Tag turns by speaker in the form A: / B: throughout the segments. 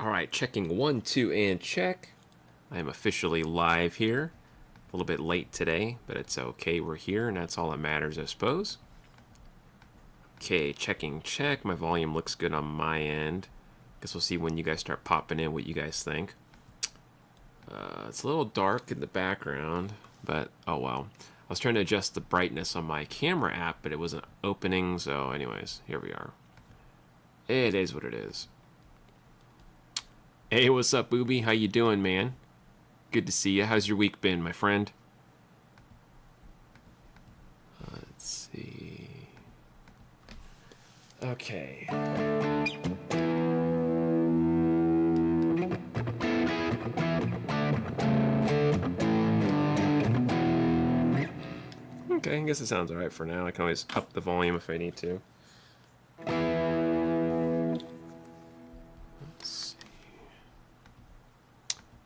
A: All right, checking one, two, and check. I am officially live here. A little bit late today, but it's okay. We're here, and that's all that matters, I suppose. Okay, checking check. My volume looks good on my end. Guess we'll see when you guys start popping in what you guys think. It's a little dark in the background, but oh well. I was trying to adjust the brightness on my camera app, but it wasn't opening, so anyways, here we are. It is what it is. Hey, what's up, Booby? How you doing, man? Good to see you. How's your week been, my friend? Let's see. Okay. Okay, I guess it sounds alright for now. I can always up the volume if I need to.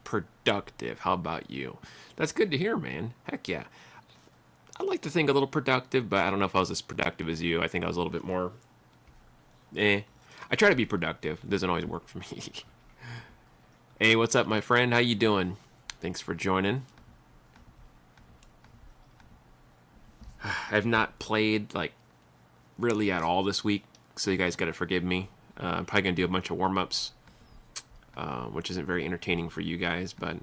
A: Productive. How about you? That's good to hear, man. Heck yeah. I like to think a little productive, but I don't know if I was as productive as you. I think I was a little bit more I try to be productive. It doesn't always work for me. Hey, what's up, my friend? How you doing? Thanks for joining. I've not played like really at all this week, so you guys gotta forgive me. I'm probably gonna do a bunch of warm-ups, which isn't very entertaining for you guys, but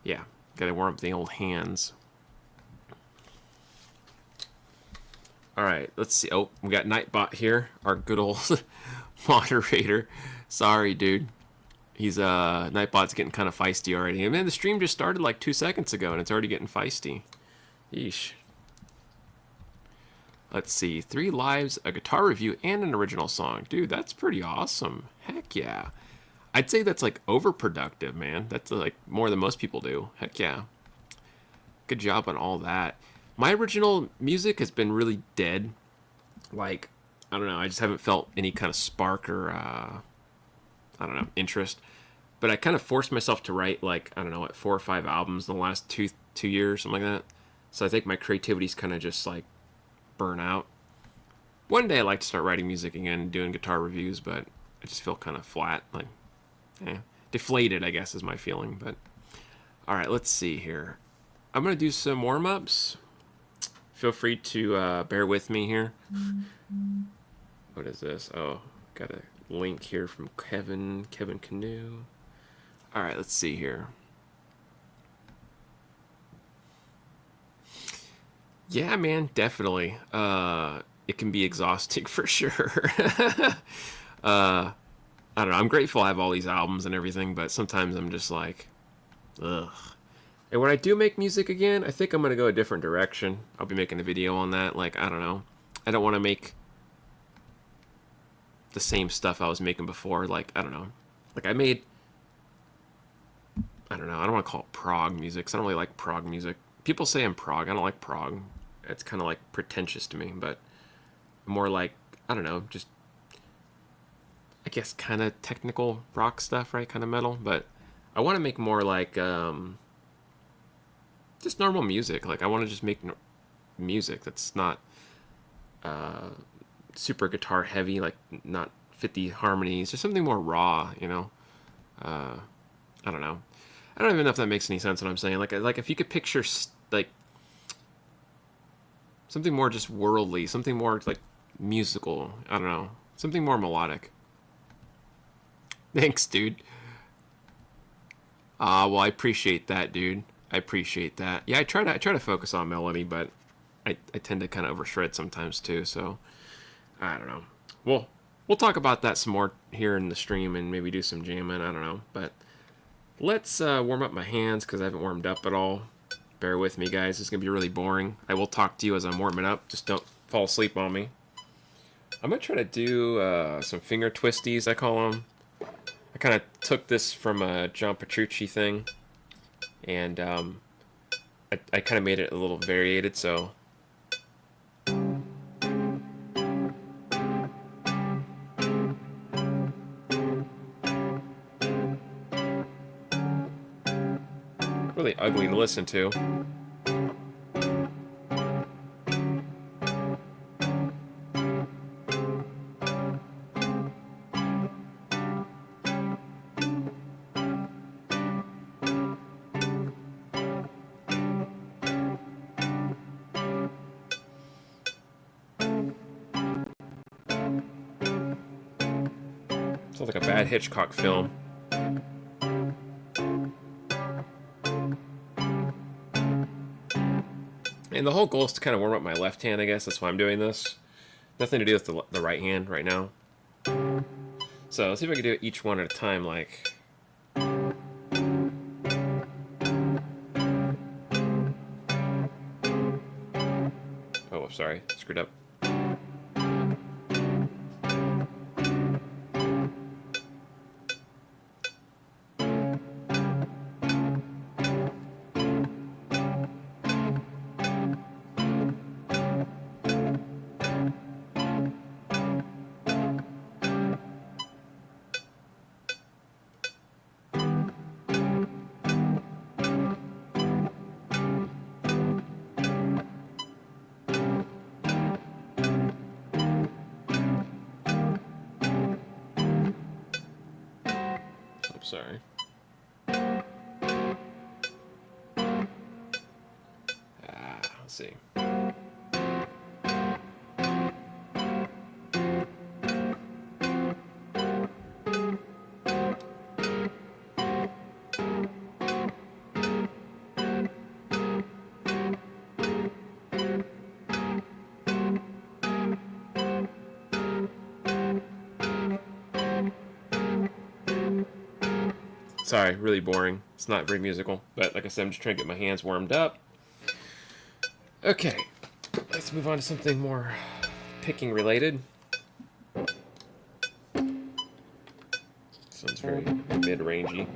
A: yeah, gotta warm up the old hands. All right, let's see. Oh, we got Nightbot here, our good old moderator. Sorry, dude. He's Nightbot's getting kind of feisty already. And man, the stream just started like 2 seconds ago, and it's already getting feisty. Yeesh. Let's see. 3 lives, a guitar review, and an original song. Dude, that's pretty awesome. Heck yeah. I'd say that's like overproductive, man. That's like more than most people do. Heck yeah. Good job on all that. My original music has been really dead. Like, I don't know, I just haven't felt any kind of spark or, I don't know, interest. But I kind of forced myself to write, like, I don't know, what, 4 or 5 albums in the last two years, something like that. So I think my creativity's kind of just, like, burn out. One day I'd like to start writing music again and doing guitar reviews, but I just feel kind of flat. Like, deflated, I guess, is my feeling. But, all right, let's see here. I'm going to do some warm-ups. Feel free to bear with me here. What is this? Oh, got a link here from Kevin Canoe. All right, let's see here. Yeah, man, definitely. It can be exhausting for sure. I don't know. I'm grateful I have all these albums and everything, but sometimes I'm just like, ugh. And when I do make music again, I think I'm going to go a different direction. I'll be making a video on that. Like, I don't know. I don't want to make the same stuff I was making before. Like, I don't know. Like, I made, I don't know. I don't want to call it prog music, 'cause I don't really like prog music. People say I'm prog. I don't like prog. It's kind of like pretentious to me, but more like, I don't know, just, I guess, kind of technical rock stuff, right? Kind of metal. But I want to make more like, just normal music. Like, I want to just make music that's not super guitar heavy, like not 50 harmonies, just something more raw, you know. I don't know. I don't even know if that makes any sense what I'm saying. Like if you could picture like something more just worldly, something more like musical. I don't know, something more melodic. Thanks, dude. Well, I appreciate that, dude. I appreciate that. Yeah, I try to focus on melody, but I tend to kind of overshred sometimes too. So I don't know. We'll talk about that some more here in the stream and maybe do some jamming. I don't know, but let's warm up my hands because I haven't warmed up at all. Bear with me, guys. It's gonna be really boring. I will talk to you as I'm warming up. Just don't fall asleep on me. I'm gonna try to do some finger twisties, I call them. I kind of took this from a John Petrucci thing. And I kind of made it a little variated, so really ugly to listen to. Sounds like a bad Hitchcock film. And the whole goal is to kind of warm up my left hand, I guess. That's why I'm doing this. Nothing to do with the right hand right now. So let's see if I can do it each one at a time, like... Oh, sorry. Screwed up. Sorry. Let's see. Sorry, really boring. It's not very musical, but like I said, I'm just trying to get my hands warmed up. Okay, let's move on to something more picking related. Sounds very mid-rangey.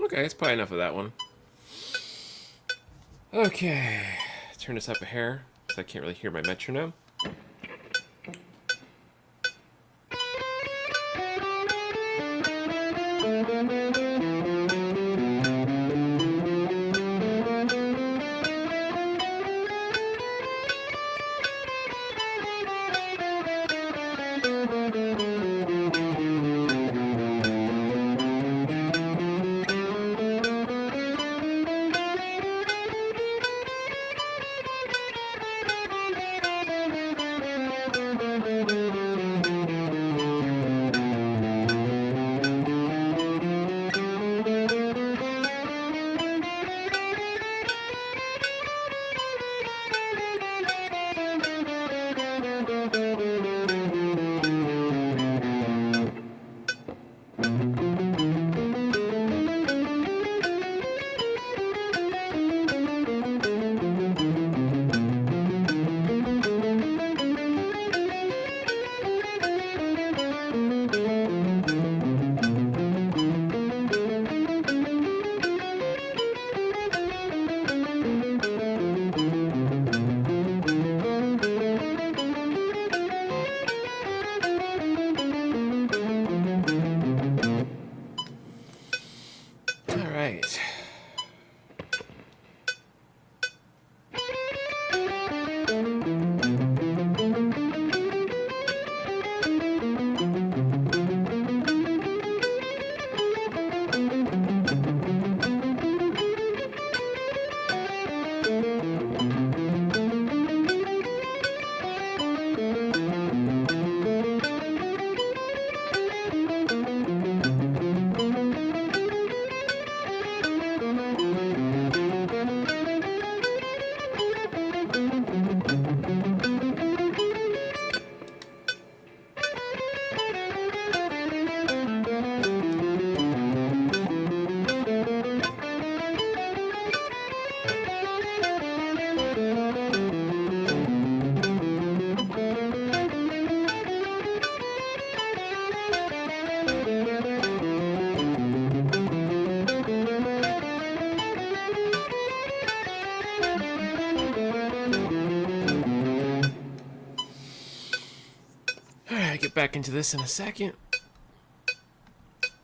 A: Okay, that's probably enough of that one. Okay, turn this up a hair, because I can't really hear my metronome. back into this in a second.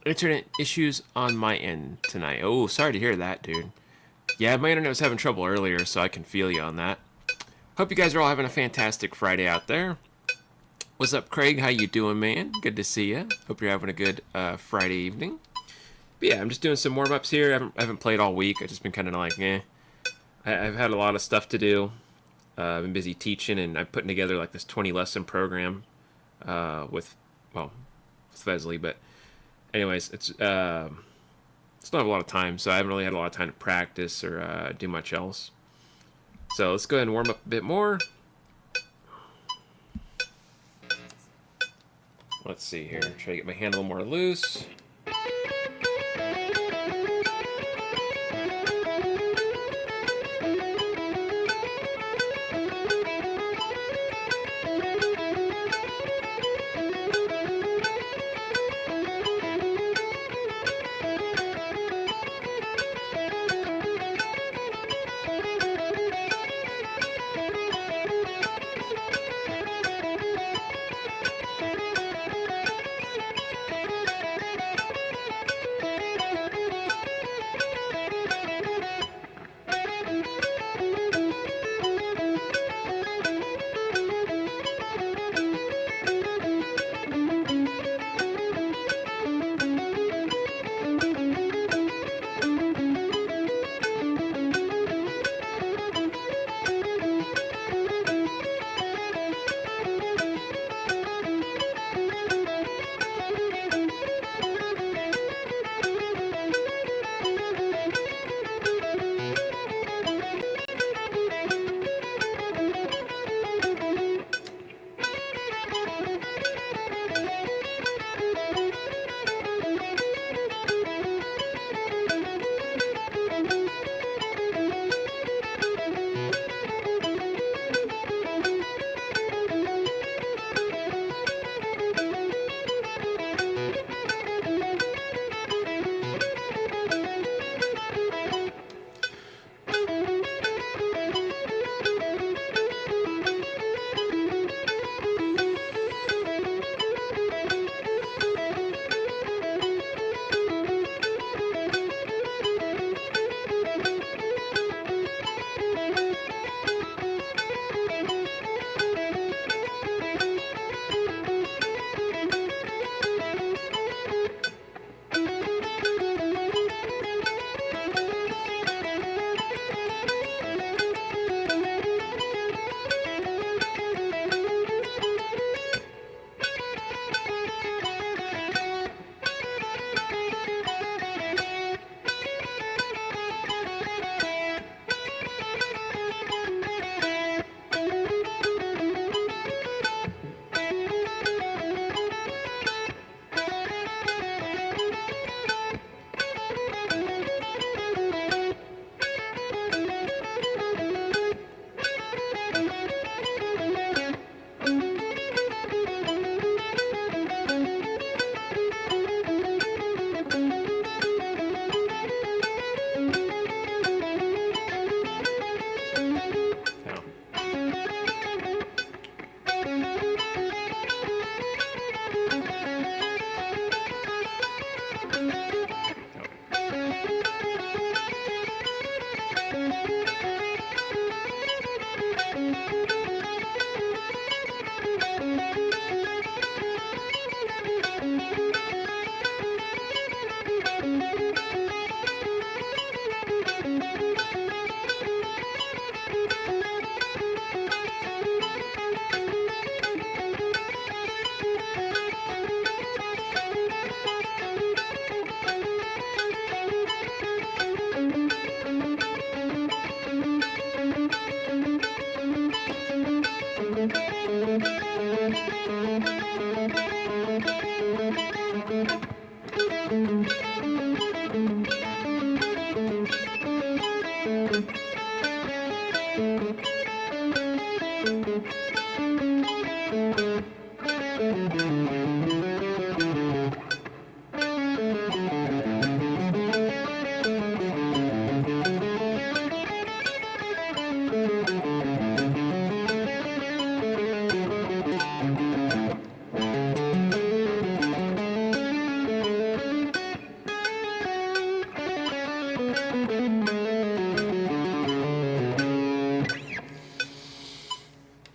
A: Internet issues on my end tonight. Oh, sorry to hear that, dude. Yeah, my internet was having trouble earlier, so I can feel you on that. Hope you guys are all having a fantastic Friday out there. What's up, Craig? How you doing, man? Good to see you. Hope you're having a good Friday evening. But yeah, I'm just doing some warm-ups here. I haven't played all week. I've just been kind of like, I've had a lot of stuff to do. I've been busy teaching, and I'm putting together like this 20-lesson program with Fesley. But anyways, it's not a lot of time, so I haven't really had a lot of time to practice or do much else. So let's go ahead and warm up a bit more. Let's see here. Try to get my hand a little more loose.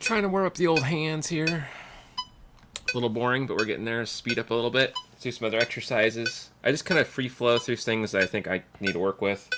A: Trying to warm up the old hands here. A little boring, but we're getting there. Speed up a little bit. Let's do some other exercises. I just kind of free flow through things that I think I need to work with.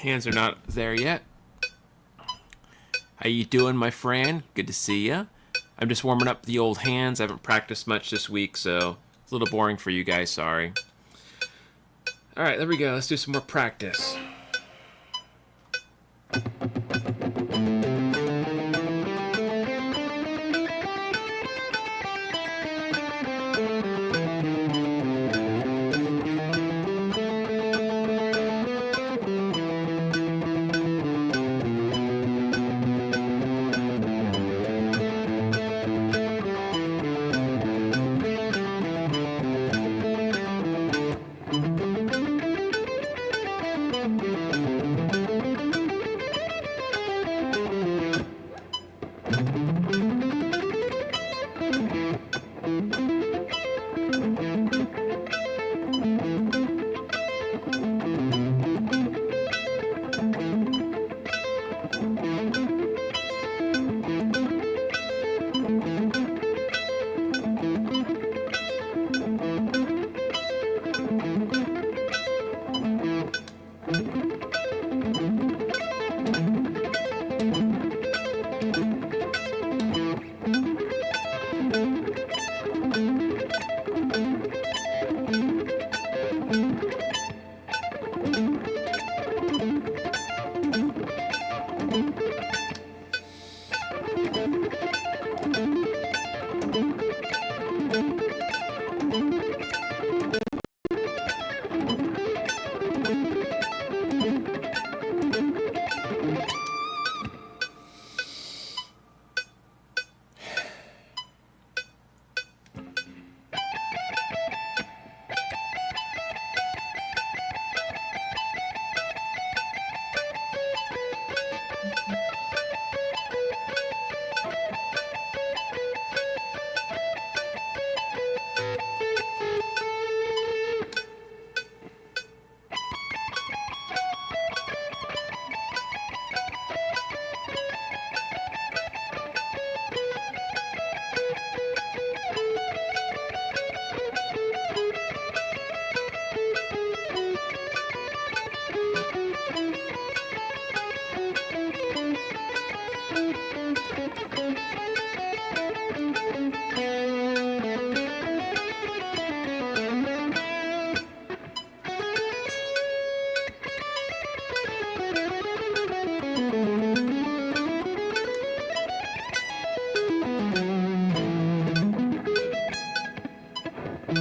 A: Hands are not there yet. How you doing, my friend? Good to see ya. I'm just warming up the old hands. I haven't practiced much this week, so it's a little boring for you guys. Sorry. All right, there we go. Let's do some more practice. A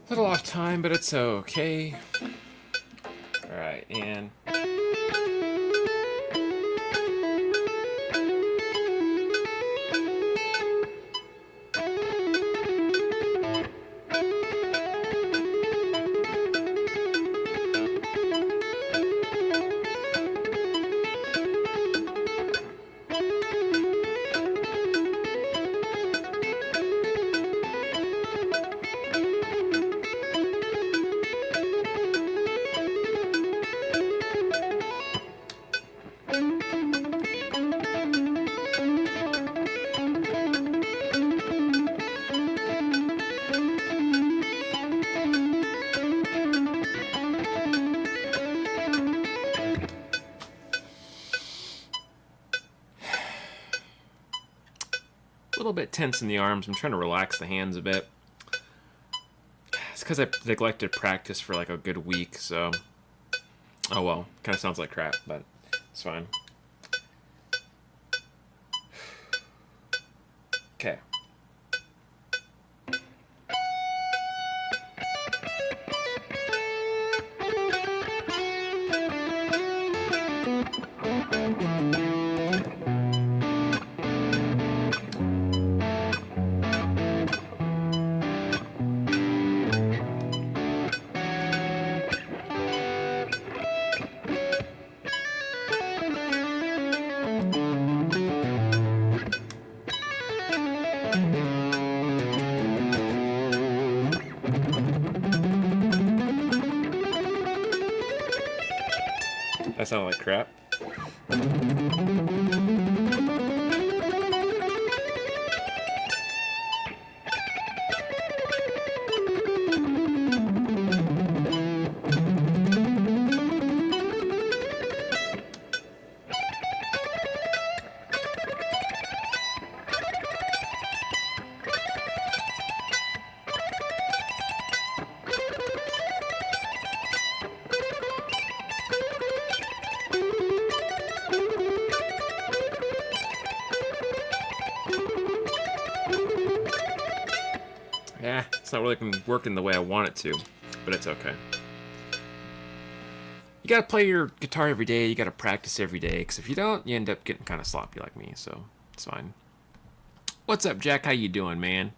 A: little off time, but it's okay. All right, and a little bit tense in the arms. I'm trying to relax the hands a bit. It's because I neglected practice for like a good week, so... Oh well, kind of sounds like crap, but it's fine. Okay. That sounded like crap. Yeah, it's not really working the way I want it to, but it's okay. You gotta play your guitar every day, you gotta practice every day, because if you don't, you end up getting kind of sloppy like me, so it's fine. What's up, Jack? How you doing, man?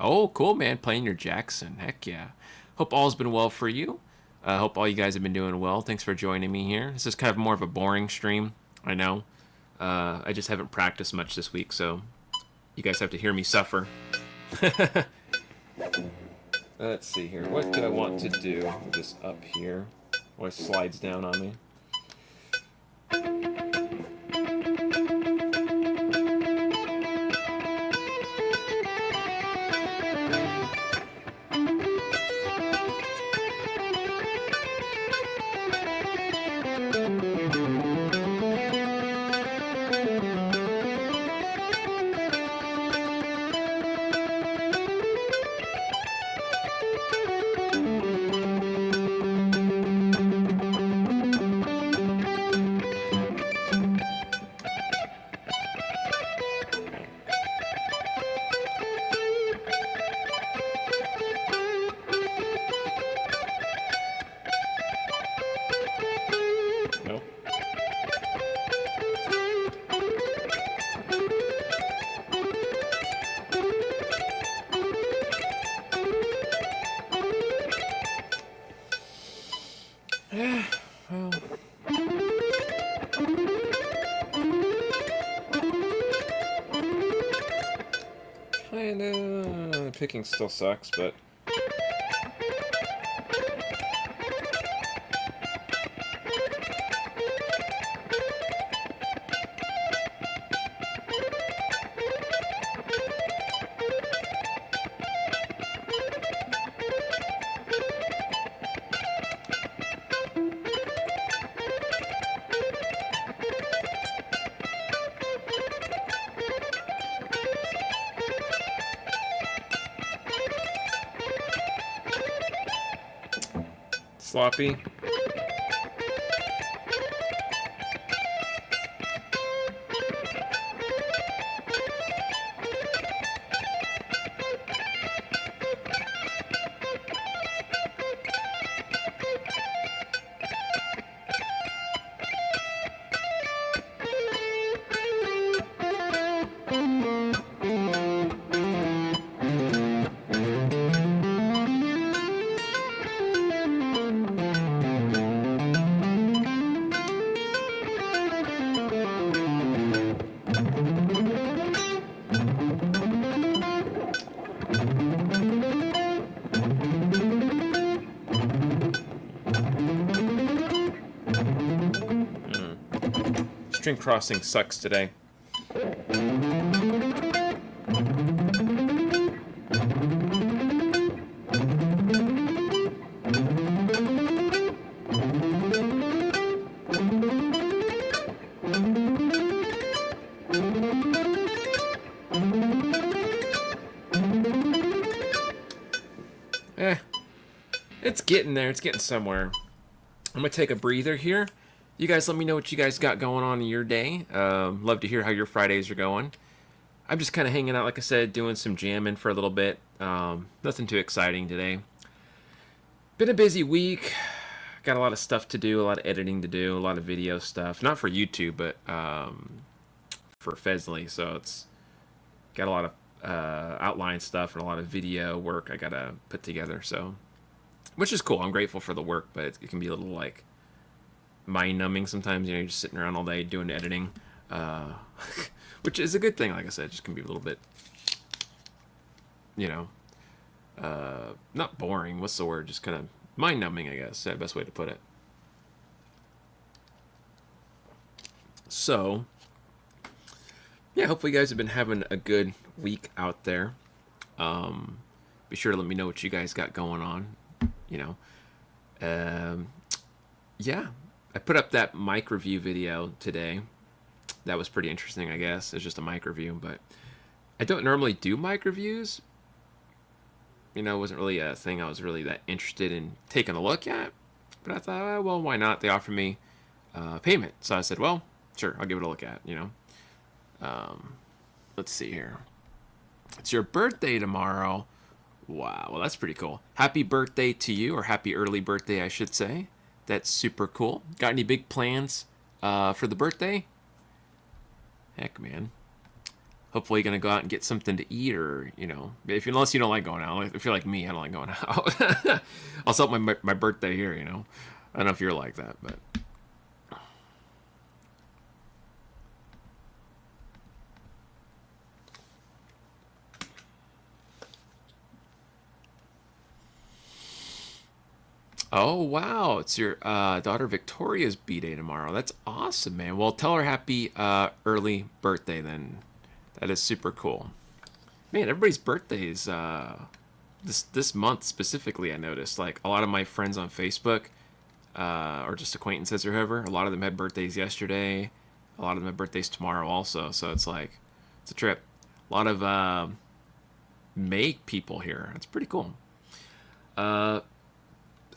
A: Oh, cool, man. Playing your Jackson. Heck yeah. Hope all's been well for you. Hope all you guys have been doing well. Thanks for joining me here. This is kind of more of a boring stream, I know. I just haven't practiced much this week, so you guys have to hear me suffer. Let's see here. What do I want to do with this up here? What slides down on me? No? Yeah, well... Kinda... Picking still sucks, but... sloppy. String crossing sucks today. It's getting there. It's getting somewhere. I'm going to take a breather here. You guys let me know what you guys got going on in your day. Love to hear how your Fridays are going. I'm just kind of hanging out, like I said, doing some jamming for a little bit. Nothing too exciting today. Been a busy week. Got a lot of stuff to do, a lot of editing to do, a lot of video stuff. Not for YouTube, but for Fesley. So it's got a lot of outline stuff and a lot of video work I got to put together. So, which is cool. I'm grateful for the work, but it can be a little like mind numbing sometimes. You know, you're just sitting around all day doing editing, which is a good thing. Like I said, it just can be a little bit, you know, not boring. What's the word? Just kind of mind numbing, I guess. Is the best way to put it. So, yeah, hopefully you guys have been having a good week out there. Be sure to let me know what you guys got going on. You know, yeah, I put up that mic review video today. That was pretty interesting, I guess. It's just a mic review, but I don't normally do mic reviews. You know, it wasn't really a thing I was really that interested in taking a look at. But I thought, well, why not? They offered me payment. So I said, well, sure, I'll give it a look at, you know. Let's see here. It's your birthday tomorrow. Wow, well, that's pretty cool. Happy birthday to you, or happy early birthday, I should say. That's super cool. Got any big plans for the birthday? Heck, man. Hopefully you're going to go out and get something to eat, or, you know, unless you don't like going out. If you're like me, I don't like going out. I'll celebrate my birthday here, you know. I don't know if you're like that, but... Oh, wow. It's your daughter Victoria's B-Day tomorrow. That's awesome, man. Well, tell her happy early birthday then. That is super cool. Man, everybody's birthdays this month specifically, I noticed. Like, a lot of my friends on Facebook, or just acquaintances or whoever, a lot of them had birthdays yesterday. A lot of them have birthdays tomorrow also. So it's like, it's a trip. A lot of May people here. It's pretty cool.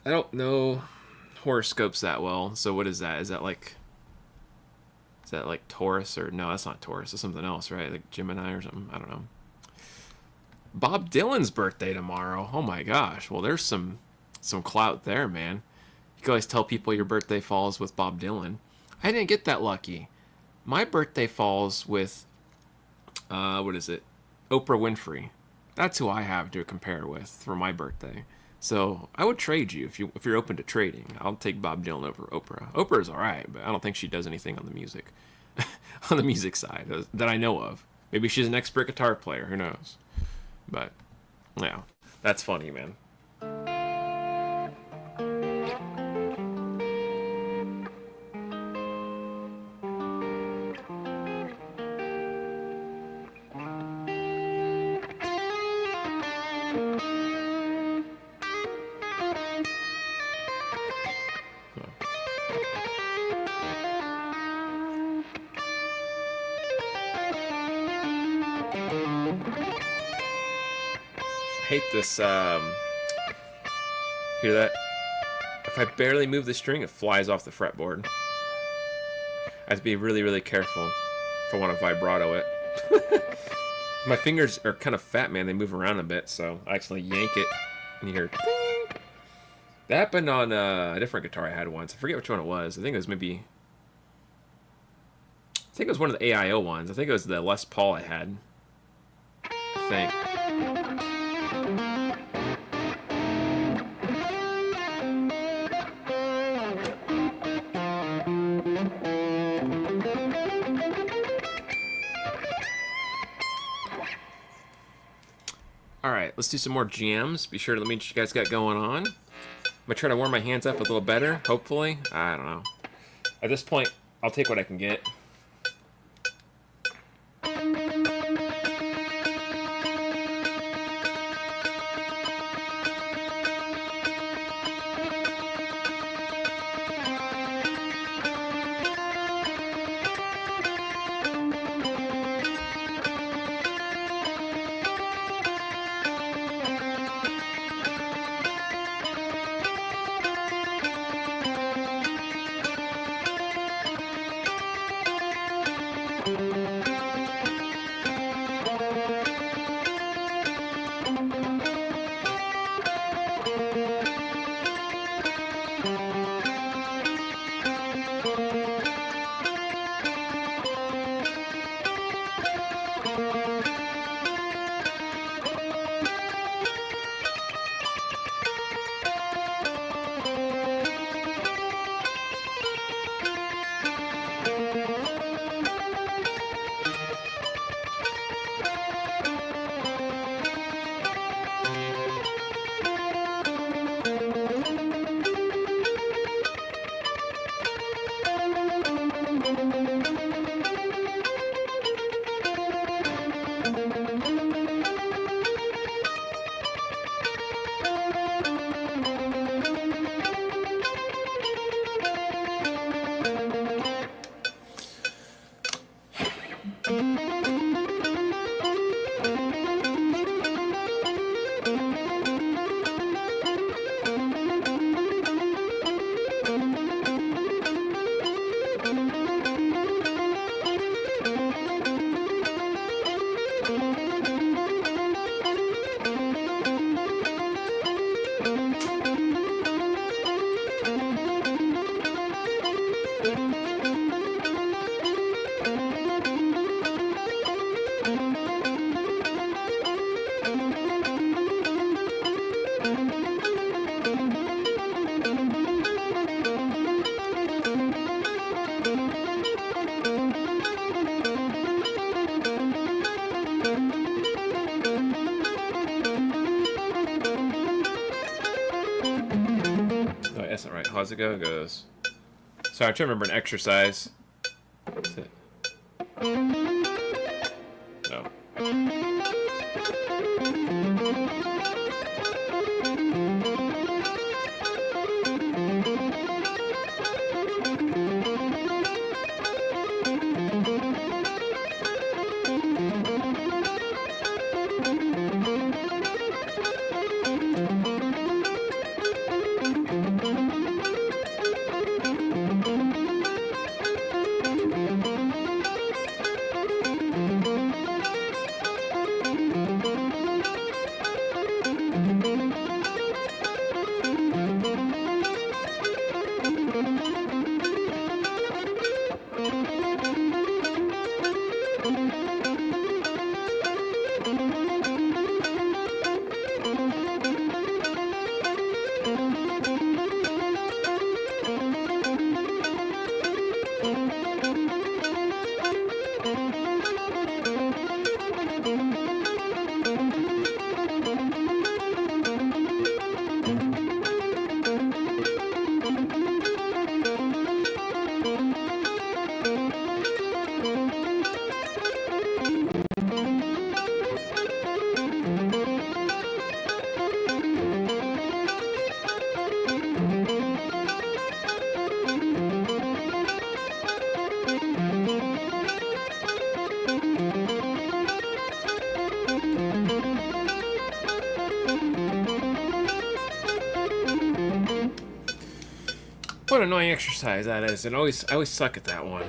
A: I don't know horoscopes that well, so what is that? Is that like Taurus, or no, that's not Taurus, it's something else, right? Like Gemini or something? I don't know. Bob Dylan's birthday tomorrow. Oh my gosh. Well, there's some clout there, man. You can always tell people your birthday falls with Bob Dylan. I didn't get that lucky. My birthday falls with what is it? Oprah Winfrey. That's who I have to compare with for my birthday. So I would trade you if you're open to trading. I'll take Bob Dylan over Oprah. Oprah's all right, but I don't think she does anything on the music, on the music side that I know of. Maybe she's an expert guitar player. Who knows? But yeah, that's funny, man. Hate this. Hear that? I If I barely move the string, it flies off the fretboard. I have to be really, really careful if I want to vibrato it. My fingers are kind of fat, man. They move around a bit, so I accidentally yank it, and you hear ding. That happened on a different guitar I had once. I forget which one it was. I think it was maybe... I think it was one of the AIO ones. I think it was the Les Paul I had. I think. Alright, let's do some more jams. Be sure to let me know what you guys got going on. I'm gonna try to warm my hands up a little better, hopefully. I don't know. At this point, I'll take what I can get. Alright, how's it go? It goes. Sorry, I'm trying to remember an exercise. That's it. No. What an annoying exercise that is. I always suck at that one.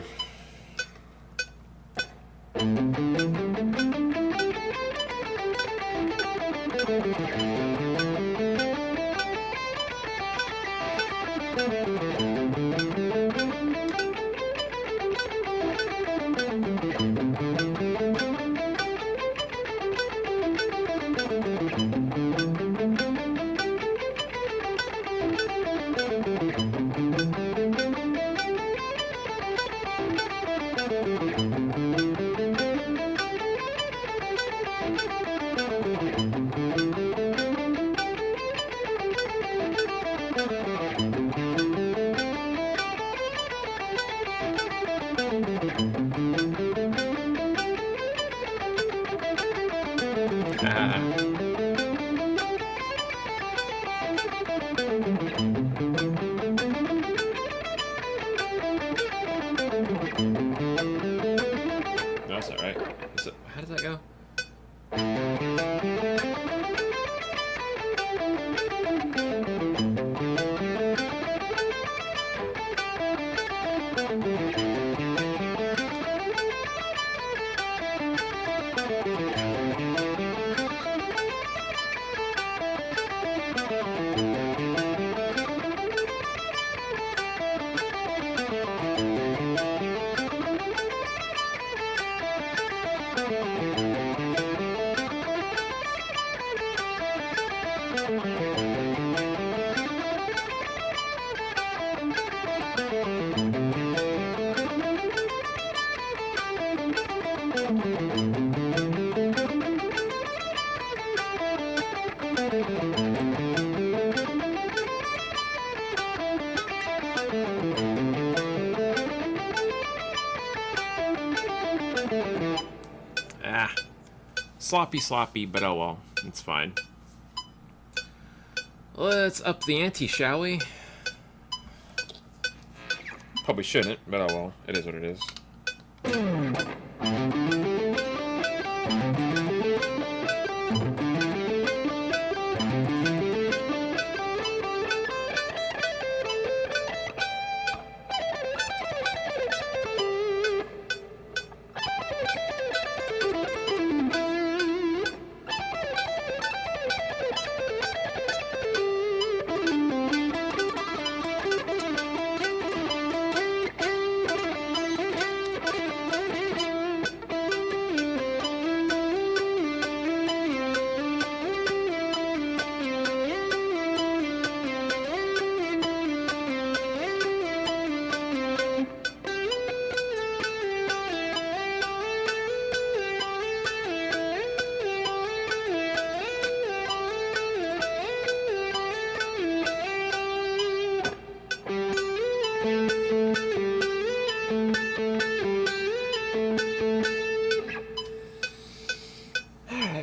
A: That's alright. How does that go? Sloppy, but oh well, it's fine. Let's up the ante, shall we? Probably shouldn't, but oh well, it is what it is.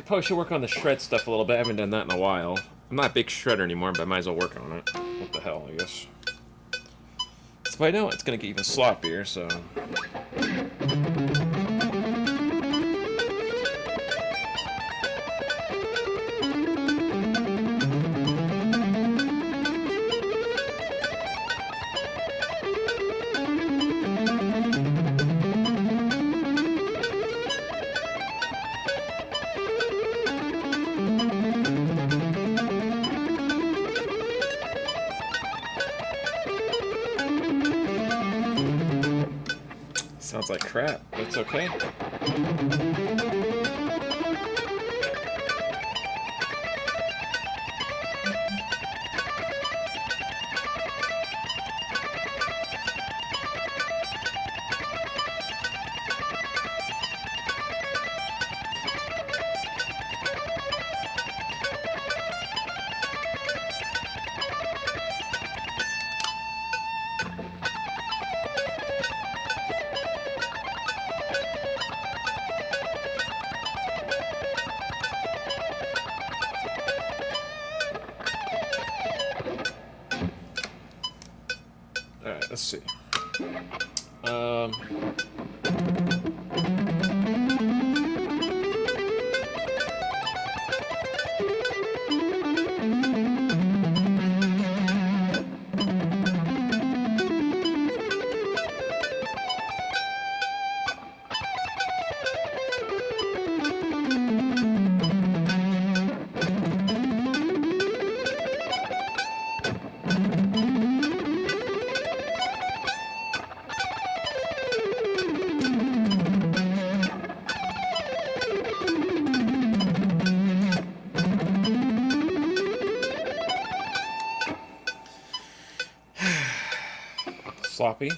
A: Probably should work on the shred stuff a little bit. I haven't done that in a while. I'm not a big shredder anymore, but I might as well work on it. What the hell, I guess. So if I don't, it's gonna get even sloppier, so... Sounds like crap. That's okay. Alright, let's see.
B: sloppy.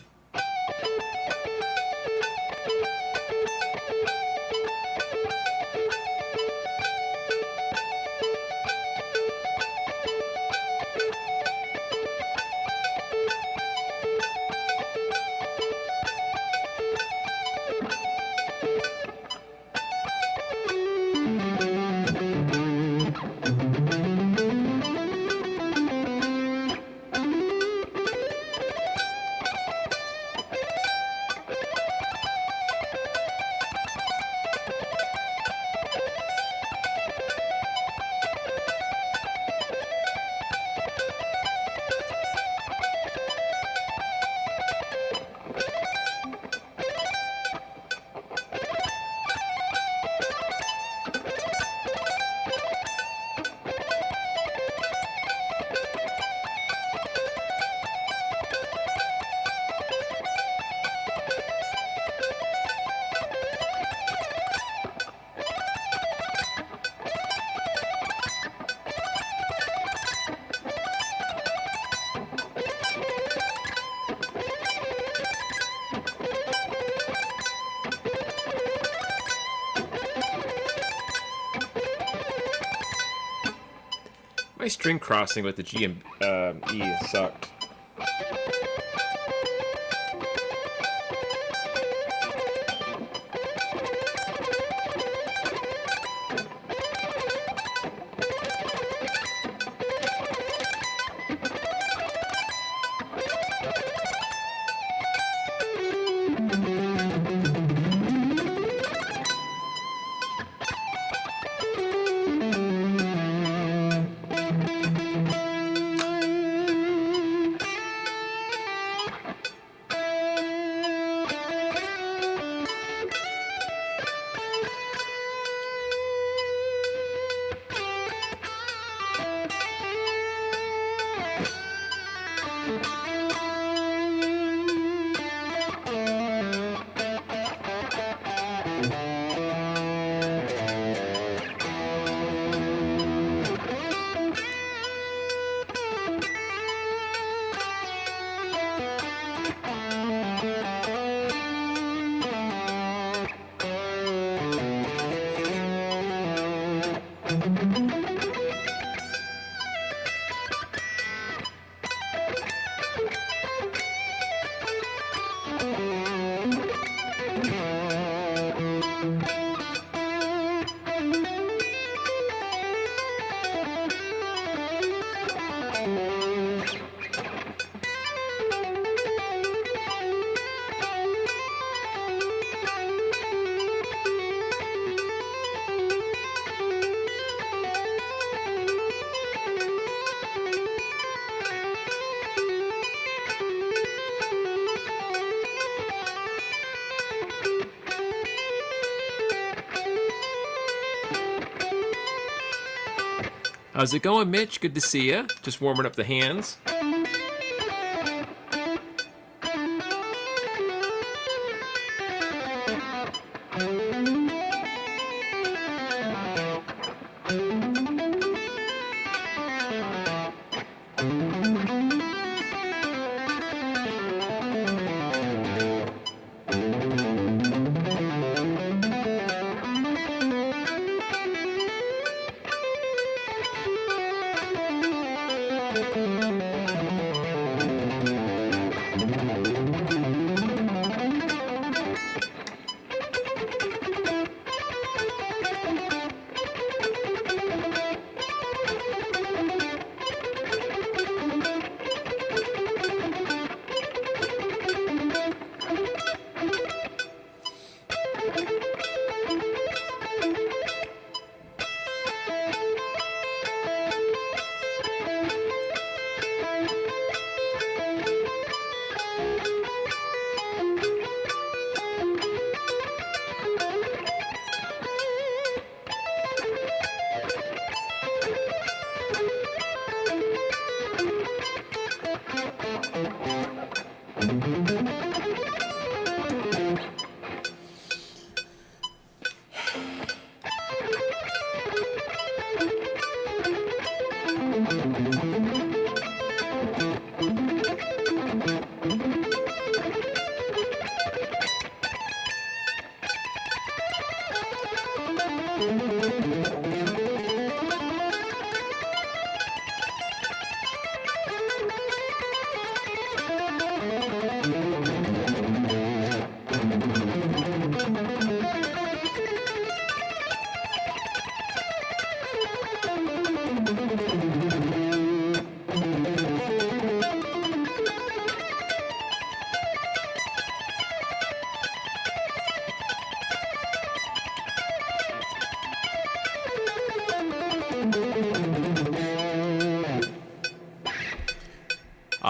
B: My string crossing with the G and E sucked.
A: How's it going, Mitch? Good to see you. Just warming up the hands.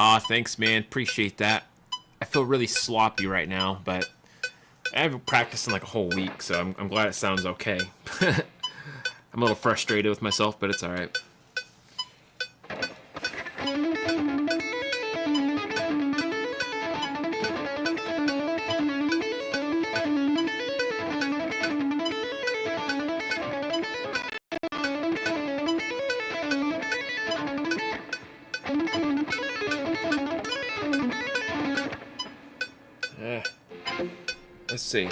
A: Aw, thanks, man. Appreciate that. I feel really sloppy right now, but I haven't practiced in like a whole week, so I'm glad it sounds okay. I'm a little frustrated with myself, but it's alright. Let's see.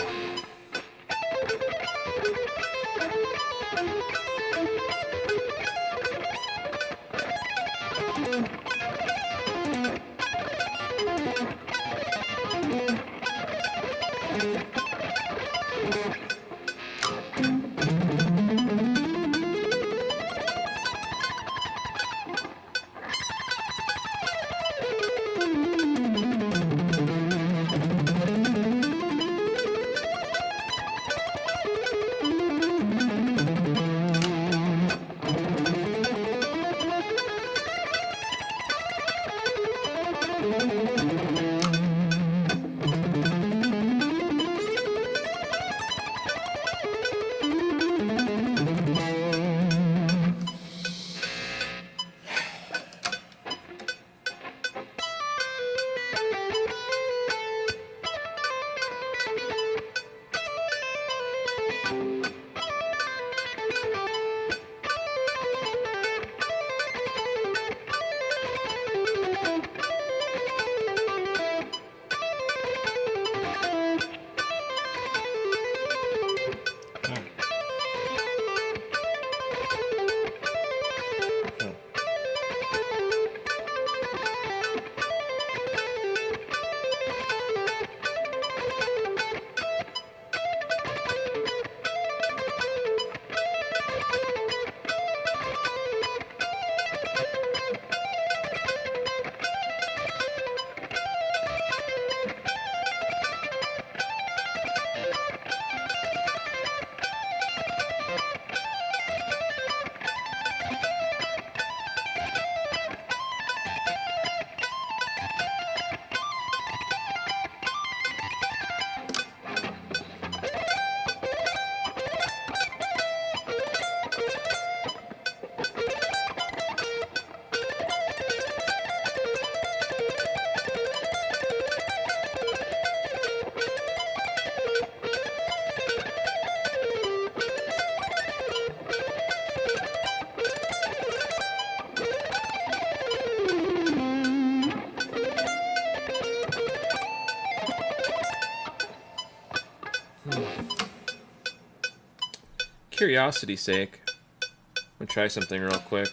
A: Curiosity's sake, I'm gonna try something real quick.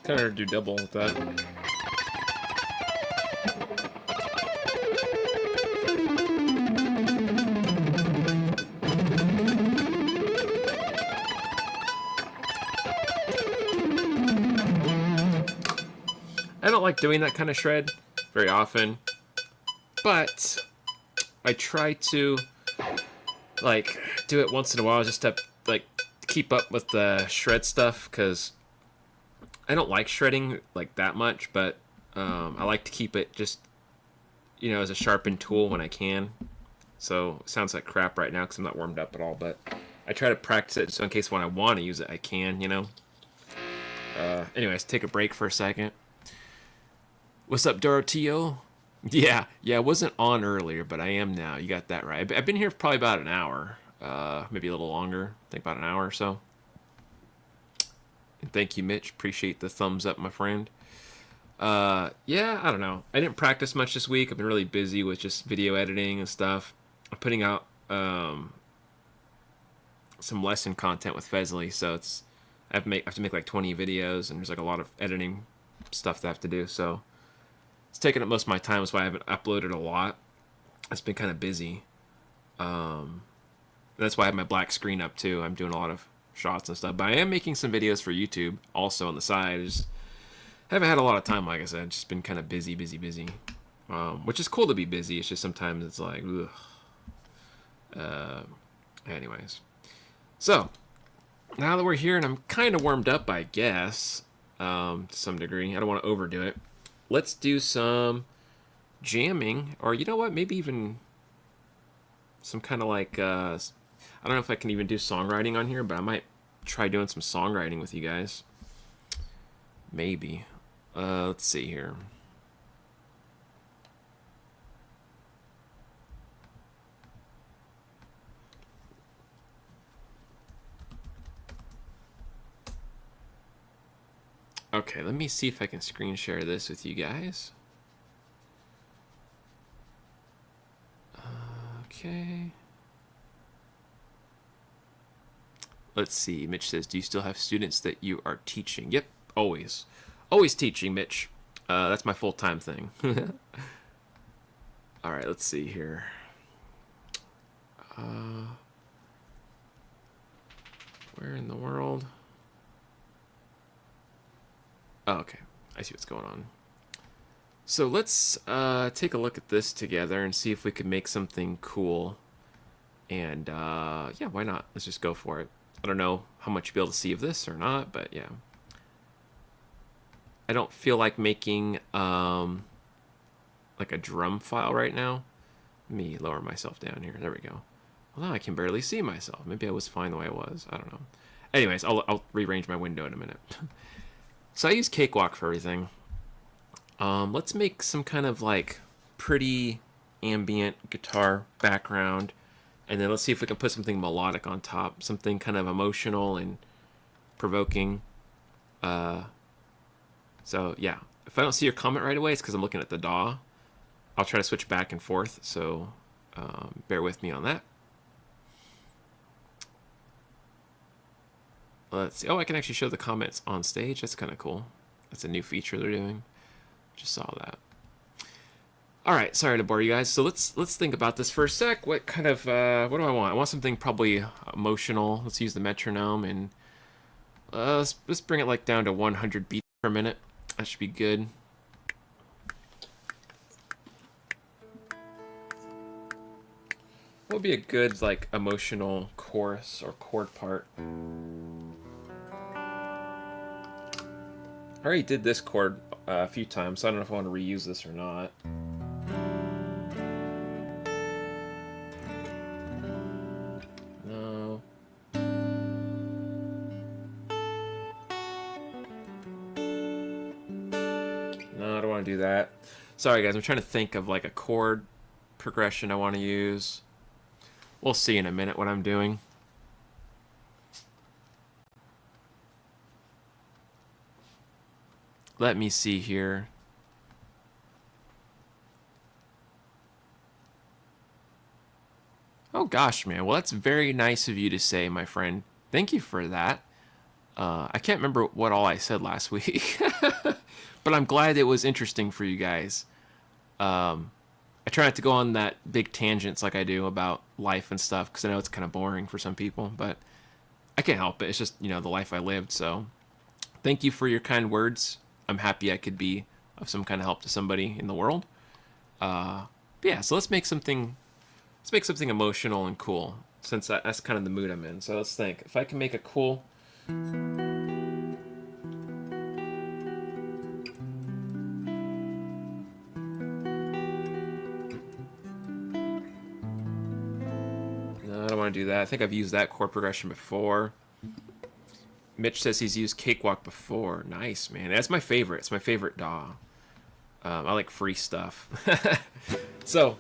A: Kind of do double with that. I don't like doing that kind of shred very often, but I try to like do it once in a while just to like keep up with the shred stuff, because I don't like shredding like that much, but I like to keep it just, as a sharpened tool when I can. So it sounds like crap right now because I'm not warmed up at all, but I try to practice it so in case when I want to use it, I can, Anyways, take a break for a second. What's up, Dorotio? Yeah, I wasn't on earlier, but I am now. You got that right. I've been here for probably about an hour, maybe a little longer. I think about an hour or so. And thank you, Mitch. Appreciate the thumbs up, my friend. Yeah, I don't know. I didn't practice much this week. I've been really busy with just video editing and stuff. I'm putting out some lesson content with Fesley, so I have to make like 20 videos, and there's like a lot of editing stuff that I have to do. So it's taking up most of my time. That's why I haven't uploaded a lot. It's been kind of busy. That's why I have my black screen up too. I'm doing a lot of shots and stuff. But I am making some videos for YouTube also on the side. I just haven't had a lot of time, like I said. Just been kind of busy. Which is cool to be busy. It's just sometimes it's like, ugh. Anyways. So, now that we're here and I'm kind of warmed up, I guess, to some degree. I don't want to overdo it. Let's do some jamming. Or you know what? Maybe even some kind of like... I don't know if I can even do songwriting on here, but I might try doing some songwriting with you guys. Maybe. Let's see here. Okay, let me see if I can screen share this with you guys. Okay. Let's see. Mitch says, do you still have students that you are teaching? Yep, always. Always teaching, Mitch. That's my full-time thing. All right, let's see here. Where in the world? Oh, okay. I see what's going on. So let's take a look at this together and see if we can make something cool. And yeah, why not? Let's just go for it. I don't know how much you'll be able to see of this or not, but yeah. I don't feel like making like a drum file right now. Let me lower myself down here. There we go. Well, now I can barely see myself. Maybe I was fine the way I was. I don't know. Anyways, I'll rearrange my window in a minute. So I use Cakewalk for everything. Let's make some kind of like pretty ambient guitar background. And then let's see if we can put something melodic on top. Something kind of emotional and provoking. So yeah, if I don't see your comment right away, it's because I'm looking at the DAW. I'll try to switch back and forth, so bear with me on that. Let's see. Oh, I can actually show the comments on stage. That's kind of cool. That's a new feature they're doing. Just saw that. All right, sorry to bore you guys. So let's think about this for a sec. What kind of what do I want? I want something probably emotional. Let's use the metronome and let's bring it like down to 100 beats per minute. That should be good. What would be a good like emotional chorus or chord part? I already did this chord a few times, so I don't know if I want to reuse this or not. No. No, I don't want to do that. Sorry guys, I'm trying to think of like a chord progression I want to use. We'll see in a minute what I'm doing. Let me see here. Oh gosh, man. Well, that's very nice of you to say, my friend. Thank you for that. I can't remember what all I said last week, but I'm glad it was interesting for you guys. I try not to go on that big tangents like I do about life and stuff, because I know it's kind of boring for some people, but I can't help it. It's just, you know, the life I lived. So thank you for your kind words. I'm happy I could be of some kind of help to somebody in the world. Yeah, so let's make something emotional and cool, since that's kind of the mood I'm in. So let's think. If I can make a cool... No, I don't want to do that. I think I've used that chord progression before. Mitch says he's used Cakewalk before. Nice, man. That's my favorite. It's my favorite DAW. I like free stuff. So,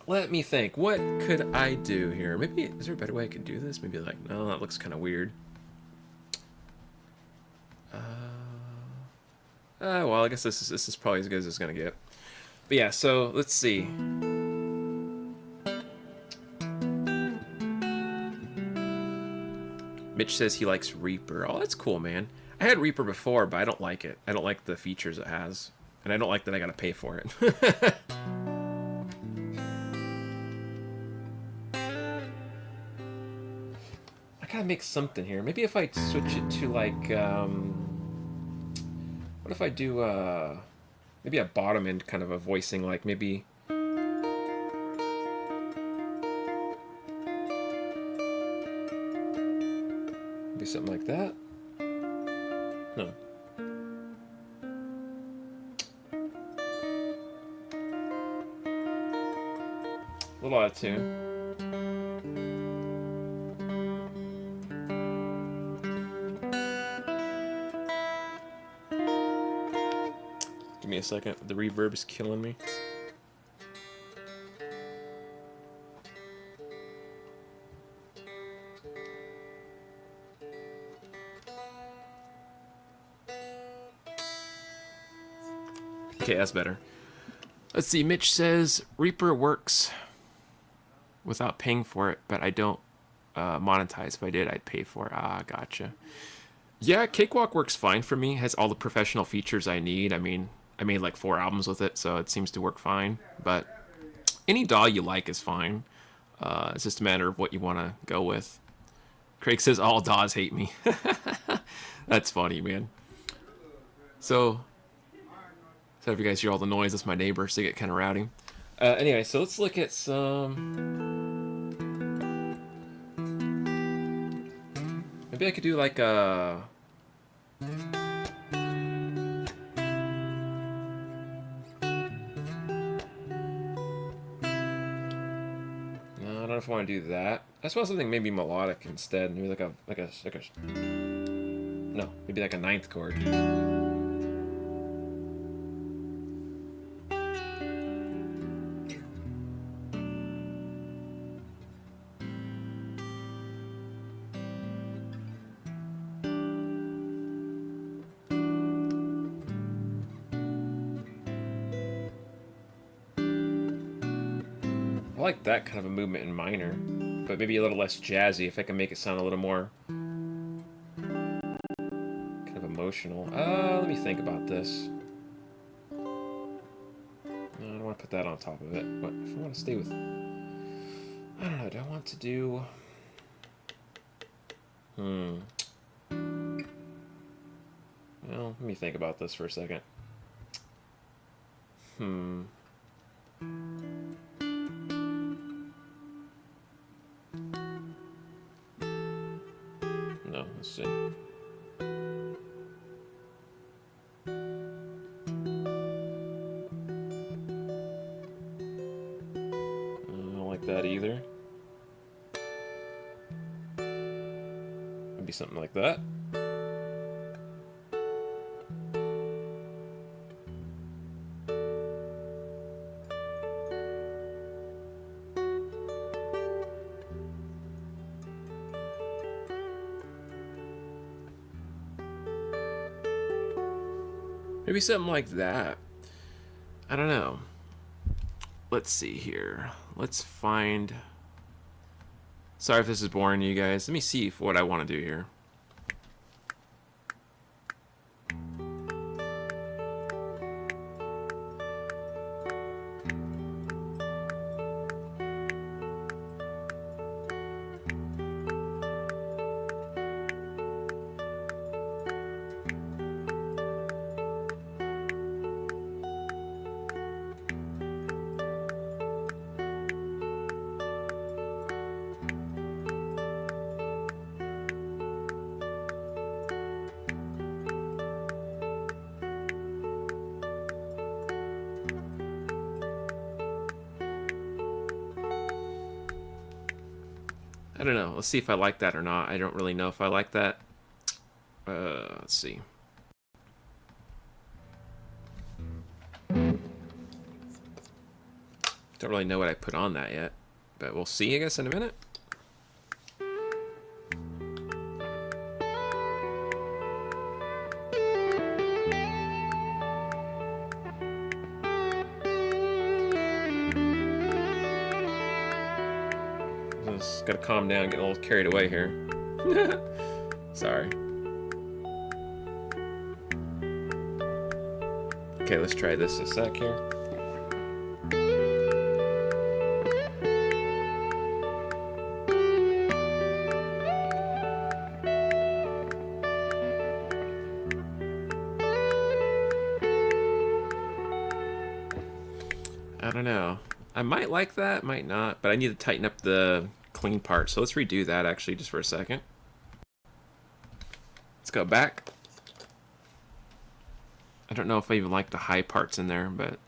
A: let me think. What could I do here? Maybe, is there a better way I could do this? Maybe like, no, that looks kind of weird. Well, I guess this is probably as good as it's going to get. But yeah, so let's see. Mitch says he likes Reaper. Oh, that's cool, man. I had Reaper before, but I don't like it. I don't like the features it has. And I don't like that I gotta pay for it. I gotta make something here. Maybe if I switch it to like, what if I do maybe a bottom end kind of a voicing, like maybe something like that. No. A little out of tune. Give me a second. The reverb is killing me. Okay, that's better. Let's see. Mitch says Reaper works without paying for it, but I don't monetize. If I did, I'd pay for it. Ah, gotcha. Yeah, Cakewalk works fine for me. Has all the professional features I need. I mean, I made like 4 albums with it, so it seems to work fine. But any DAW you like is fine. It's just a matter of what you want to go with. Craig says all DAWs hate me. That's funny, man. So if you guys hear all the noise, that's my neighbors. They get kind of rowdy. Anyway, so let's look at some. Maybe I could do like a. No, I don't know if I want to do that. I just want something maybe melodic instead. Maybe like a no, maybe like a 9th chord. I like that kind of a movement in minor, but maybe a little less jazzy if I can make it sound a little more kind of emotional. Let me think about this. No, I don't want to put that on top of it. But if I want to stay with, I don't know. Do I want to do? Well, let me think about this for a second. No, let's see. I don't like that either. Maybe something like that. Maybe something like that. I don't know. Let's see here. Let's find. Sorry if this is boring to you guys. Let me see what I want to do here. I don't know. Let's see if I like that or not. I don't really know if I like that. Let's see. Don't really know what I put on that yet, but we'll see, I guess, in a minute. Just gotta calm down, getting a little carried away here. Sorry. Okay, let's try this a sec here. I don't know. I might like that, might not, but I need to tighten up the clean part. So let's redo that actually just for a second. Let's go back. I don't know if I even like the high parts in there, but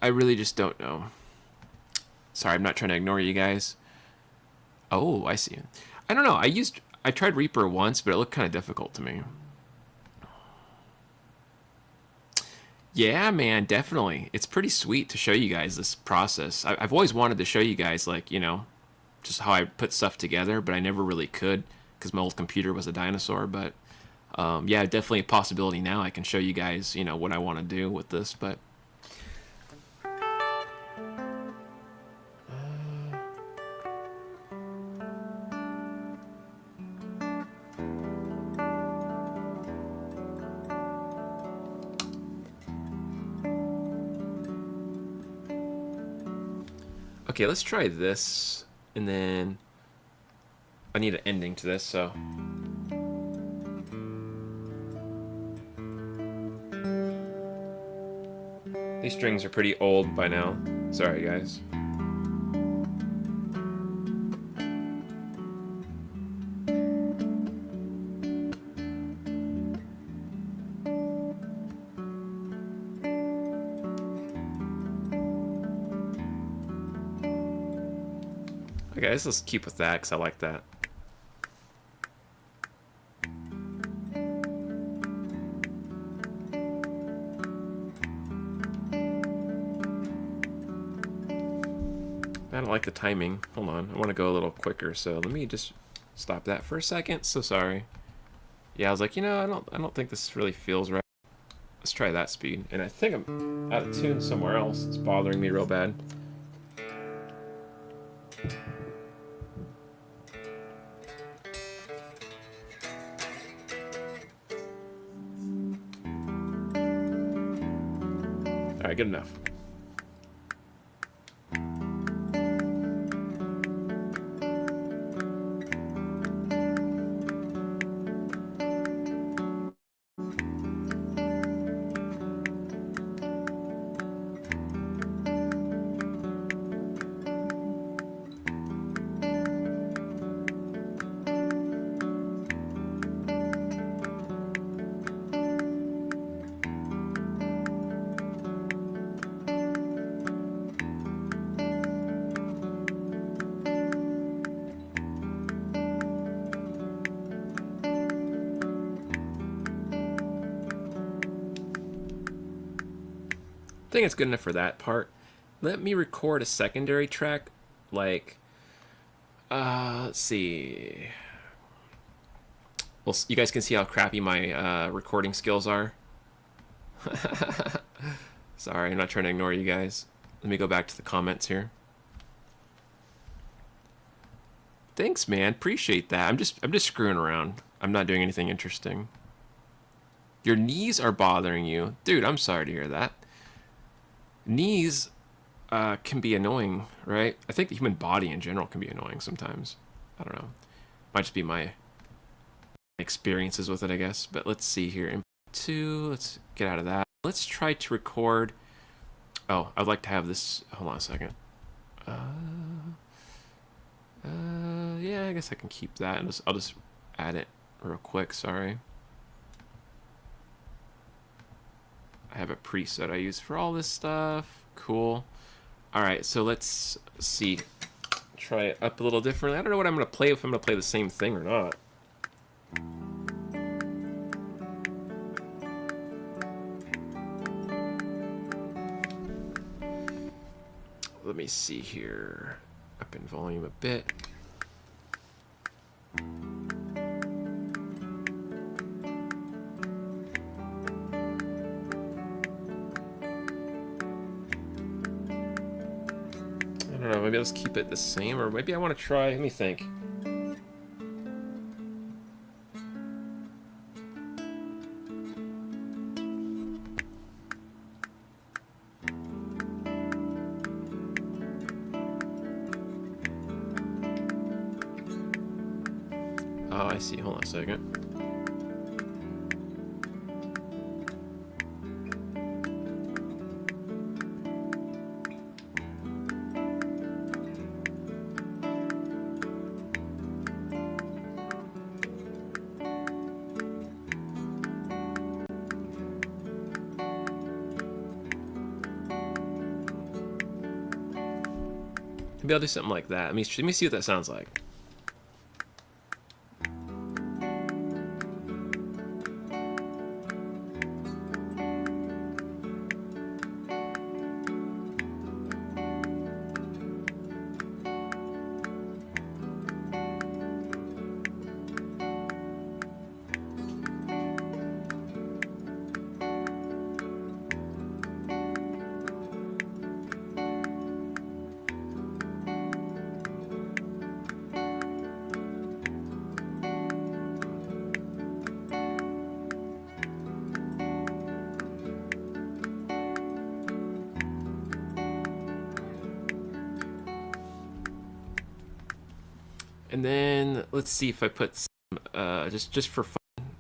A: I really just don't know. Sorry, I'm not trying to ignore you guys. Oh, I see. I don't know. I tried Reaper once, but it looked kind of difficult to me. Yeah, man, definitely. It's pretty sweet to show you guys this process. I've always wanted to show you guys, like, you know, just how I put stuff together, but I never really could because my old computer was a dinosaur. But yeah, definitely a possibility now. I can show you guys, you know, what I want to do with this. But okay, let's try this, and then I need an ending to this, so. These strings are pretty old by now. Sorry, guys. Okay, let's keep with that because I like that. I don't like the timing. Hold on, I want to go a little quicker, so let me just stop that for a second. So sorry. Yeah, I was like, you know, I don't think this really feels right. Let's try that speed. And I think I'm out of tune somewhere else. It's bothering me real bad. All right, good enough. I think it's good enough for that part. Let me record a secondary track, like, let's see. Well, you guys can see how crappy my recording skills are. Sorry, I'm not trying to ignore you guys. Let me go back to the comments here. Thanks, man. Appreciate that. I'm just screwing around. I'm not doing anything interesting. Your knees are bothering you, dude. I'm sorry to hear that. Knees can be annoying, right? I think the human body in general can be annoying sometimes. I don't know. Might just be my experiences with it, I guess. But let's see here. Input 2. Let's get out of that. Let's try to record. Oh, I'd like to have this. Hold on a second. Yeah, I guess I can keep that. And I'll just add it real quick. Sorry. I have a preset I use for all this stuff. Cool. All right, so let's see. Try it up a little differently. I don't know what I'm going to play, if I'm going to play the same thing or not. Let me see here. Up in volume a bit. I don't know, maybe let's keep it the same, or maybe I want to try, let me think. Oh, I see. Hold on a second. Maybe I'll do something like that. Let me see what that sounds like. And then let's see if I put some, just for fun.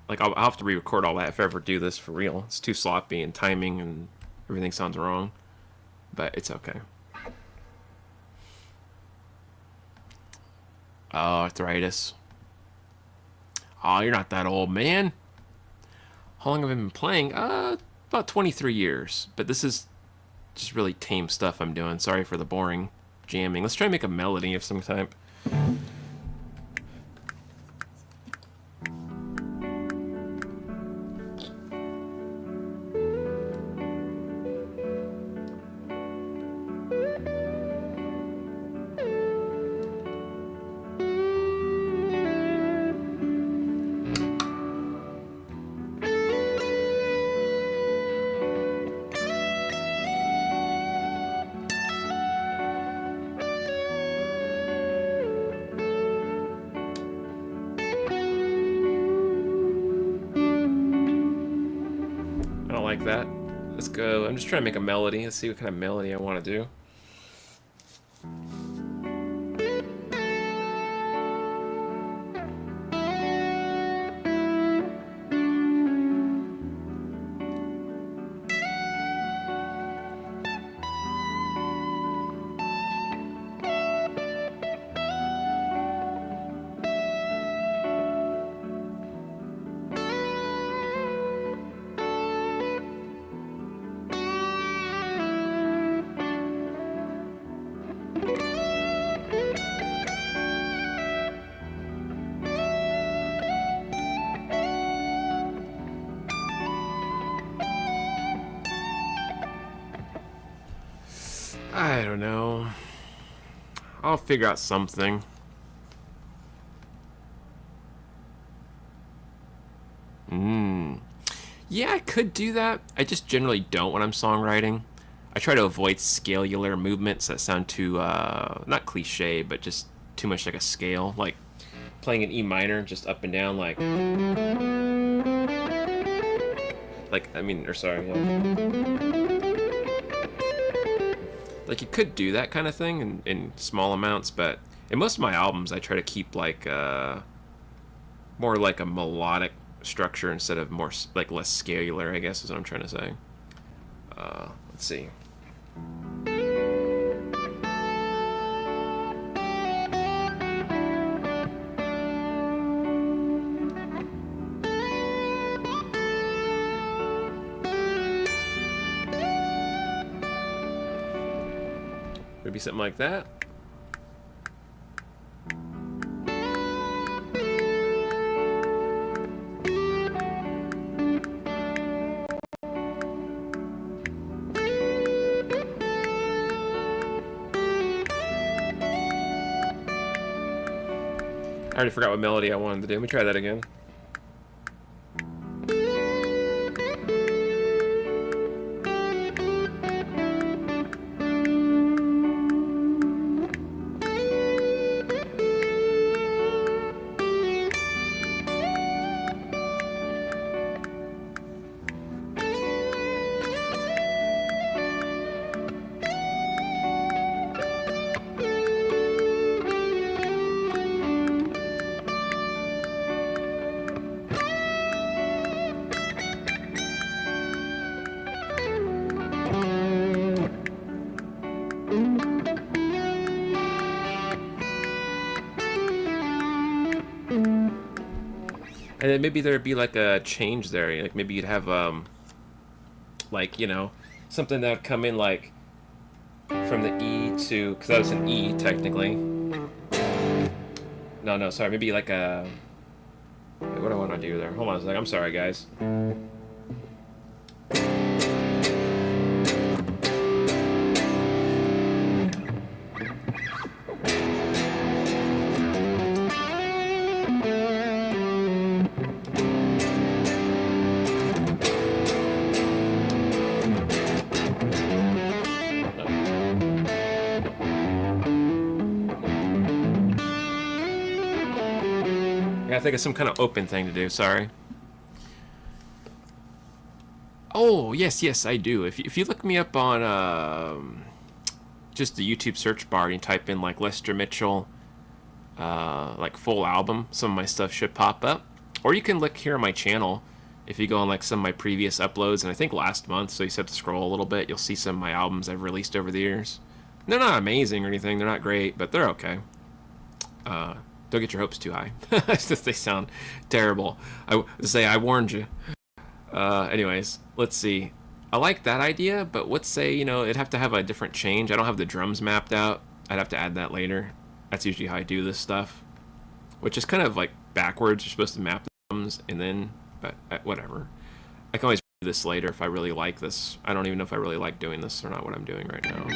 A: Like I'll have to re-record all that if I ever do this for real. It's too sloppy and timing and everything sounds wrong, but it's okay. Oh, arthritis. Oh, you're not that old, man. How long have I been playing? About 23 years. But this is just really tame stuff I'm doing. Sorry for the boring jamming. Let's try and make a melody of some type. I don't like that. Let's go. I'm just trying to make a melody. Let's see what kind of melody I want to do. I don't know. I'll figure out something. Yeah, I could do that. I just generally don't when I'm songwriting. I try to avoid scalular movements that sound too, not cliche, but just too much like a scale. Like playing an E minor, just up and down, or sorry, like you could do that kind of thing in small amounts, but in most of my albums, I try to keep like more like a melodic structure instead of more like less scalar, I guess is what I'm trying to say. Let's see. Maybe something like that. I already forgot what melody I wanted to do. Let me try that again. And then maybe there'd be like a change there. Like maybe you'd have like something that would come in like from the E to, because that was an E technically. No, no, sorry. Maybe like a. Wait, what do I want to do there? Hold on a sec. I'm sorry, guys. I think it's some kind of open thing to do. Sorry. Oh, yes, yes, I do. If you look me up on just the YouTube search bar and you type in like Lester Mitchell, like full album, some of my stuff should pop up. Or you can look here on my channel. If you go on like some of my previous uploads, and I think last month, so you just have to scroll a little bit, you'll see some of my albums I've released over the years. They're not amazing or anything. They're not great, but they're okay. Don't get your hopes too high. They sound terrible. I warned you. Anyways, let's see. I like that idea, but let's say, it'd have to have a different change. I don't have the drums mapped out. I'd have to add that later. That's usually how I do this stuff, which is kind of like backwards. You're supposed to map the drums and then, but whatever. I can always do this later if I really like this. I don't even know if I really like doing this or not, what I'm doing right now.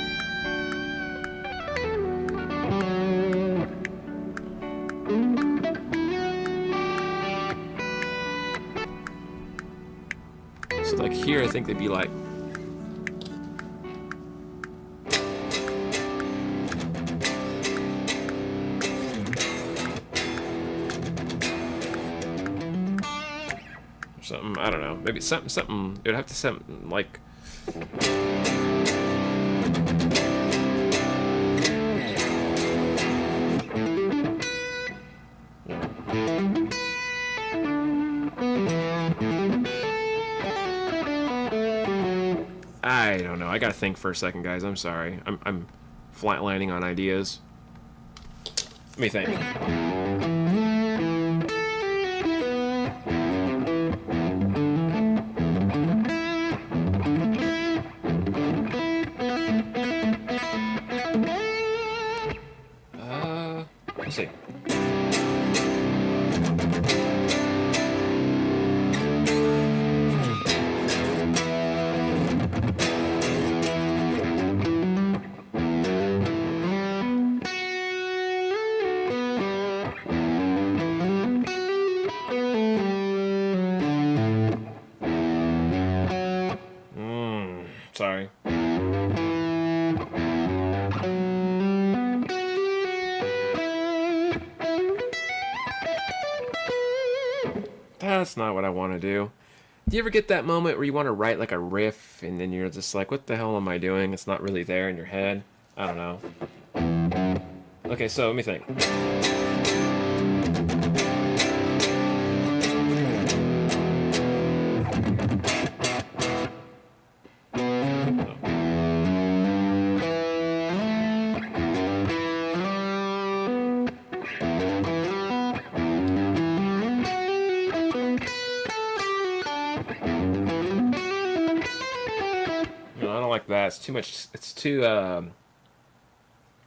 A: So like here, I think they'd be like. Something, I don't know, maybe something, it would have to something like. I don't know. I gotta think for a second, guys. I'm sorry. I'm flatlining on ideas. Let me think. Let's see. Sorry. That's not what I want to do. Do you ever get that moment where you want to write like a riff and then you're just like, what the hell am I doing? It's not really there in your head. I don't know. Okay, so let me think. Like that. It's too much. It's too. I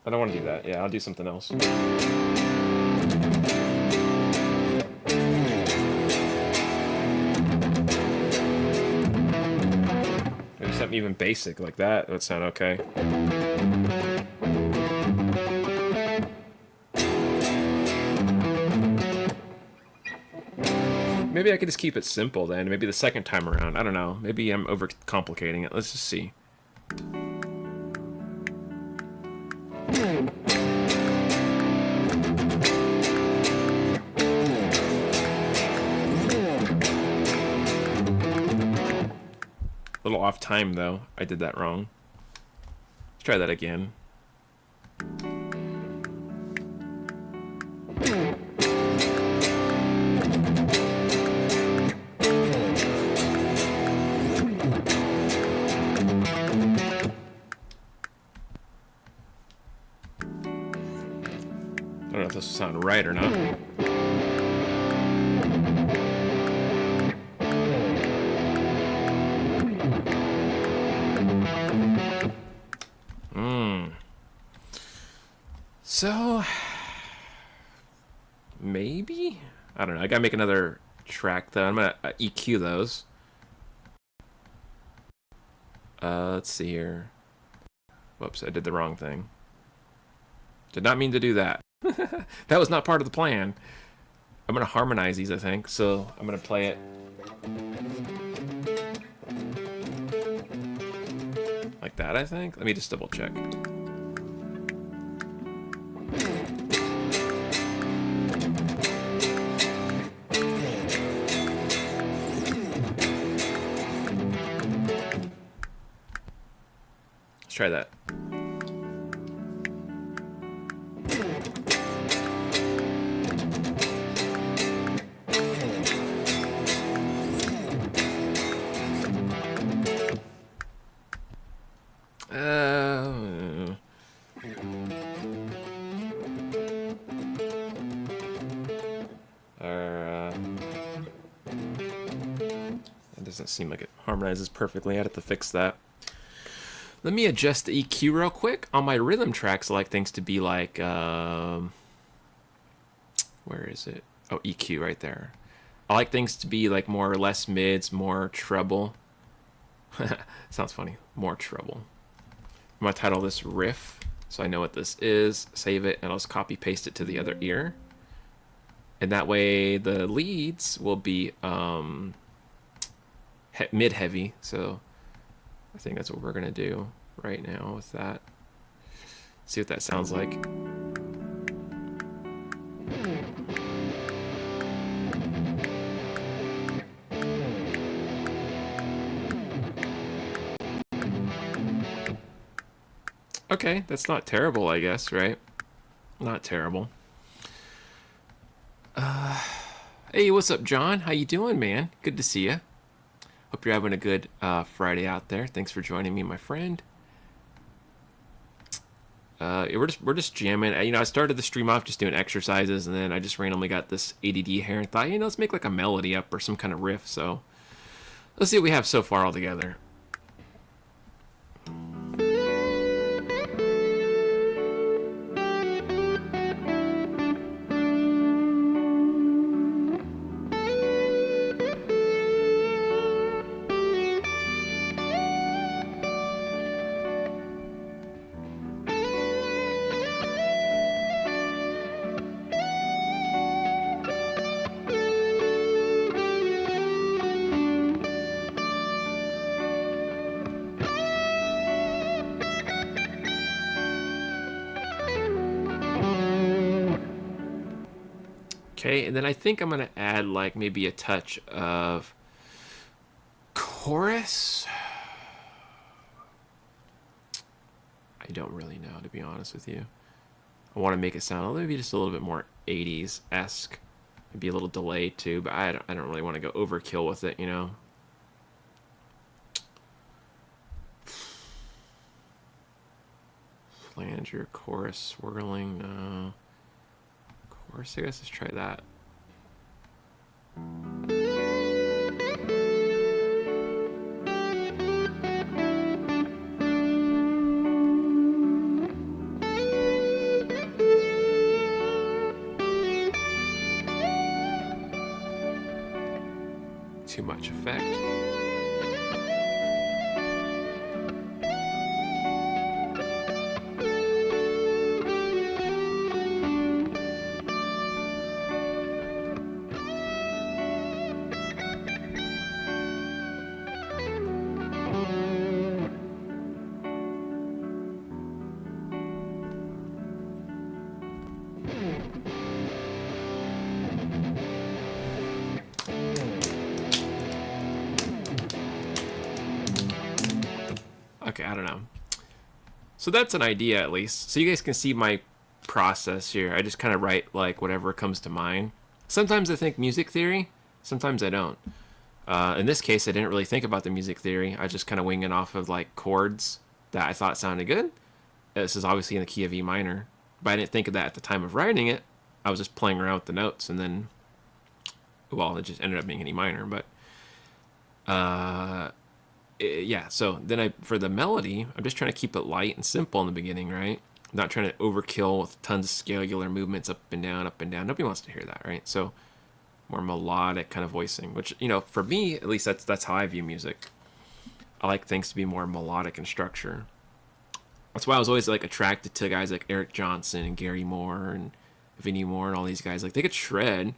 A: don't want to do that. Yeah, I'll do something else. Maybe something even basic like that would sound okay. Maybe I could just keep it simple then. Maybe the second time around. I don't know. Maybe I'm overcomplicating it. Let's just see. A little off time though. I did that wrong. Let's try that again. don't know if this will sound right or not. So, maybe? I don't know. I gotta make another track though. I'm gonna EQ those. Let's see here. Whoops, I did the wrong thing. Did not mean to do that. That was not part of the plan. I'm gonna harmonize these, I think. So I'm gonna play it like that, I think. Let me just double check. Let's try that. That doesn't seem like it harmonizes perfectly. I'd have to fix that. Let me adjust the EQ real quick. On my rhythm tracks, I like things to be like, where is it? Oh, EQ right there. I like things to be like more or less mids, more treble. Sounds funny. More treble. I'm going to title this riff so I know what this is, save it, and I'll just copy paste it to the other ear. And that way the leads will be mid heavy. So I think that's what we're going to do right now with that. See what that sounds like. Okay, that's not terrible, I guess, right? Not terrible. Hey, what's up, John? How you doing, man? Good to see you. Hope you're having a good Friday out there. Thanks for joining me, my friend. We're just jamming. You know, I started the stream off just doing exercises, and then I just randomly got this ADD here and thought, you know, let's make like a melody up or some kind of riff. So let's see what we have so far all together. Okay, and then I think I'm gonna add like maybe a touch of chorus. I don't really know, to be honest with you. I want to make it sound maybe just a little bit more 80s-esque. Maybe a little delay too, but I don't really want to go overkill with it, you know. Flanger, chorus, swirling, no. Chorus, I guess let's try that. Too much effect. Okay, I don't know. So that's an idea at least. So you guys can see my process here. I just kind of write like whatever comes to mind. Sometimes I think music theory, sometimes I don't. In this case, I didn't really think about the music theory. I just kind of wing it off of like chords that I thought sounded good. This is obviously in the key of E minor, but I didn't think of that at the time of writing it. I was just playing around with the notes, and then, well, it just ended up being an E minor. But yeah, so then for the melody, I'm just trying to keep it light and simple in the beginning, right? Not trying to overkill with tons of scalar movements up and down, up and down. Nobody wants to hear that, right? So more melodic kind of voicing, which, for me at least, that's how I view music. I like things to be more melodic in structure. That's why I was always like attracted to guys like Eric Johnson and Gary Moore and Vinnie Moore and all these guys. Like, they could shred,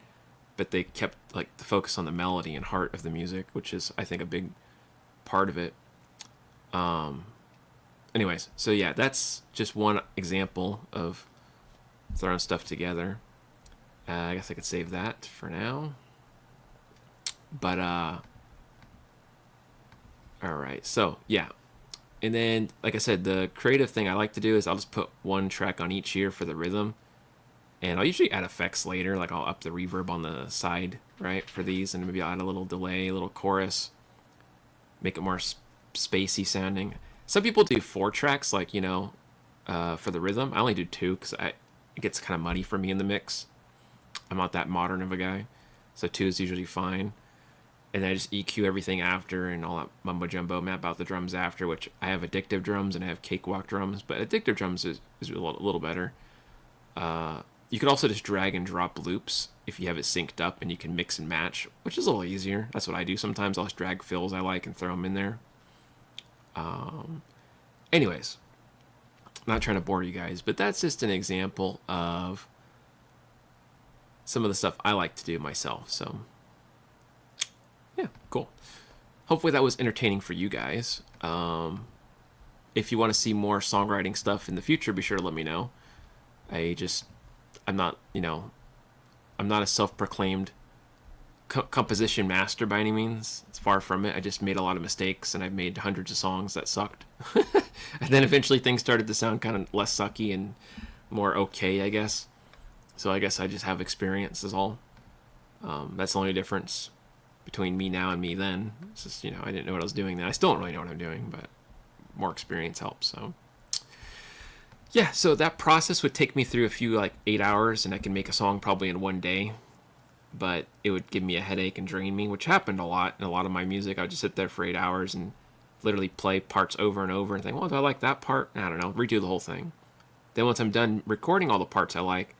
A: but they kept like the focus on the melody and heart of the music, which is, I think, a big part of it. Anyways, so yeah, that's just one example of throwing stuff together. I guess I could save that for now. But all right, so yeah. And then, like I said, the creative thing I like to do is I'll just put one track on each ear for the rhythm. And I'll usually add effects later, like I'll up the reverb on the side, right, for these, and maybe I'll add a little delay, a little chorus, make it more spacey sounding. Some people do 4 tracks, like, for the rhythm. I only do 2 because it gets kind of muddy for me in the mix. I'm not that modern of a guy, so 2 is usually fine. And then I just EQ everything after and all that mumbo jumbo, map out the drums after, which I have addictive drums and I have cakewalk drums, but addictive drums is a little better. You could also just drag and drop loops if you have it synced up, and you can mix and match, which is a little easier. That's what I do sometimes. I'll just drag fills I like and throw them in there. Anyways, I'm not trying to bore you guys, but that's just an example of some of the stuff I like to do myself. So yeah, cool. Hopefully that was entertaining for you guys. If you want to see more songwriting stuff in the future, be sure to let me know. I'm not a self-proclaimed composition master by any means. It's far from it. I just made a lot of mistakes, and I've made hundreds of songs that sucked. And then eventually things started to sound kind of less sucky and more okay, I guess. So I guess I just have experience is all. That's the only difference between me now and me then. It's just, I didn't know what I was doing then. I still don't really know what I'm doing, but more experience helps, so. Yeah, so that process would take me through a few, 8 hours, and I can make a song probably in one day. But it would give me a headache and drain me, which happened a lot in a lot of my music. I would just sit there for 8 hours and literally play parts over and over and think, well, do I like that part? I don't know, redo the whole thing. Then once I'm done recording all the parts I like,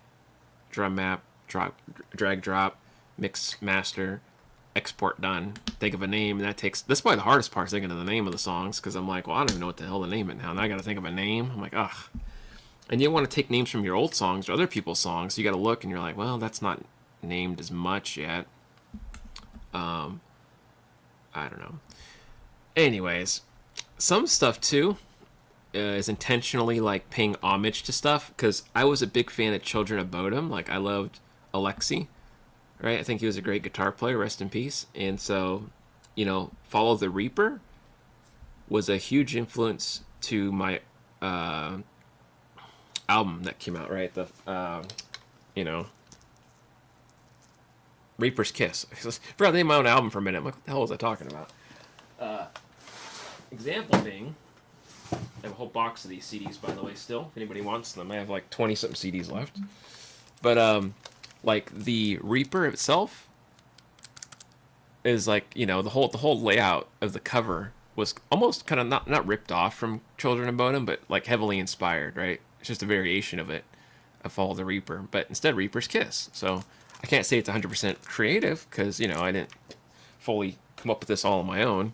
A: drum map, drag, drop, mix, master, export, done. Think of a name, and that's probably the hardest part, is thinking of the name of the songs, because I'm like, well, I don't even know what the hell to name it now. Now I got to think of a name. I'm like, ugh. And you want to take names from your old songs or other people's songs, so you got to look, and you're like, well, that's not named as much yet. I don't know. Anyways, some stuff too is intentionally paying homage to stuff, because I was a big fan of Children of Bodom. I loved Alexi, right? I think he was a great guitar player, rest in peace. And so, Follow the Reaper was a huge influence to my album that came out, right? The Reaper's Kiss. I forgot the name of my own album for a minute. I'm like, what the hell was I talking about? Example being, I have a whole box of these CDs, by the way, still. If anybody wants them, I have 20-something CDs left. But, the Reaper itself is the whole layout of the cover was almost kind of not ripped off from Children of Bodom, but heavily inspired, right? It's just a variation of it, of Follow the Reaper. But instead, Reaper's Kiss. So I can't say it's 100% creative, because, I didn't fully come up with this all on my own.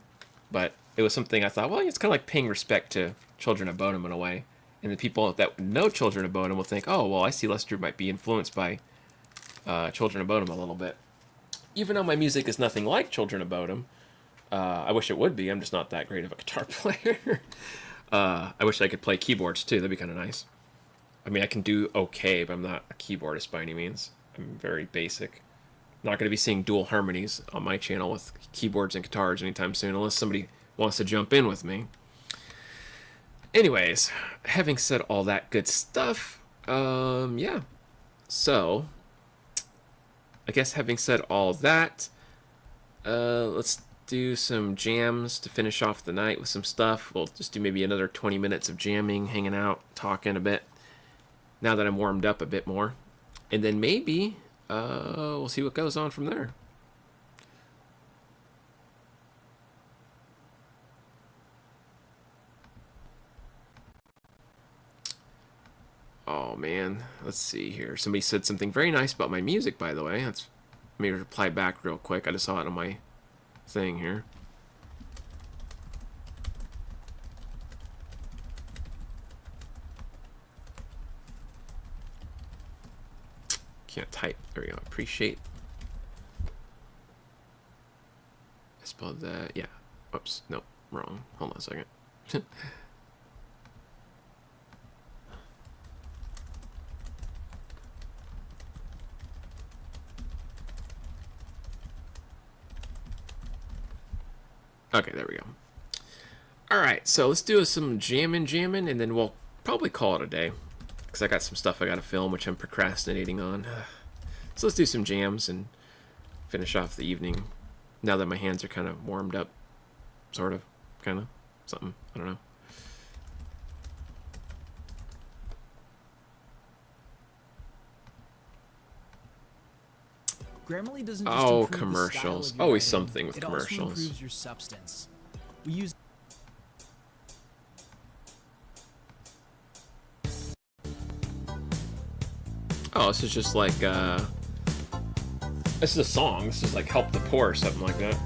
A: But it was something I thought, well, it's kind of like paying respect to Children of Bodom in a way. And the people that know Children of Bodom will think, oh, well, I see Lester might be influenced by Children of Bodom a little bit. Even though my music is nothing like Children of Bodom, I wish it would be. I'm just not that great of a guitar player. I wish I could play keyboards too. That'd be kind of nice. I mean, I can do okay, but I'm not a keyboardist by any means. I'm very basic. Not going to be seeing dual harmonies on my channel with keyboards and guitars anytime soon, unless somebody wants to jump in with me. Anyways, having said all that good stuff, yeah. So, I guess having said all that, let's do some jams to finish off the night with some stuff. We'll just do maybe another 20 minutes of jamming, hanging out, talking a bit. now that I'm warmed up a bit more. And then maybe we'll see what goes on from there. Oh man, let's see here. Somebody said something very nice about my music, by the way. Let me reply back real quick. I just saw it on my thing here. Can't type. There we go. Appreciate. I spelled that. Yeah. Whoops. Nope. Wrong. Hold on a second. Okay, there we go. Alright, so let's do some jamming, and then we'll probably call it a day. Because I got some stuff I gotta film, which I'm procrastinating on. So let's do some jams and finish off the evening. Now that my hands are kind of warmed up. Sort of. Kind of. Something. I don't know.
C: Grammarly doesn't just
A: Oh,
C: improve
A: commercials.
C: The style of your
A: Always
C: writing,
A: something with
C: it also
A: commercials.
C: improves your substance. We use
A: Oh, this is just like, this is a song. This is like Help the Poor or something like that.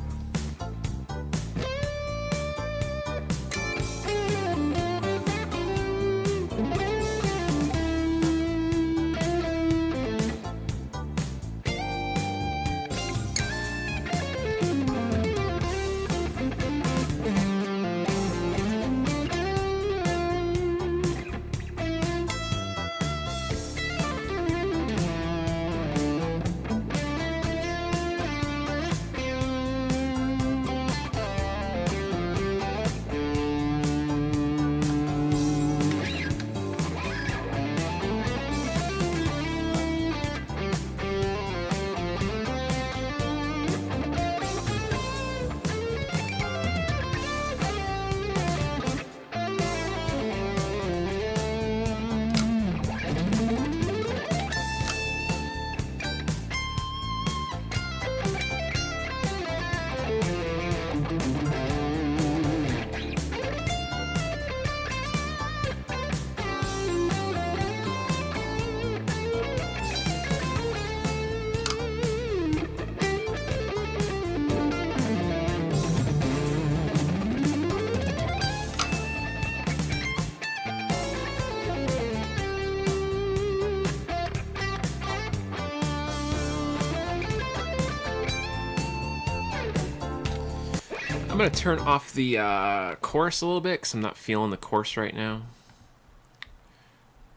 A: I'm going to turn off the chorus a little bit because I'm not feeling the chorus right now.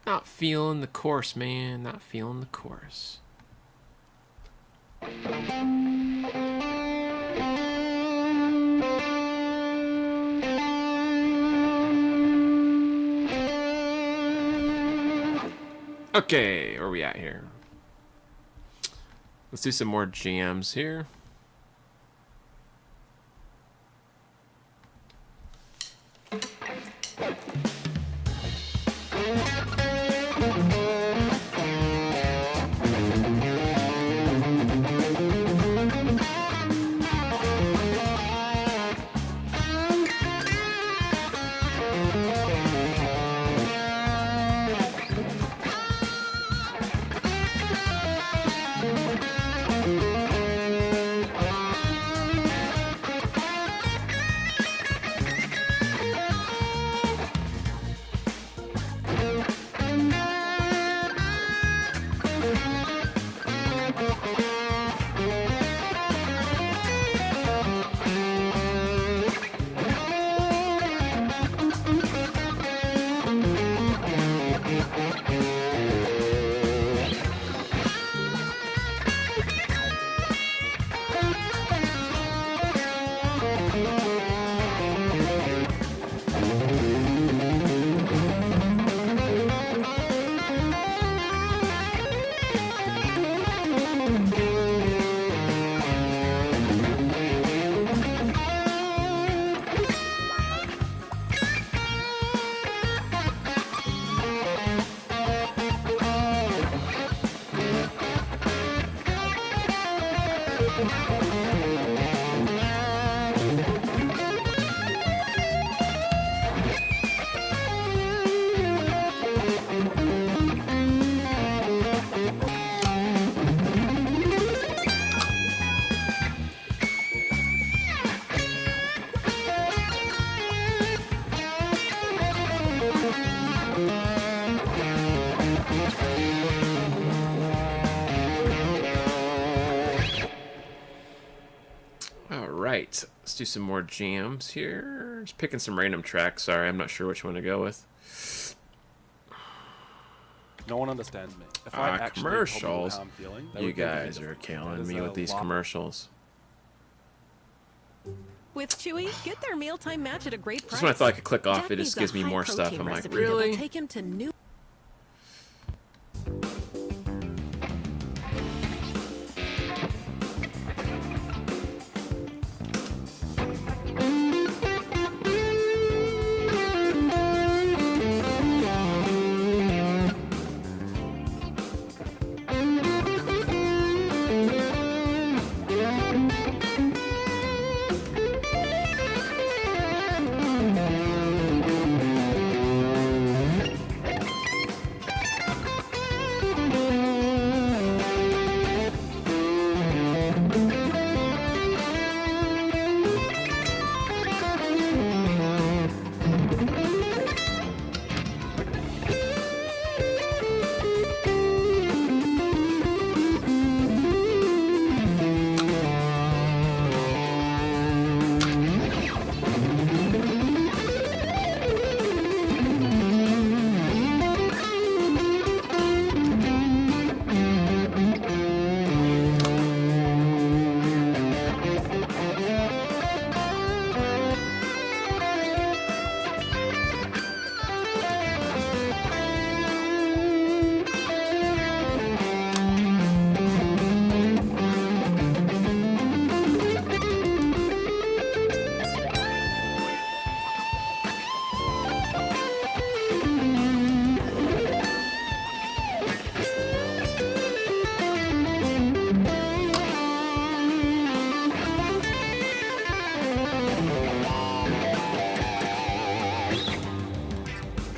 A: Not feeling the chorus, man. Not feeling the chorus. Okay, where are we at here? Let's do some more jams here. right, let's do some more jams here. Just picking some random tracks. Sorry, I'm not sure which one to go with.
D: No one understands me. If I actually told people
A: Commercials.
D: how I'm feeling, they
A: You
D: would think I'm
A: guys are
D: different.
A: killing
D: That is
A: me
D: a
A: with these
D: lot.
A: commercials.
E: With Chewy, get their mealtime match at a great price.
A: Just when I thought I could click off,
E: Jack
A: it just
E: needs
A: gives
E: a
A: me more stuff.
E: high-protein
A: I'm like,
E: recipe that'll
A: really?
E: take him to new.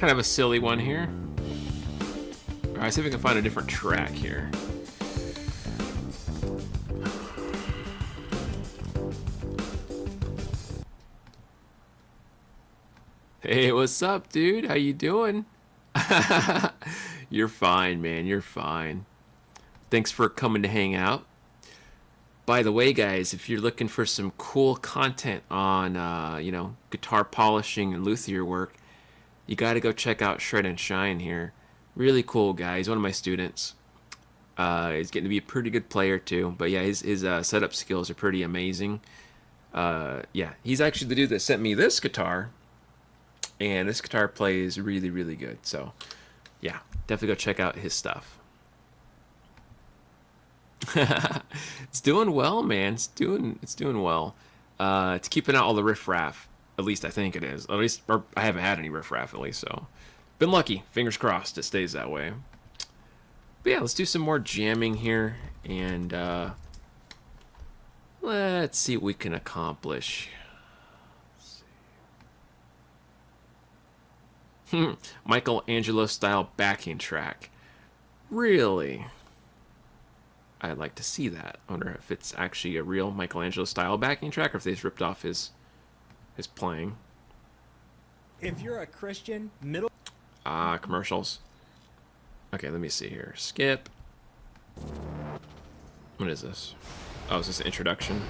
A: Kind of a silly one here. Alright, see if we can find a different track here. Hey, what's up, dude? How you doing? You're fine, man. You're fine. Thanks for coming to hang out. By the way, guys, if you're looking for some cool content on, guitar polishing and luthier work, you got to go check out Shred and Shine here. Really cool guy. He's one of my students. He's getting to be a pretty good player too. But yeah, his setup skills are pretty amazing. Yeah, he's actually the dude that sent me this guitar. And this guitar plays really, really good. So yeah, definitely go check out his stuff. It's doing well, man. It's doing well. It's keeping out all the riffraff. At least I think it is. At least, or I haven't had any riffraff at least, so been lucky. Fingers crossed it stays that way. But yeah, let's do some more jamming here, and let's see what we can accomplish. Michelangelo style backing track. Really? I'd like to see that. I wonder if it's actually a real Michelangelo style backing track, or if they just ripped off his playing.
C: If you're a Christian, middle.
A: Commercials. Okay, let me see here. Skip. What is this? Oh, is this an introduction?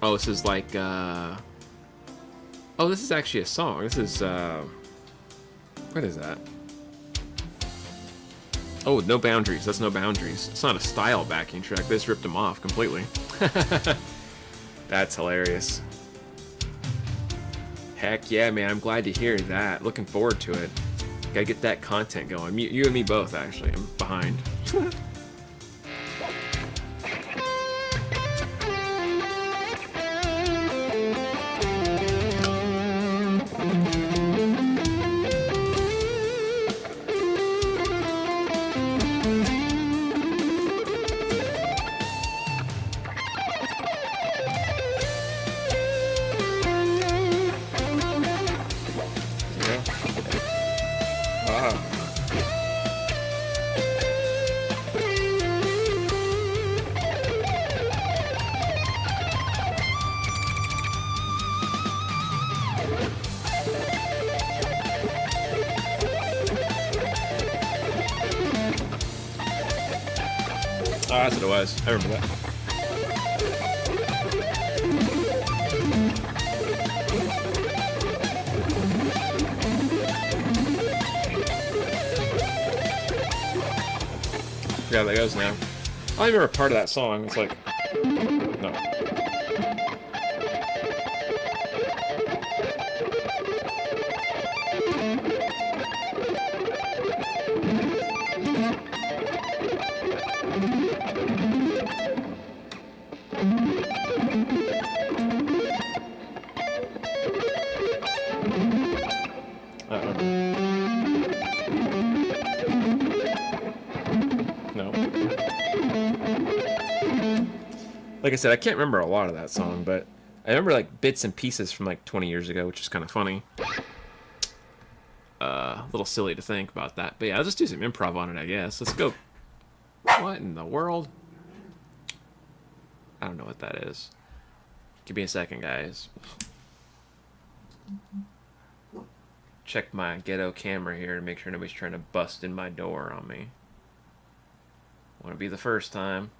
A: Oh, this is like, oh, this is actually a song. This is, what is that? Oh, No Boundaries. That's No Boundaries. It's not a style backing track. They just ripped them off completely. That's hilarious. Heck yeah, man. I'm glad to hear that. Looking forward to it. Gotta get that content going. You and me both, actually. I'm behind.
B: Oh, that's what it was. I remember that. Forgot how that goes now. I remember a part of that song. It's like, no. I don't remember. No. Like I said, I can't remember a lot of that song, but I remember like bits and pieces from like 20 years ago, which is kind of funny. A little silly to think about that, but yeah, I'll just do some improv on it, I guess. Let's go. What in the world? I don't know what that is. Give me a second, guys. Check my ghetto camera here to make sure nobody's trying to bust in my door on me. Want to be the first time.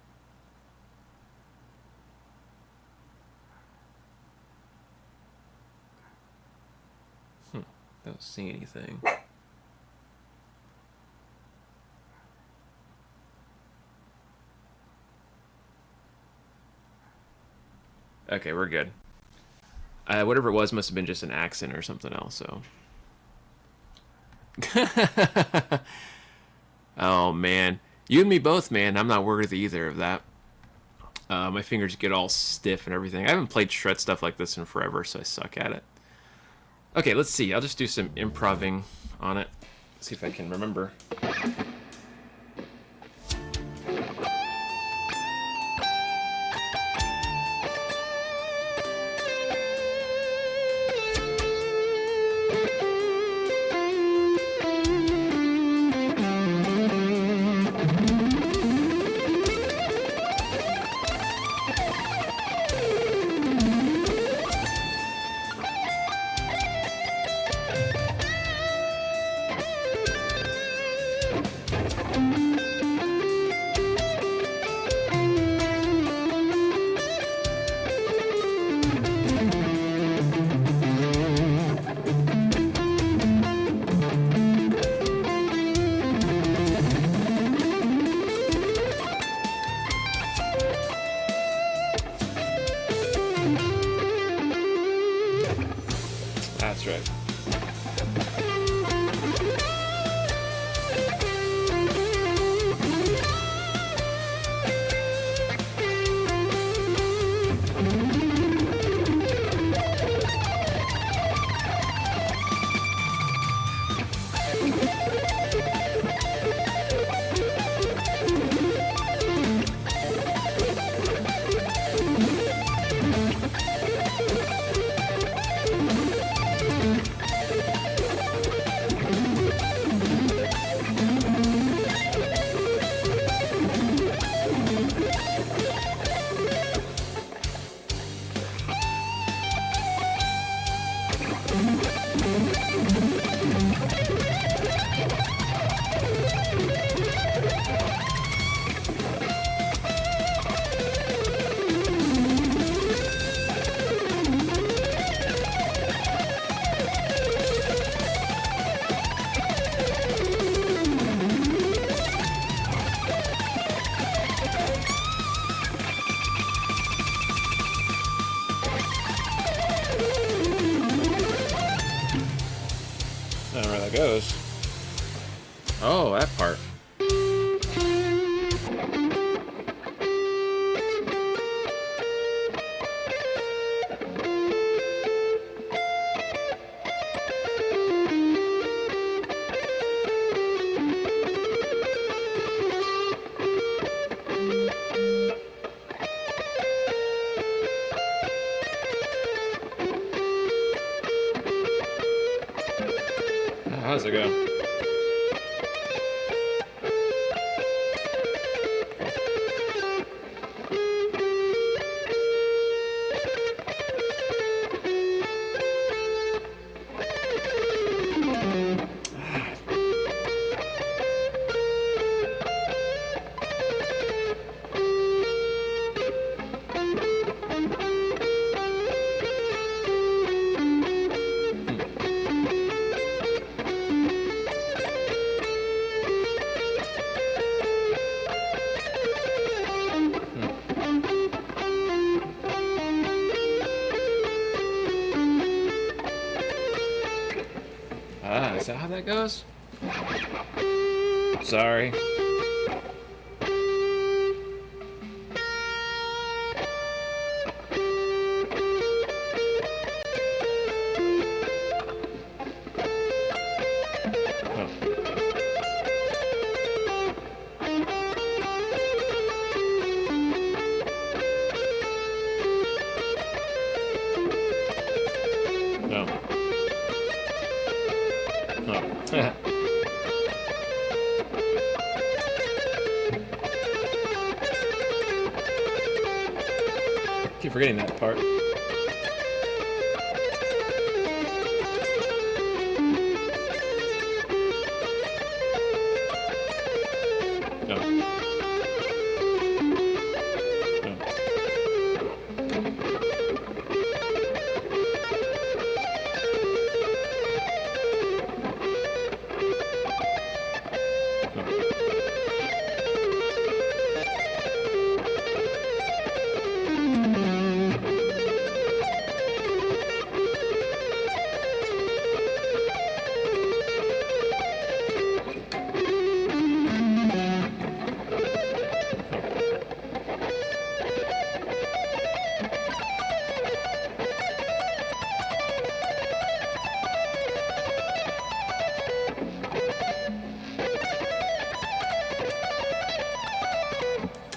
B: Don't see anything. Okay, we're good. Whatever it was must have been just an accent or something else, so. Oh, man. You and me both, man. I'm not worthy either of that. My fingers get all stiff and everything. I haven't played shred stuff like this in forever, so I suck at it. Okay, let's see. I'll just do some improving on it. See if I can remember. That's right. I don't know where that goes. Oh, that part. How does it go? Is that how that goes? Sorry. No. No. Keep forgetting that part. No. No.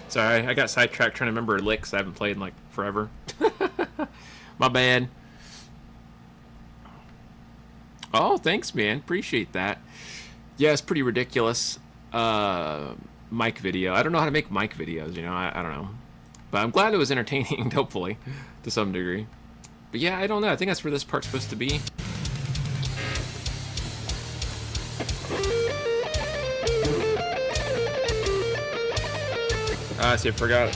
B: Sorry, I got sidetracked trying to remember licks I haven't played in like forever. My bad. Oh, thanks, man. Appreciate that. Yeah, it's pretty ridiculous. Mic video. I don't know how to make mic videos, you know. I don't know. But I'm glad it was entertaining, hopefully, to some degree. But yeah, I don't know. I think that's where this part's supposed to be. Ah, see, I forgot.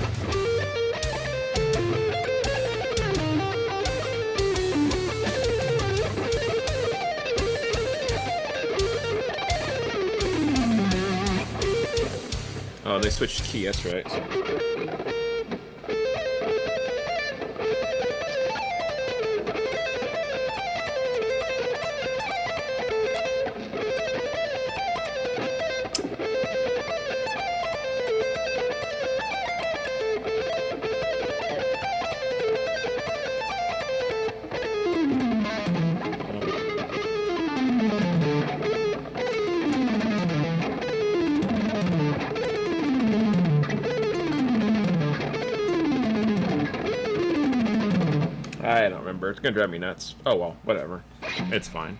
B: Oh, they switched key, that's right. I don't remember. It's gonna drive me nuts. Oh well, whatever. It's fine.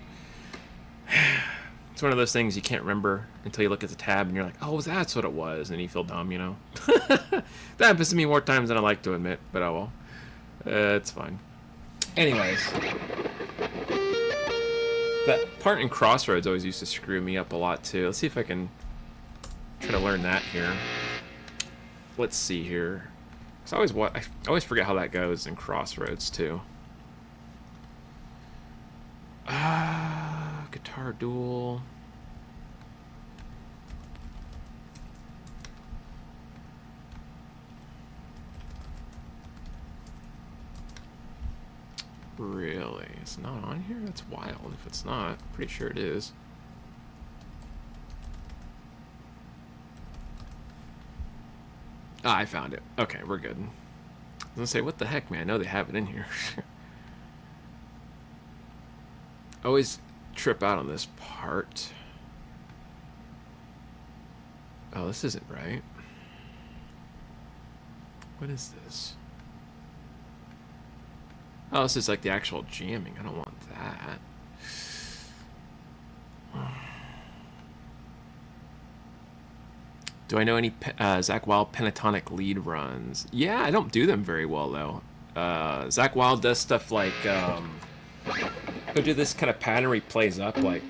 B: It's one of those things you can't remember until you look at the tab and you're like, oh, that's what it was, and you feel dumb, you know? That happens to me more times than I like to admit, but oh well. It's fine. Anyways. That part in Crossroads always used to screw me up a lot too. Let's see if I can try to learn that here. Let's see here. I always forget how that goes in Crossroads too. Guitar duel. Really? It's not on here? That's wild if it's not. Pretty sure it is. Ah, I found it. Okay, we're good. I was gonna say, what the heck, man? I know they have it in here. Always trip out on this part. Oh, this isn't right. What is this? Oh, this is like the actual jamming. I don't want that. Do I know any Zach Wild pentatonic lead runs? Yeah, I don't do them very well, though. Zach Wild does stuff like... he'll do this kind of pattern where he plays up, like...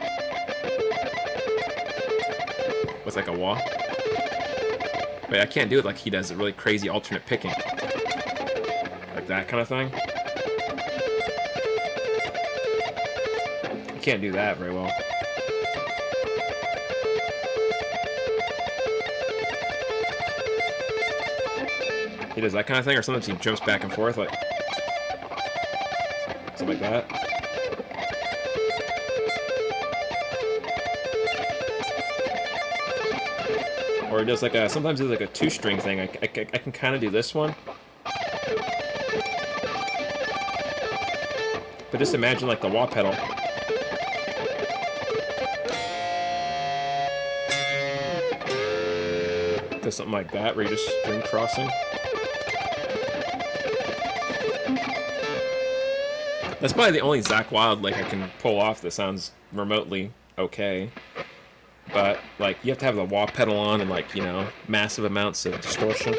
B: with, like, a wah. Wait, I can't do it like he does. A really crazy alternate picking. Like that kind of thing. I can't do that very well. He does that kind of thing, or sometimes he jumps back and forth, like... something like that. Or it does like a, sometimes it's like a 2-string thing. I can kind of do this one. But just imagine like the wah pedal. Does something like that, where you're just string crossing. That's probably the only Zakk Wylde lick I can pull off that sounds remotely okay. But, like, you have to have the wah pedal on and, like, you know, massive amounts of distortion.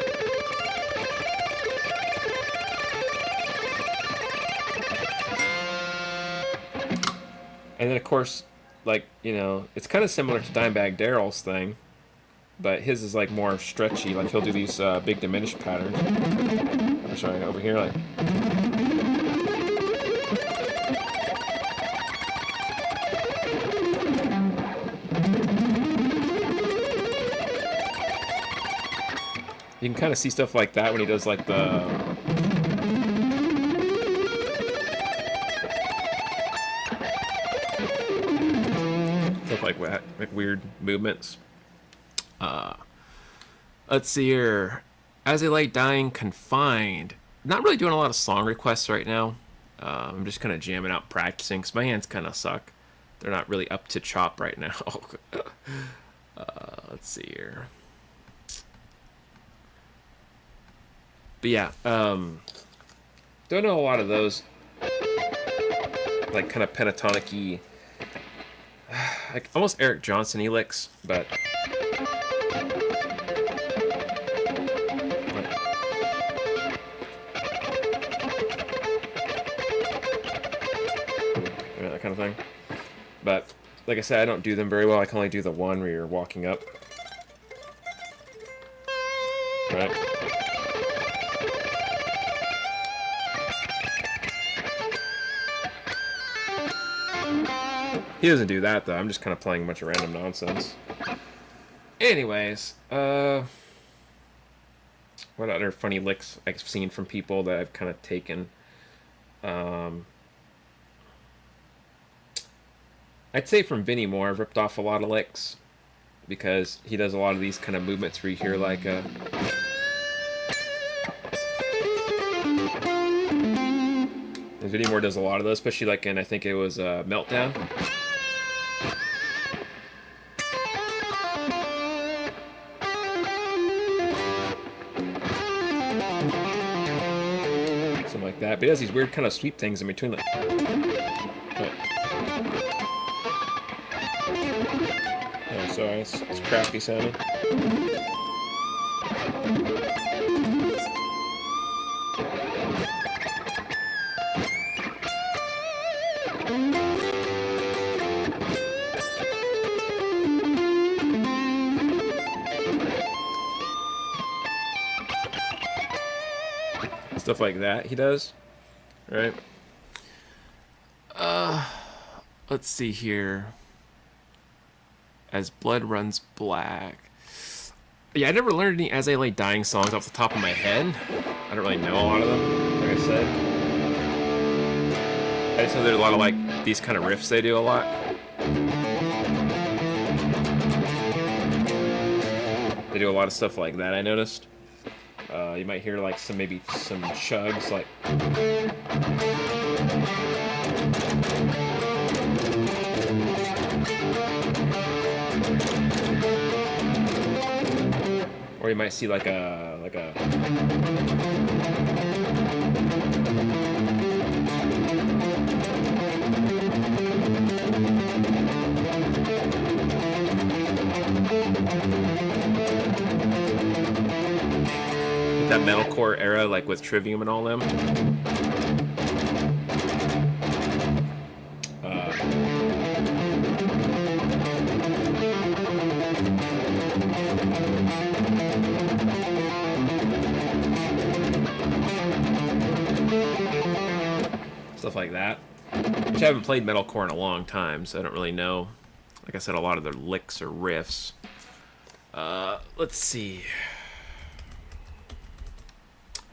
B: And then, of course, like, you know, it's kind of similar to Dimebag Darrell's thing, but his is, like, more stretchy. Like, he'll do these big diminished patterns. I'm sorry, over here, like... You can kind of see stuff like that when he does like the... Stuff like that, like weird movements. Let's see here. As I Lay Dying, Confined. Not really doing a lot of song requests right now. I'm just kind of jamming out, practicing, because my hands kind of suck. They're not really up to chop right now. Let's see here. But yeah, don't know a lot of those, like kind of pentatonic-y, like almost Eric Johnson-y licks, but that kind of thing. But like I said, I don't do them very well. I can only do the one where you're walking up, right? He doesn't do that, though. I'm just kind of playing a bunch of random nonsense. Anyways, what other funny licks I've seen from people that I've kind of taken? I'd say from Vinnie Moore, I've ripped off a lot of licks, because he does a lot of these kind of movements where you hear like a... And Vinnie Moore does a lot of those, especially like in, I think it was Meltdown. Something like that. But he has these weird kind of sweep things in between. Like, oh, sorry, it's crappy sounding. Stuff like that he does, right? Let's see here. As Blood Runs Black. Yeah, I never learned any As I Lay Dying songs off the top of my head. I don't really know a lot of them, like I said. I just know there's a lot of like these kind of riffs they do a lot. They do a lot of stuff like that, I noticed. You might hear like maybe some chugs, like... Or you might see like a... that metalcore era, like with Trivium and all them. Stuff like that. Which I haven't played metalcore in a long time, so I don't really know. Like I said, a lot of their licks or riffs. Let's see.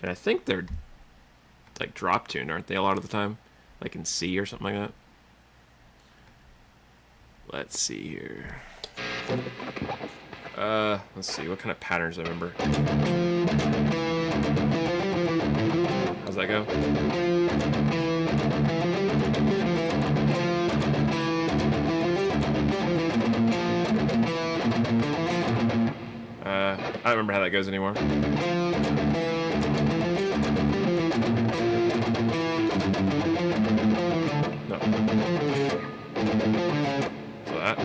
B: And I think they're like drop tuned, aren't they, a lot of the time? Like in C or something like that. Let's see here.
A: Let's see, what kind of patterns I remember. How's that go? I don't remember how that goes anymore. No. So that.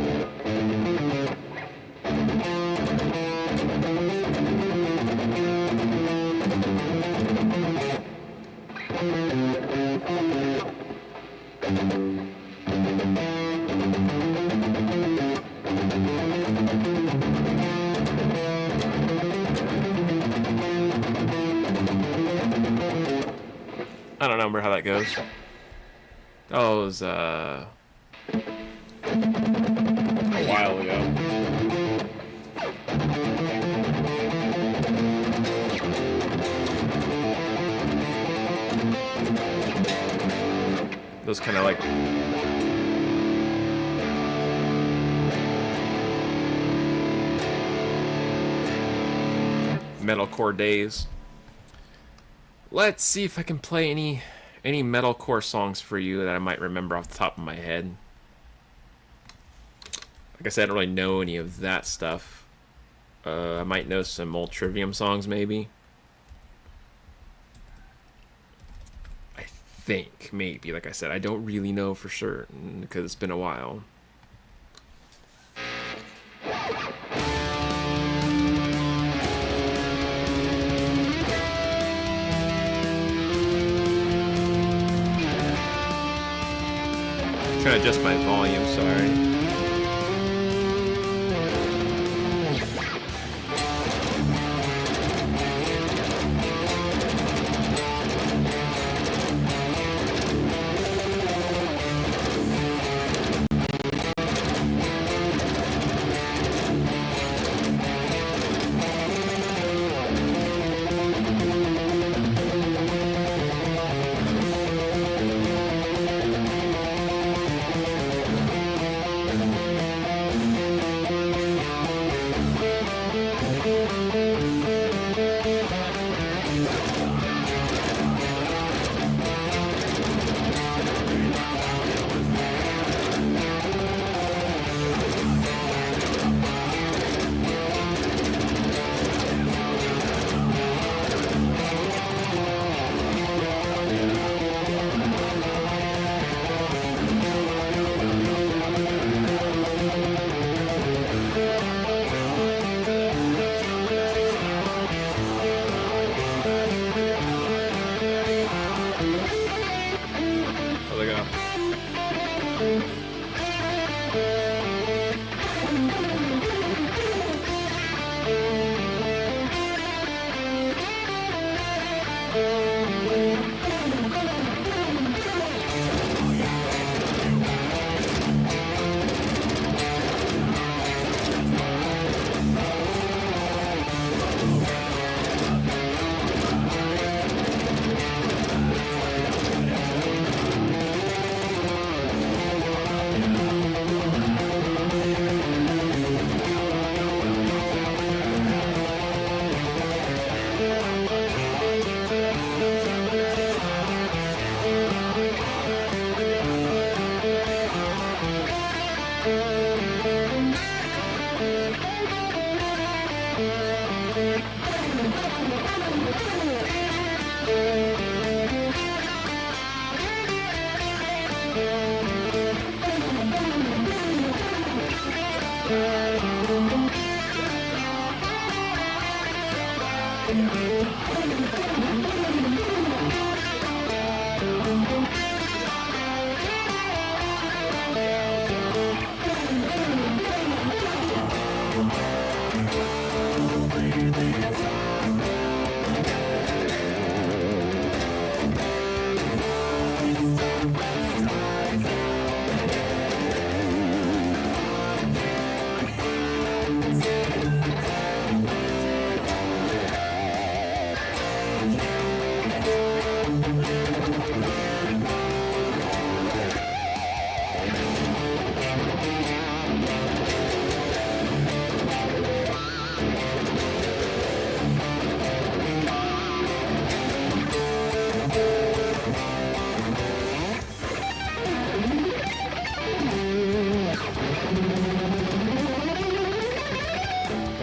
A: I don't remember how that goes. Oh, it was a while ago. Those kind of like metalcore days. Let's see if I can play any metalcore songs for you that I might remember off the top of my head. Like I said, I don't really know any of that stuff. I might know some old Trivium songs, maybe. I think, maybe. Like I said, I don't really know for sure because it's been a while. Trying to adjust my volume, sorry.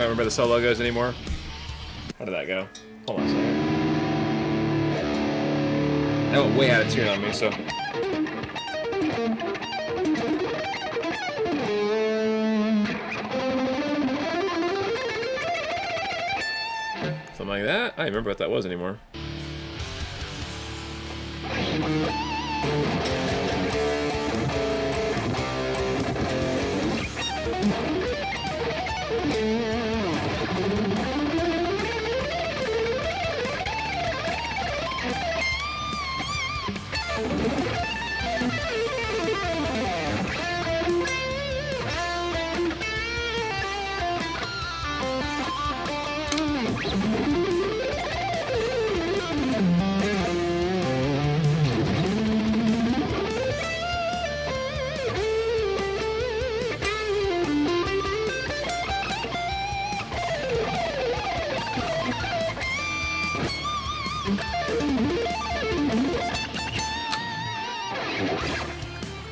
A: don't remember the solo goes anymore. How did that go? Hold on a second. That went way out of tune on me, so. Something like that? I don't remember what that was anymore.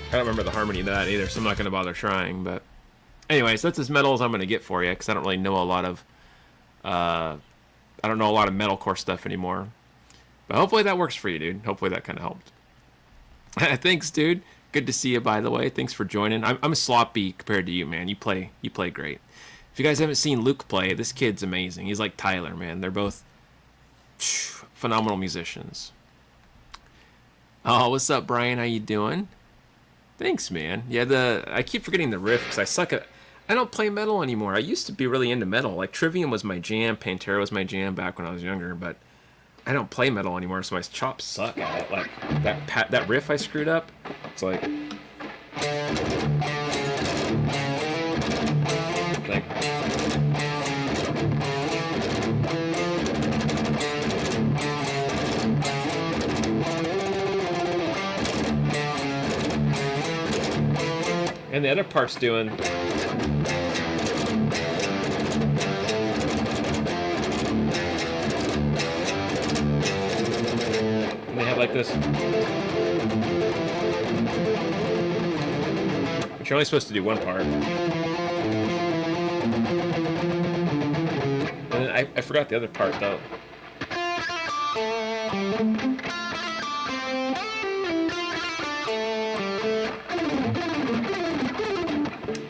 A: I don't remember the harmony of that either, so I'm not going to bother trying. But anyways, that's as metal as I'm going to get for you, because I don't really know a lot of I don't know a lot of metalcore stuff anymore. But hopefully that works for you, dude. Hopefully that kind of helped. Thanks, dude. Good to see you, by the way. Thanks for joining. I'm sloppy compared to you, man. You play great. If you guys haven't seen Luke play, this kid's amazing. He's like Tyler, man. They're both phenomenal musicians. Oh, what's up, Brian? How you doing? Thanks, man. Yeah, I keep forgetting the riff because I suck at. I don't play metal anymore. I used to be really into metal. Like Trivium was my jam, Pantera was my jam back when I was younger, but I don't play metal anymore, so my chops suck at it. Like that riff I screwed up. It's like and the other part's doing. And they have like this. But you're only supposed to do one part. And I forgot the other part though.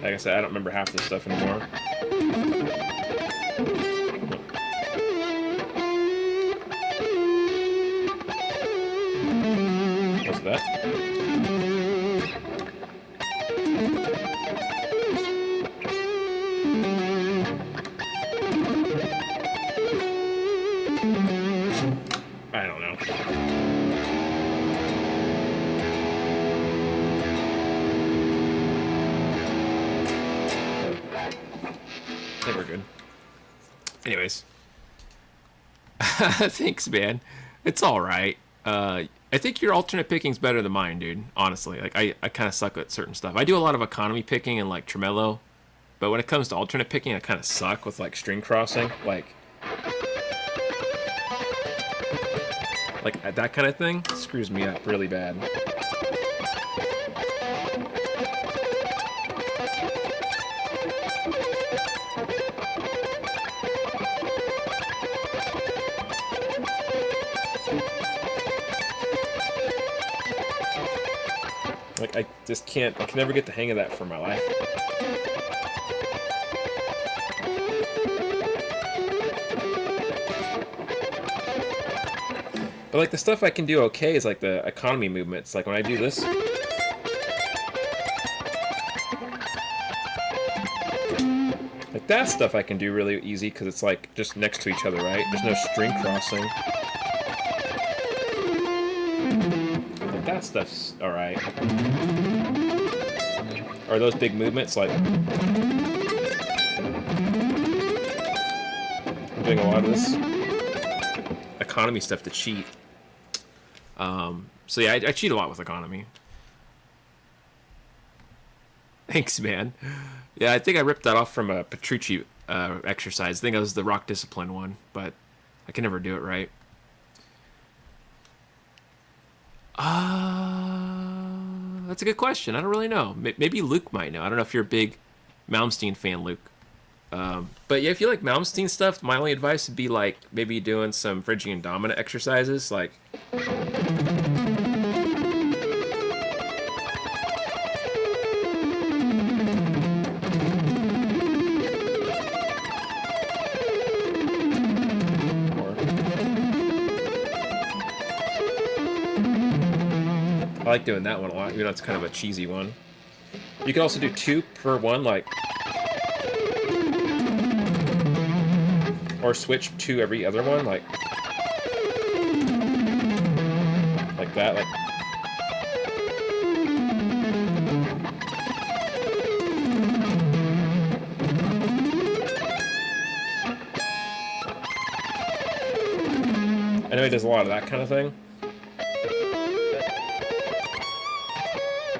A: Like I said, I don't remember half this stuff anymore. What's that? I don't know. I think we're good. Anyways. Thanks, man. It's alright. I think your alternate picking's better than mine, dude. Honestly. Like, I kind of suck at certain stuff. I do a lot of economy picking and, like, tremolo. But when it comes to alternate picking, I kind of suck with, like, string crossing. Like, that kind of thing screws me up really bad. Like, I just can't, I can never get the hang of that for my life. But, like, the stuff I can do okay is, like, the economy movements. Like, when I do this. Like, that stuff I can do really easy because it's, like, just next to each other, right? There's no string crossing. Like, that stuff's alright. Or those big movements, like. I'm doing a lot of this economy stuff to cheat. So yeah, I cheat a lot with economy. Thanks, man. Yeah, I think I ripped that off from a Petrucci exercise. I think it was the rock discipline one, but I can never do it right. That's a good question. I don't really know. Maybe Luke might know. I don't know if you're a big Malmsteen fan, Luke. But yeah, if you like Malmsteen stuff, my only advice would be like maybe doing some Phrygian dominant exercises, like. I like doing that one a lot, even though it's kind of a cheesy one. You can also do 2 per one, like, or switch to every other one, like that, like. I know he does a lot of that kind of thing.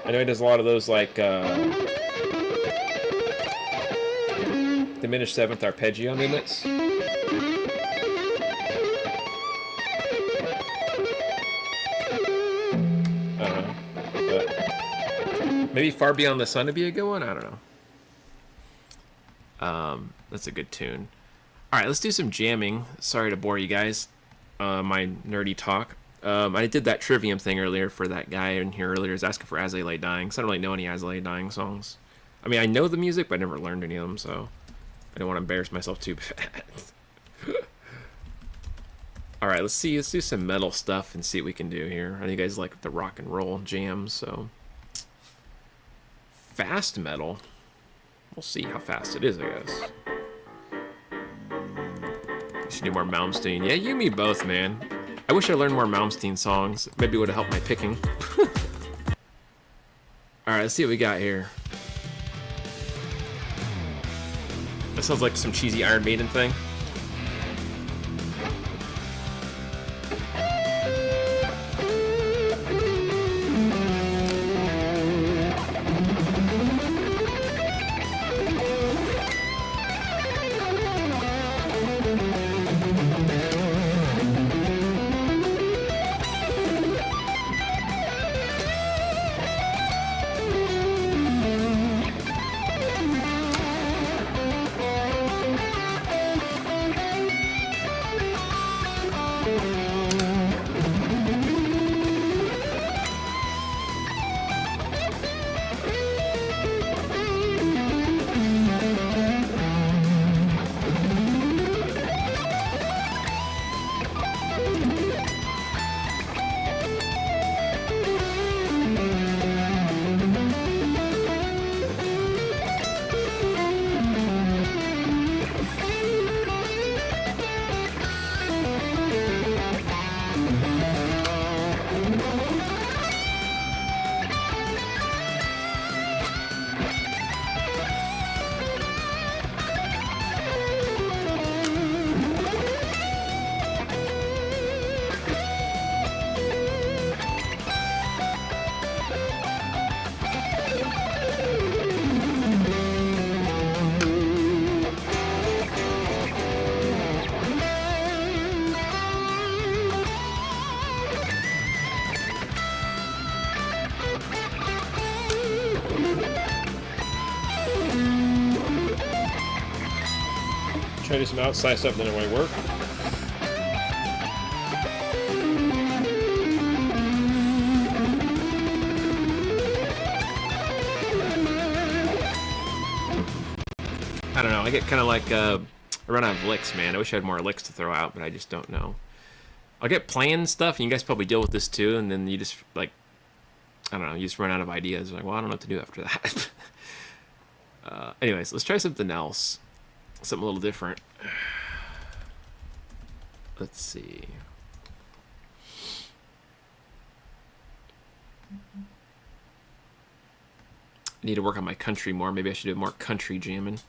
A: I know he does a lot of those, like, diminished 7th arpeggio movements. I don't know. But maybe Far Beyond the Sun would be a good one? I don't know. That's a good tune. Alright, let's do some jamming. Sorry to bore you guys. My nerdy talk. I did that Trivium thing earlier for that guy in here earlier. He was asking for As I Lay Dying, because I don't really know any As I Lay Dying songs. I mean, I know the music, but I never learned any of them, so I don't want to embarrass myself too bad. Alright, let's do some metal stuff and see what we can do here. I know you guys like the rock and roll jams, so. Fast metal. We'll see how fast it is, I guess. We should do more Malmsteen. Yeah, you and me both, man. I wish I learned more Malmsteen songs. Maybe it would have helped my picking. Alright, let's see what we got here. That sounds like some cheesy Iron Maiden thing. Try to do some outside stuff, then it might work. I don't know, I get kind of like, I run out of licks, man. I wish I had more licks to throw out, but I just don't know. I'll get playing stuff, and you guys probably deal with this too, and then you just, like, I don't know, you just run out of ideas. Like, well, I don't know what to do after that. Anyways, let's try something else. Something a little different. Let's see. I need to work on my country more. Maybe I should do more country jamming.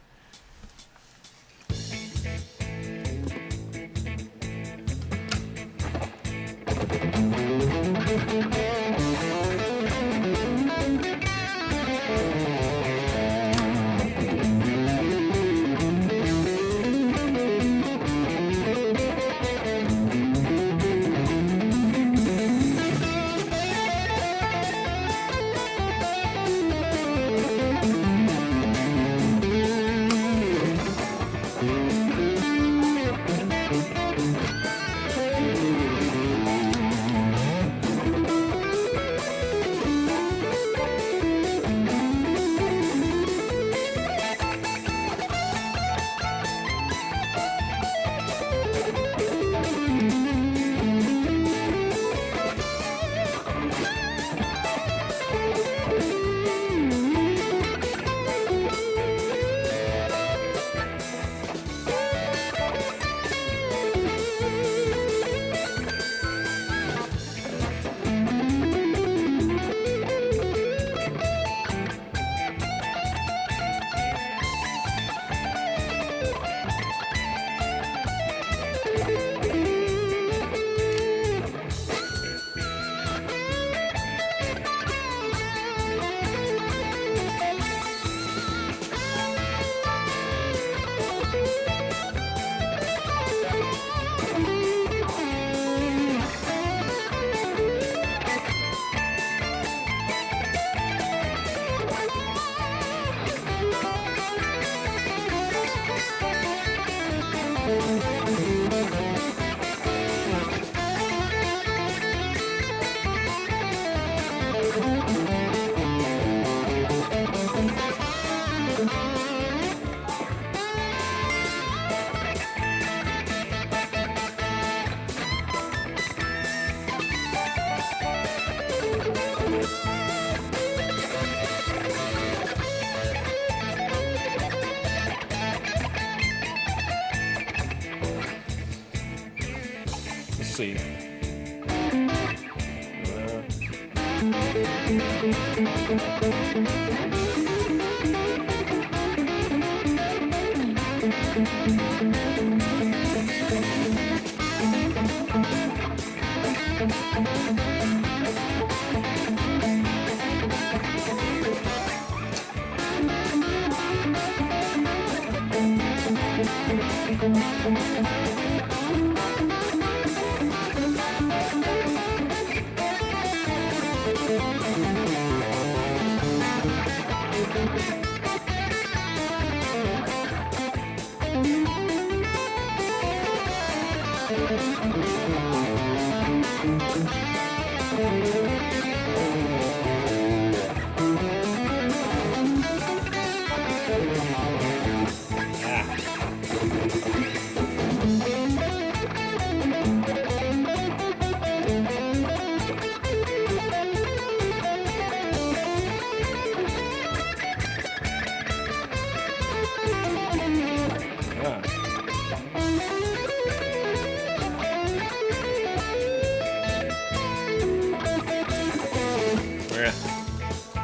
B: see.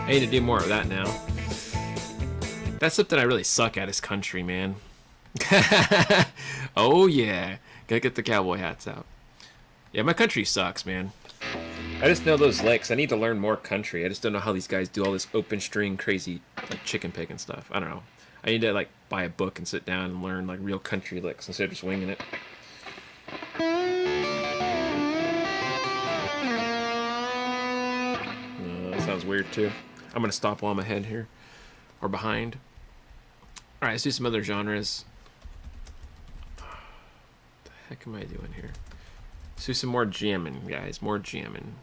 B: I need to do more of that now. That's something I really suck at is country, man. Oh yeah, gotta get the cowboy hats out. Yeah, my country sucks, man. I just know those licks. I need to learn more country. I just don't know how these guys do all this open string crazy like chicken pick and stuff. I don't know. I need to like buy a book and sit down and learn like real country licks instead of just winging it. That sounds weird too. I'm gonna stop while I'm ahead here or behind. All right, let's do some other genres. What the heck am I doing here? Let's do some more jamming, guys. More jamming.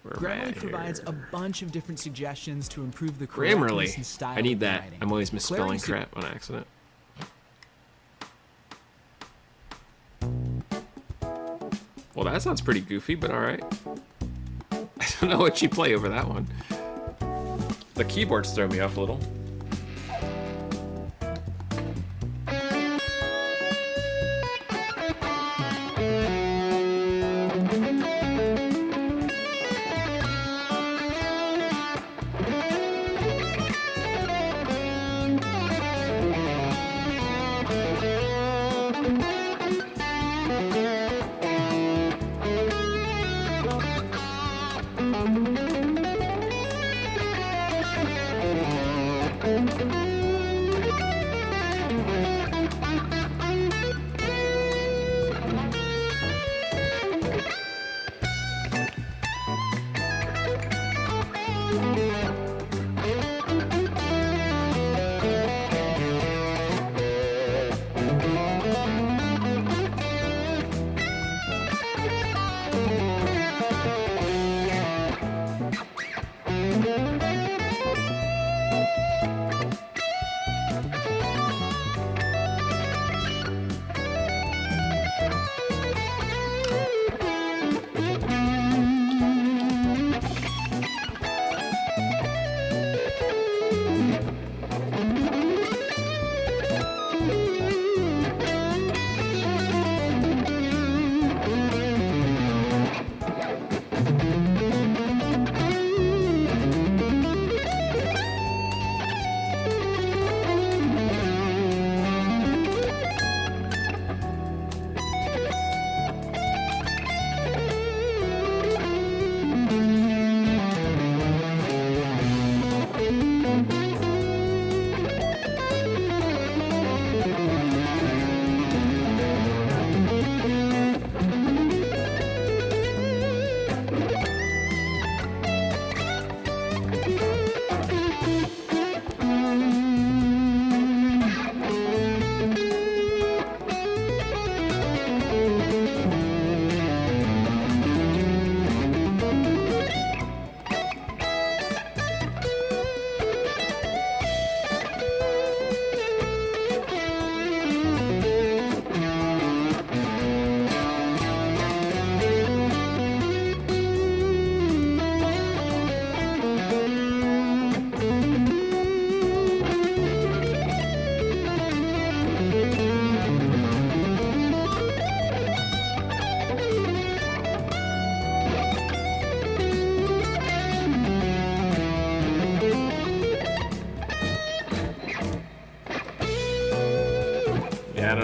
F: Grammarly provides a bunch of different suggestions to improve the
B: Grammarly.
F: correctness and style
B: I need
F: of
B: that.
F: writing.
B: I'm always misspelling
F: Clarity-
B: crap on accident. Well, that sounds pretty goofy, but all right. I don't know what you play over that one. The keyboards throw me off a little.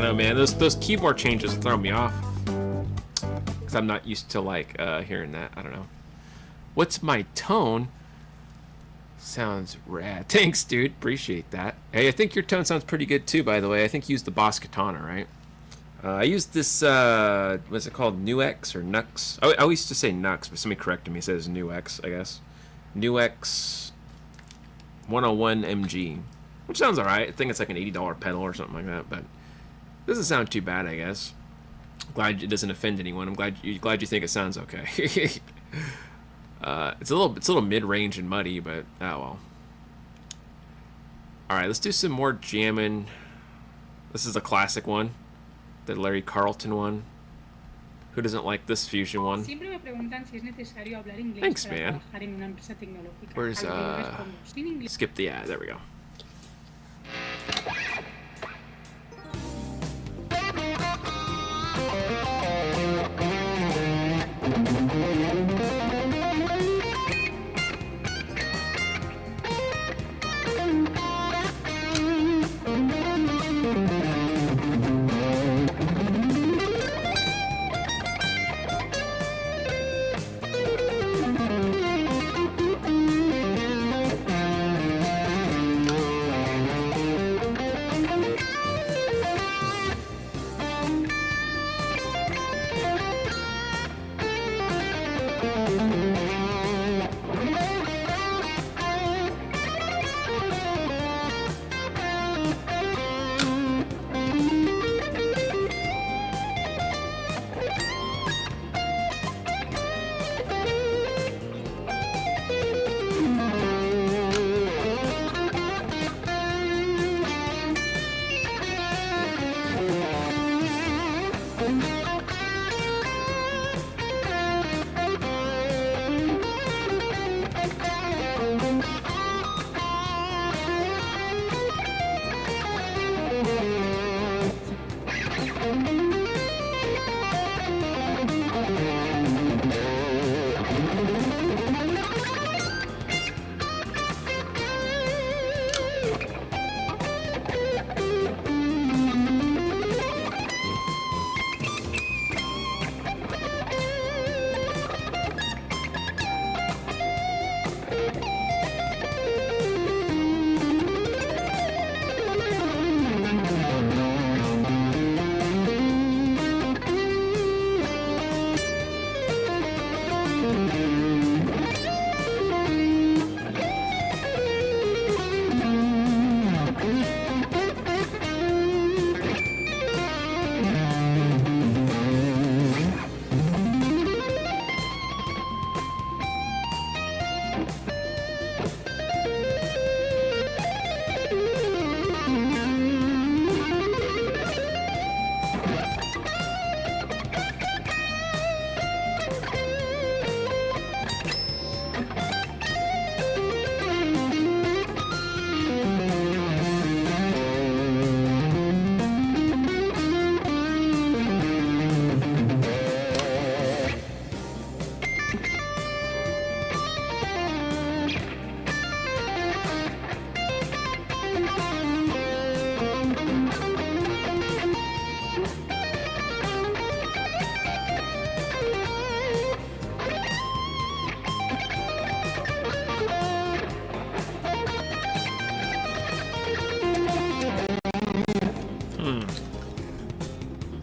A: know, man. Those keyboard changes throw me off. Because I'm not used to, like, hearing that. I don't know. What's my tone? Sounds rad. Thanks, dude. Appreciate that. Hey, I think your tone sounds pretty good, too, by the way. I think you used the Boss Katana, right? I used this, what's it called? Nuex or Nux? I used to say Nux, but somebody corrected me. It says Nuex, I guess. Nuex 101 MG. Which sounds alright. I think it's like an $80 pedal or something like that, but doesn't sound too bad, I guess. Glad it doesn't offend anyone. I'm glad you think it sounds okay. It's a little mid-range and muddy, but oh well. All right, let's do some more jamming. This is a classic one, the Larry Carlton one. Who doesn't like this fusion one? Thanks, man. Where's skip the ad? There we go.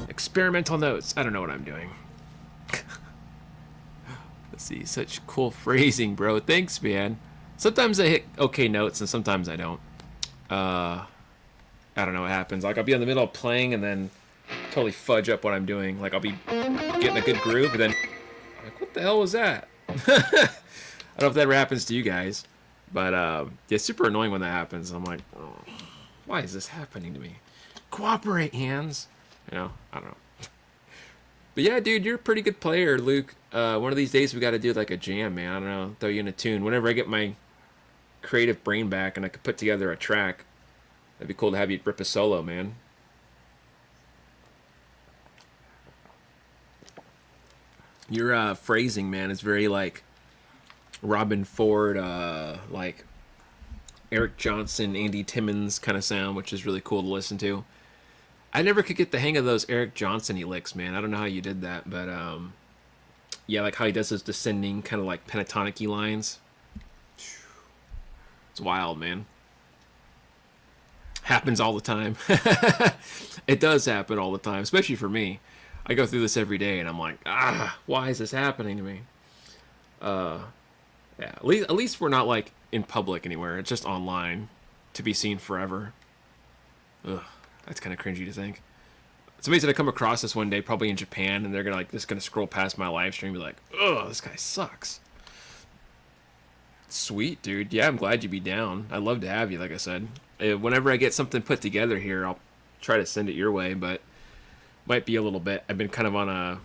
A: Experimental notes. I don't know what I'm doing. Let's see. Such cool phrasing, bro. Thanks, man. Sometimes I hit okay notes and sometimes I don't. I don't know what happens. Like, I'll be in the middle of playing and then totally fudge up what I'm doing. Like, I'll be getting a good groove and then I'm like, what the hell was that? I don't know if that ever happens to you guys. But yeah, it's super annoying when that happens. I'm like, oh, why is this happening to me? Cooperate, hands. You know, I don't know. But yeah, dude, you're a pretty good player, Luke. One of these days we got to do like a jam, man. I don't know, throw you in a tune. Whenever I get my creative brain back and I could put together a track, that'd be cool to have you rip a solo, man. Your phrasing, man, is very like Robin Ford, like Eric Johnson, Andy Timmons kind of sound, which is really cool to listen to.
B: I never could get the hang of those Eric Johnson licks, man. I don't know how you did that, but yeah, like how he does those descending kind of like pentatonic lines. It's wild, man. Happens all the time. It does happen all the time, especially for me. I go through this every day, and I'm like, why is this happening to me? Yeah, at least we're not like in public anywhere. It's just online to be seen forever. Ugh, that's kind of cringy to think. Somebody's gonna come across this one day, probably in Japan, and they're gonna like just gonna scroll past my live stream and be like, "Ugh, this guy sucks." Sweet, dude. Yeah, I'm glad you'd be down. I'd love to have you. Like I said, whenever I get something put together here, I'll try to send it your way, but might be a little bit. I've been kind of on a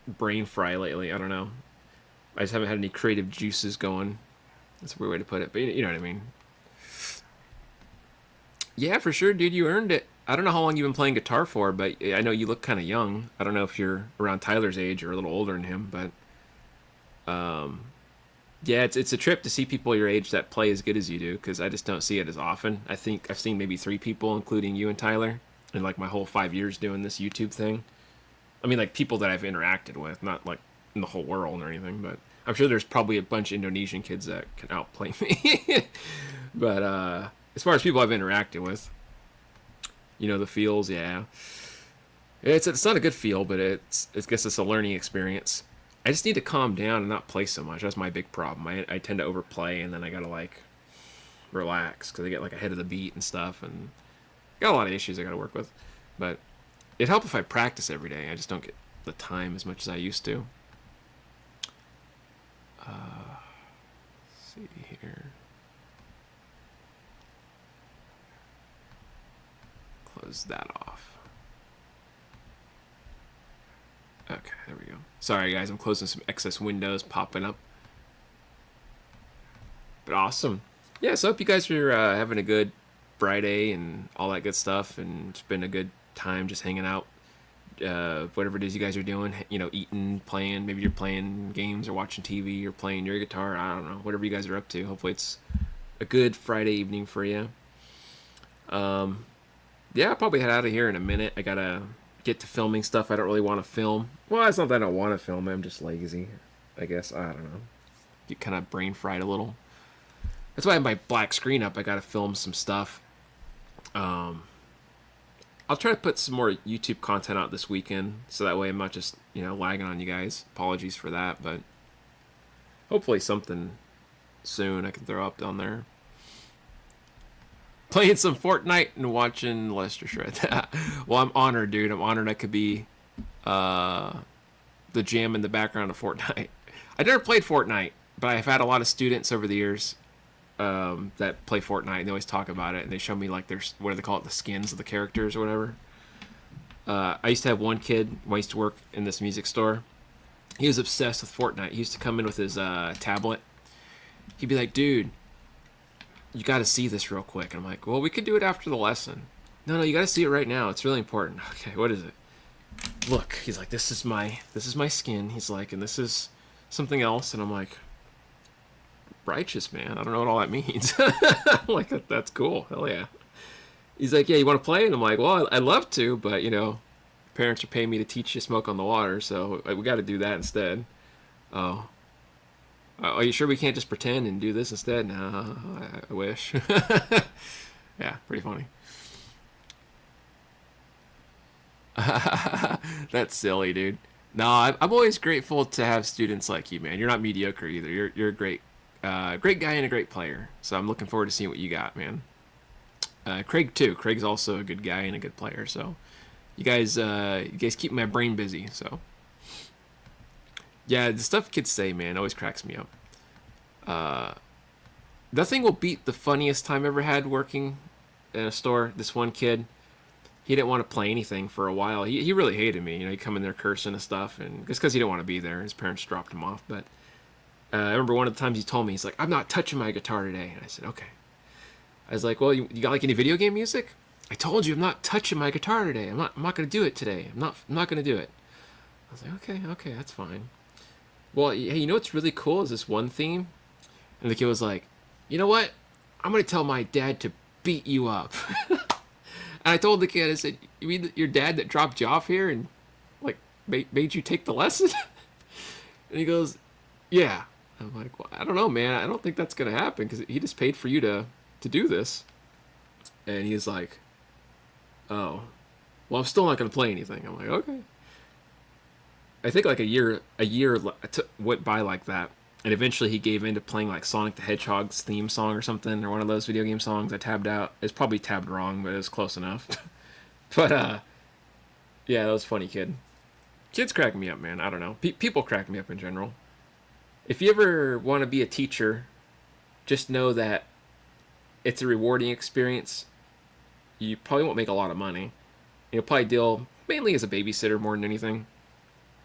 B: brain fry lately. I don't know. I just haven't had any creative juices going. That's a weird way to put it, but you know what I mean. Yeah, for sure, dude. You earned it. I don't know how long you've been playing guitar for, but I know you look kind of young. I don't know if you're around Tyler's age or a little older than him, but yeah, it's a trip to see people your age that play as good as you do, because I just don't see it as often. I think I've seen maybe 3 people, including you and Tyler, in like my whole 5 years doing this YouTube thing. I mean, like people that I've interacted with, not like in the whole world or anything, but I'm sure there's probably a bunch of Indonesian kids that can outplay me. But as far as people I've interacted with, you know, the feels, yeah. It's not a good feel, but I guess it's a learning experience. I just need to calm down and not play so much. That's my big problem. I tend to overplay, and then I gotta like relax because I get like ahead of the beat and stuff, and got a lot of issues I gotta work with. But it'd help if I practice every day. I just don't get the time as much as I used to. Let's see here. Close that off. Okay, there we go. Sorry, guys, I'm closing some excess windows popping up. But awesome. Yeah, so I hope you guys are having a good Friday and all that good stuff, and it's been a good time just hanging out. Whatever it is you guys are doing, you know, eating, playing. Maybe you're playing games or watching TV or playing your guitar. I don't know. Whatever you guys are up to. Hopefully it's a good Friday evening for you. Yeah, I'll probably head out of here in a minute. I gotta get to filming stuff I don't really want to film. Well, it's not that I don't want to film. I'm just lazy, I guess. I don't know. Get kind of brain fried a little. That's why I have my black screen up. I gotta film some stuff. I'll try to put some more YouTube content out this weekend, so that way I'm not just, you know, lagging on you guys. Apologies for that, but hopefully something soon I can throw up on there. Playing some Fortnite and watching Lester Shred. Well, I'm honored, dude. I'm honored I could be the jam in the background of Fortnite. I never played Fortnite, but I've had a lot of students over the years that play Fortnite, and they always talk about it, and they show me like there's, what do they call it, the skins of the characters or whatever. I used to have one kid when I used to work in this music store. He was obsessed with Fortnite. He used to come in with his tablet. He'd be like, dude, you got to see this real quick. And I'm like, well, we could do it after the lesson. No, you got to see it right now. It's really important. Okay, what is it? Look, he's like, this is my skin. He's like, and this is something else. And I'm like, righteous, man. I don't know what all that means. I'm like, that's cool. Hell yeah. He's like, yeah, you want to play? And I'm like, well, I'd love to, but you know, parents are paying me to teach you smoke on the water, so we got to do that instead. Oh, are you sure we can't just pretend and do this instead? No, I wish. Yeah, pretty funny. That's silly, dude. No, I'm always grateful to have students like you, man. You're not mediocre either. You're a great guy and a great player. So I'm looking forward to seeing what you got, man. Craig too. Craig's also a good guy and a good player. So you guys keep my brain busy. So yeah, the stuff kids say, man, always cracks me up. Nothing will beat the funniest time I ever had working in a store. This one kid, he didn't want to play anything for a while. He really hated me. You know, he'd come in there cursing and stuff, and just because he didn't want to be there, his parents dropped him off. But I remember one of the times he told me, he's like, I'm not touching my guitar today. And I said, okay. I was like, well, you got like any video game music? I told you I'm not touching my guitar today. I'm not going to do it today. I'm not going to do it. I was like, okay, that's fine. Well, hey, you know what's really cool is this one theme? And the kid was like, you know what? I'm going to tell my dad to beat you up.
A: And I told the kid, I said, "You mean your dad that dropped you off here and like made you take the lesson?" And he goes, "Yeah." I'm like, "Well, I don't know, man. I don't think that's gonna happen because he just paid for you to do this." And he's like, "Oh, well, I'm still not gonna play anything." I'm like, "Okay." I think like a year went by like that, and eventually he gave in to playing like Sonic the Hedgehog's theme song or something, or one of those video game songs. I tabbed out. It's probably tabbed wrong, but it was close enough. But yeah, that was funny, kid. Kids crack me up, man. I don't know. People crack me up in general. If you ever want to be a teacher, just know that it's a rewarding experience. You probably won't make a lot of money. You'll probably deal mainly as a babysitter more than anything.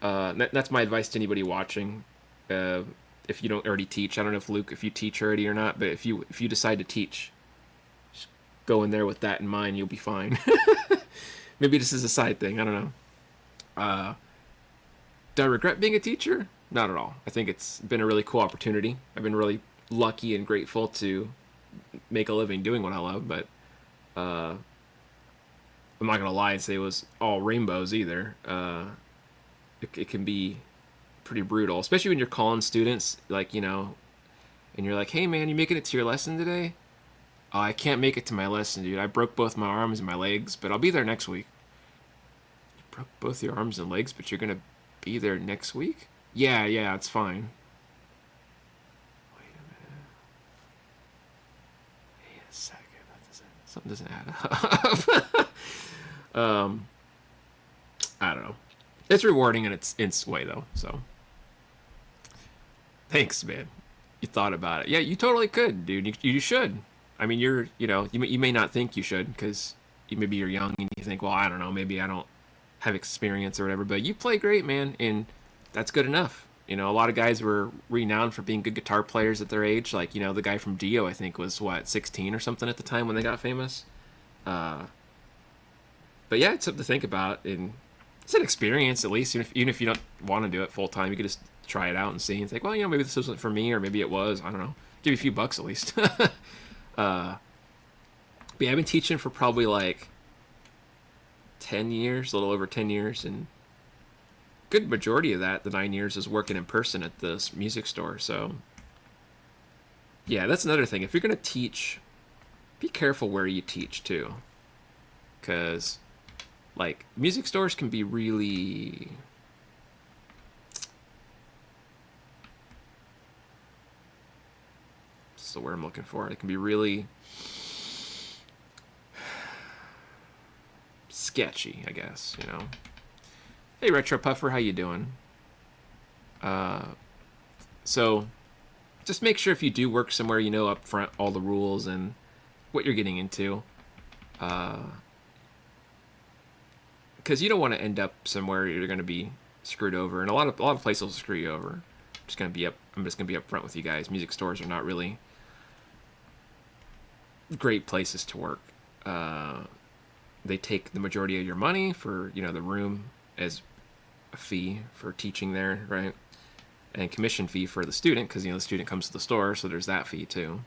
A: That's my advice to anybody watching. If you don't already teach, I don't know if Luke, if you teach already or not, but if you decide to teach, just go in there with that in mind. You'll be fine. Maybe this is a side thing. I don't know. Do I regret being a teacher? Not at all. I think it's been a really cool opportunity. I've been really lucky and grateful to make a living doing what I love, but I'm not gonna lie and say it was all rainbows either. It can be pretty brutal, especially when you're calling students, like, and you're like, "Hey man, you making it to your lesson today?" "Oh, I can't make it to my lesson, dude. I broke both my arms and my legs, but I'll be there next week." "You broke both your arms and legs, but you're gonna be there next week?" Yeah, it's fine." Wait a minute. Wait a second. Something doesn't add up. I don't know. It's rewarding in its way though. So, thanks, man. You thought about it. Yeah, you totally could, dude. You should. I mean, you may not think you should because maybe you're young and you think, well, I don't know, maybe I don't have experience or whatever. But you play great, man, and that's good enough. A lot of guys were renowned for being good guitar players at their age. Like, the guy from Dio, I think, was 16 or something at the time when they got famous. But yeah, it's something to think about, and it's an experience at least. Even if you don't want to do it full time, you could just try it out and see. And think, well, maybe this wasn't for me, or maybe it was. I don't know. Give you a few bucks at least. But yeah, I've been teaching for probably like 10 years, a little over 10 years, and good majority of that, the 9 years, is working in person at this music store. So yeah, that's another thing. If you're going to teach, be careful where you teach too, because like music stores can be really what's the word I'm looking for? It can be really sketchy, I guess, Hey, Retro Puffer, how you doing? So just make sure if you do work somewhere, up front all the rules and what you're getting into. Because you don't want to end up somewhere you're going to be screwed over, and a lot of places will screw you over. I'm just going to be up front with you guys. Music stores are not really great places to work. They take the majority of your money for the room as a fee for teaching there, right? And commission fee for the student, because the student comes to the store, so there's that fee too.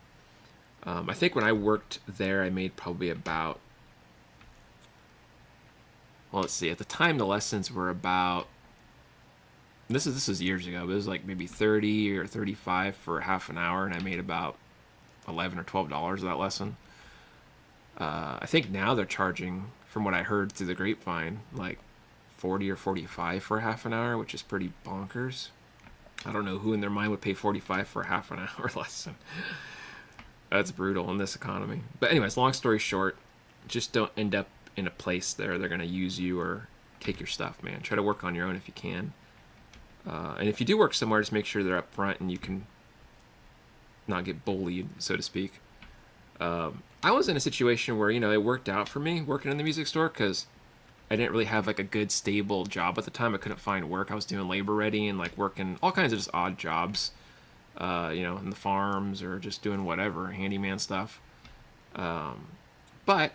A: I think when I worked there, I made probably about, well, let's see, at the time the lessons were about, this is years ago, but it was like maybe 30 or 35 for half an hour, and I made about $11 or $12 that lesson. I think now they're charging, from what I heard through the grapevine, like 40 or 45 for a half an hour, which is pretty bonkers. I don't know who in their mind would pay 45 for a half an hour lesson. That's brutal in this economy. But anyways, long story short, just don't end up in a place there they're going to use you or take your stuff, man. Try to work on your own if you can. And if you do work somewhere, just make sure they're up front and you can not get bullied, so to speak. I was in a situation where, it worked out for me working in the music store because I didn't really have like a good stable job at the time. I couldn't find work. I was doing labor ready and like working all kinds of just odd jobs, in the farms or just doing whatever, handyman stuff. But,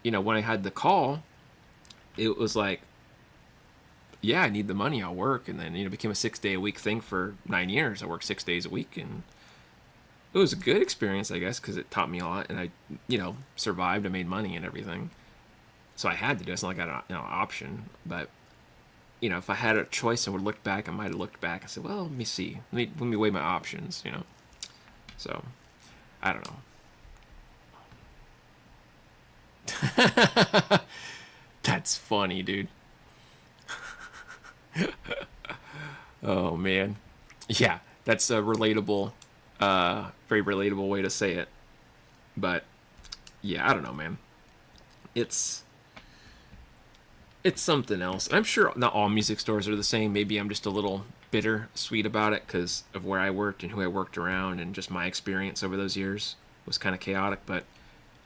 A: when I had the call, it was like, yeah, I need the money, I'll work. And then, it became a 6-day-a-week thing for 9 years. I worked 6 days a week, and it was a good experience, I guess, because it taught me a lot, and I, survived. I made money and everything.
B: so I had to do it. It's not like I got an option. But if I had a choice and would look back, I might have looked back. I said, well, let me see. Let me weigh my options. So I don't know. That's funny, dude. Oh man, yeah, that's a relatable, very relatable way to say it. But yeah, I don't know, man. It's something else. I'm sure not all music stores are the same. Maybe I'm just a little bitter sweet about it because of where I worked and who I worked around, and just my experience over those years was kind of chaotic. But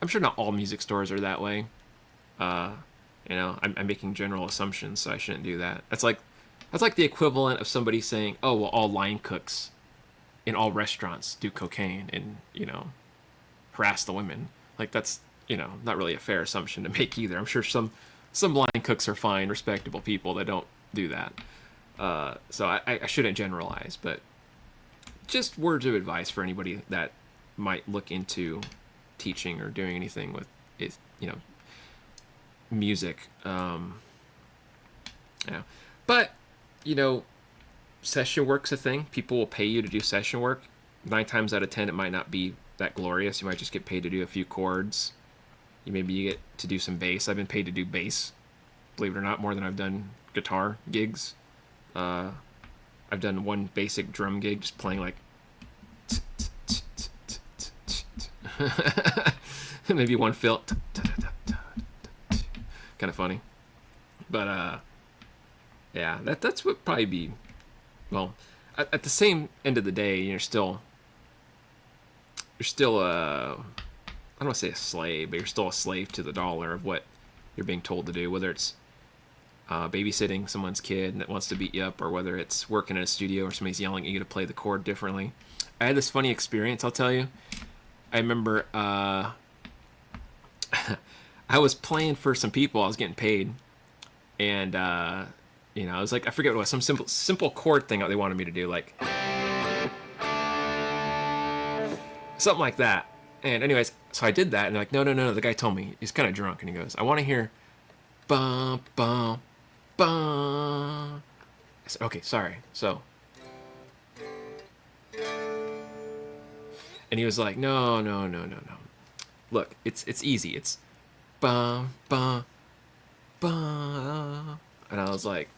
B: I'm sure not all music stores are that way. I'm making general assumptions, so I shouldn't do that. That's like the equivalent of somebody saying, "Oh, well, all line cooks in all restaurants do cocaine and harass the women." Like that's not really a fair assumption to make either. I'm sure some line cooks are fine, respectable people that don't do that. So I shouldn't generalize, but just words of advice for anybody that might look into teaching or doing anything with it, music. Yeah, but session work's a thing. People will pay you to do session work. 9 times out of 10, it might not be that glorious. You might just get paid to do a few chords. You get to do some bass. I've been paid to do bass, believe it or not, more than I've done guitar gigs. I've done one basic drum gig, just playing like maybe one fill. Kind of funny, but yeah, that's what probably be. Well, at the same end of the day, you're still I don't want to say a slave, but you're still a slave to the dollar of what you're being told to do, whether it's babysitting someone's kid that wants to beat you up, or whether it's working in a studio or somebody's yelling at you to play the chord differently. I had this funny experience, I'll tell you. I remember I was playing for some people. I was getting paid, and I was like, I forget what it was, some simple chord thing that they wanted me to do, like something like that. And anyways, so I did that, and they're like, no. The guy told me, he's kind of drunk, and he goes, I want to hear bum bum bum. I said, okay, sorry. So, and he was like, no. Look, it's easy. It's bum bum bum. And I was like,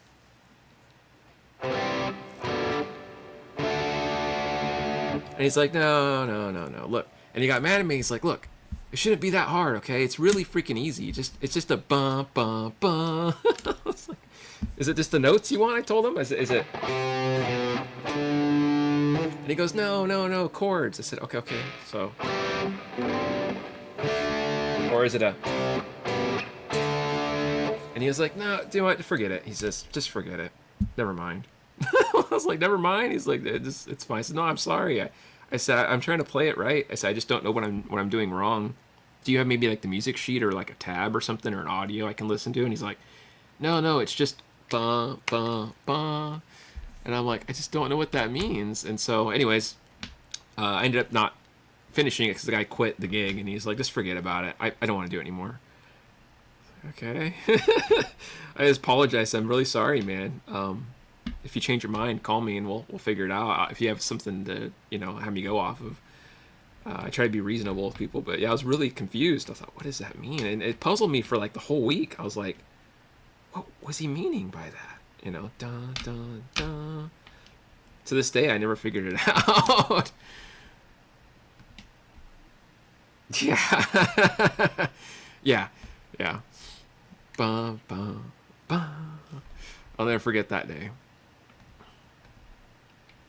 B: and he's like, no. Look. And he got mad at me. He's like, look, it shouldn't be that hard, okay? It's really freaking easy. It's just a bum, bum, bum. I was like, is it just the notes you want? I told him. Is it? And he goes, no, chords. I said, okay. So, or is it a? And he was like, no, do you know what? Forget it. He says, just forget it. Never mind. I was like, never mind. He's like, it's fine. I said, no, I'm sorry. I said, I'm trying to play it right. I said, I just don't know what I'm doing wrong. Do you have maybe like the music sheet or like a tab or something or an audio I can listen to? And he's like, no, it's just ba ba ba. And I'm like, I just don't know what that means. And so, anyways, I ended up not finishing it because the guy quit the gig, and he's like, just forget about it. I don't want to do it anymore. Okay. I just apologize. I'm really sorry, man. If you change your mind, call me and we'll figure it out. If you have something to have me go off of, I try to be reasonable with people. But yeah, I was really confused. I thought, what does that mean? And it puzzled me for like the whole week. I was like, what was he meaning by that? Dun dun dun. To this day, I never figured it out. Yeah. Bum bum bum. I'll never forget that day.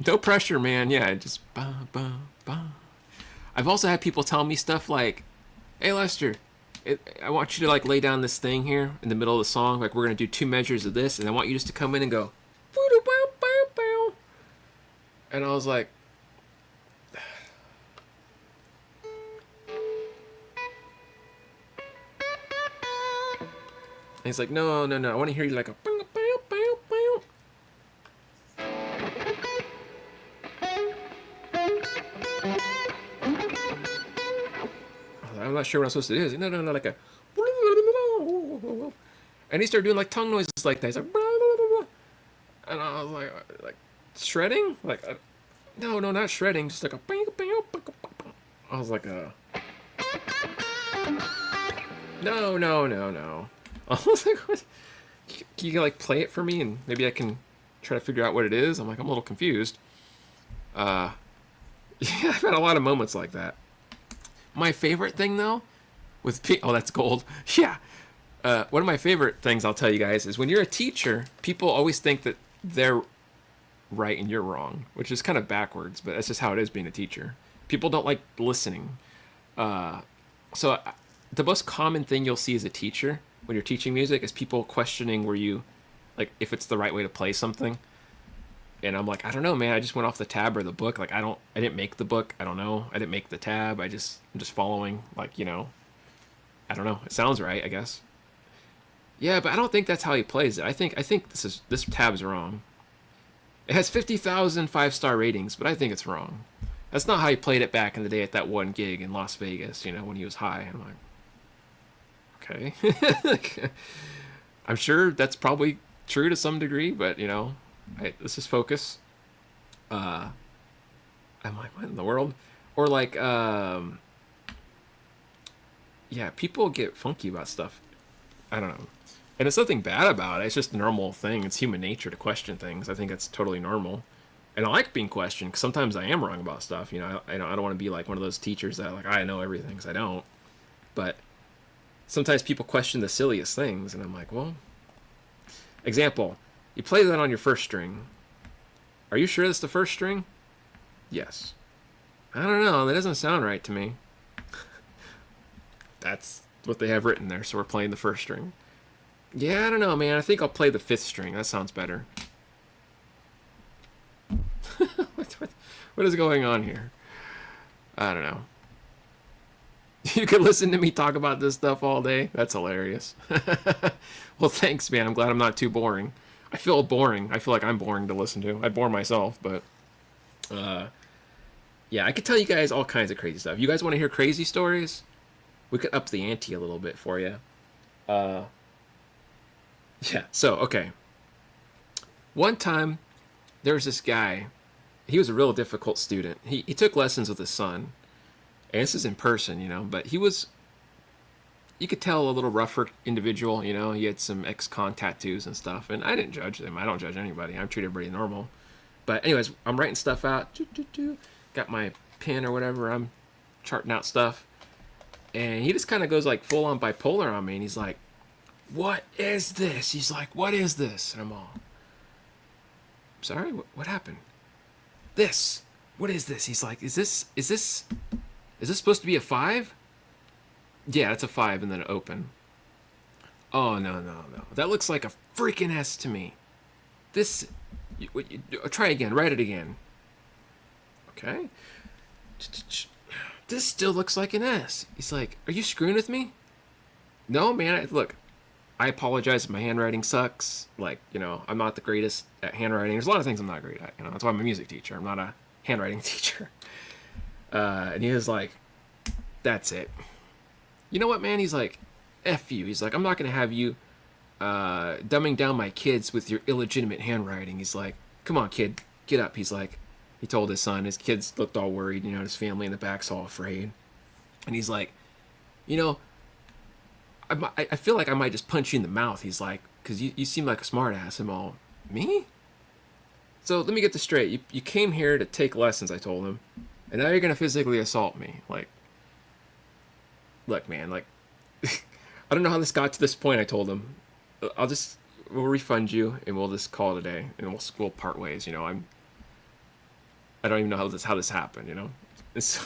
B: No pressure, man. Yeah, just bum bum bum. I've also had people tell me stuff like, "Hey, Lester, I want you to like lay down this thing here in the middle of the song. Like we're gonna do 2 measures of this, and I want you just to come in and go, boo-doo-bow-bow-bow." And I was like, and he's like, no. I want to hear you like a. I'm not sure what I'm supposed to do. No, like a.
A: And he started doing like tongue noises like that. He's like, blah, blah, blah, blah. And I was like shredding? Like, no, not shredding. Just like a. I was like, no. I was like, what? Can you like play it for me and maybe I can try to figure out what it is? I'm like, I'm a little confused. Yeah, I've had a lot of moments like that. My favorite thing though, oh, that's gold. Yeah. One of my favorite things I'll tell you guys is when you're a teacher, people always think that they're right and you're wrong, which is kind of backwards, but that's just how it is being a teacher. People don't like listening. So the most common thing you'll see as a teacher when you're teaching music is people questioning where you, like, if it's the right way to play something. And I'm like, I don't know, man. I just went off the tab or the book. Like, I didn't make the book. I don't know. I didn't make the tab. I'm just following, like, you know, I don't know. It sounds right, I guess. Yeah, but I don't think that's how he plays it. I think this tab's wrong. It has 50,000 5-star ratings, but I think it's wrong. That's not how he played it back in the day at that one gig in Las Vegas, you know, when he was high. I'm like, okay. I'm sure that's probably true to some degree, but, you know, let's just focus. I'm like, what in the world? Or like, yeah, people get funky about stuff. I don't know. And it's nothing bad about it. It's just a normal thing. It's human nature to question things. I think that's totally normal. And I like being questioned because sometimes I am wrong about stuff. You know, I don't want to be like one of those teachers that like, I know everything, because I don't. But sometimes people question the silliest things. And I'm like, well, example, you play that on your first string. Are you sure that's the first string? Yes. I don't know. That doesn't sound right to me. That's what they have written there. So we're playing the first string. Yeah, I don't know, man. I think I'll play the 5th string. That sounds better. What is going on here? I don't know. You could listen to me talk about this stuff all day. That's hilarious. Well, thanks, man. I'm glad I'm not too boring. I feel boring. I feel like I'm boring to listen to. I bore myself, but yeah, I could tell you guys all kinds of crazy stuff. You guys want to hear crazy stories? We could up the ante a little bit for you. Yeah, so, okay. One time, there was this guy. He was a real difficult student. He took lessons with his son. And this is in person, you know, but he was, you could tell, a little rougher individual, you know. He had some ex-con tattoos and stuff, and I didn't judge him. I don't judge anybody. I treat everybody normal. But anyways, I'm writing stuff out. Got my pen or whatever. I'm charting out stuff. And he just kind of goes like full-on bipolar on me, and he's like, what is this? He's like, what is this? And I'm all, sorry, what happened? This. What is this? He's like, is this supposed to be a 5? Yeah, it's a 5 and then an open. Oh, no. That looks like a freaking S to me. This, try again, write it again. Okay. This still looks like an S. He's like, are you screwing with me? No, man, look. I apologize if my handwriting sucks. Like, you know, I'm not the greatest at handwriting. There's a lot of things I'm not great at. You know, that's why I'm a music teacher. I'm not a handwriting teacher. And he was like, that's it. You know what, man? He's like, F you. He's like, I'm not going to have you dumbing down my kids with your illegitimate handwriting. He's like, come on, kid, get up. He's like, he told his son. His kids looked all worried. You know, his family in the back's all afraid. And he's like, you know, I feel like I might just punch you in the mouth. He's like, because you seem like a smart ass. I'm all, me? So let me get this straight. You came here to take lessons, I told him, and now you're going to physically assault me. Like, look, man, like, I don't know how this got to this point, I told him. We'll refund you, and we'll just call it a day, and we'll part ways, you know. I don't even know how this happened, you know. And so,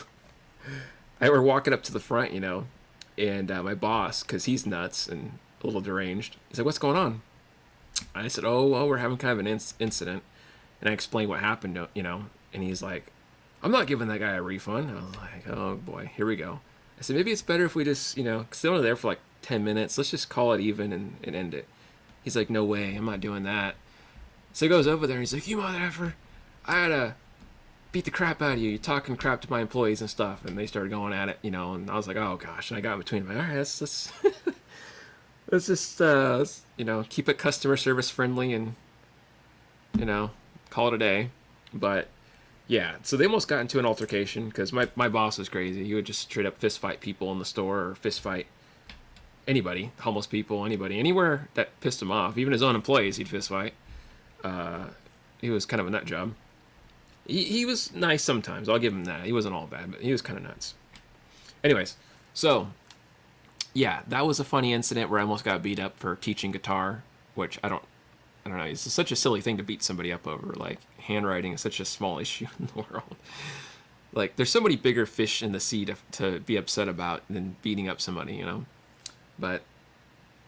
A: we're walking up to the front, you know, and my boss, because he's nuts and a little deranged, he's like, what's going on? I said, oh, well, we're having kind of an incident. And I explained what happened, you know. And he's like, I'm not giving that guy a refund. I was like, oh, boy, here we go. I said, maybe it's better if we just, you know, because they were there for like 10 minutes. Let's just call it even and end it. He's like, no way, I'm not doing that. So he goes over there and he's like, you mother effer, I had to beat the crap out of you. You're talking crap to my employees and stuff. And they started going at it, you know. And I was like, oh, gosh. And I got in between them. Like, all right, let's Let's just, keep it customer service friendly and, you know, call it a day. But yeah, so they almost got into an altercation because my boss was crazy. He would just straight up fist fight people in the store or fist fight anybody, homeless people, anybody, anywhere that pissed him off. Even his own employees, he'd fist fight. He was kind of a nut job. He was nice sometimes. I'll give him that. He wasn't all bad, but he was kind of nuts. Anyways, so yeah, that was a funny incident where I almost got beat up for teaching guitar, which I don't know. It's such a silly thing to beat somebody up over. Like, handwriting is such a small issue in the world. Like, there's so many bigger fish in the sea to be upset about than beating up somebody, you know. But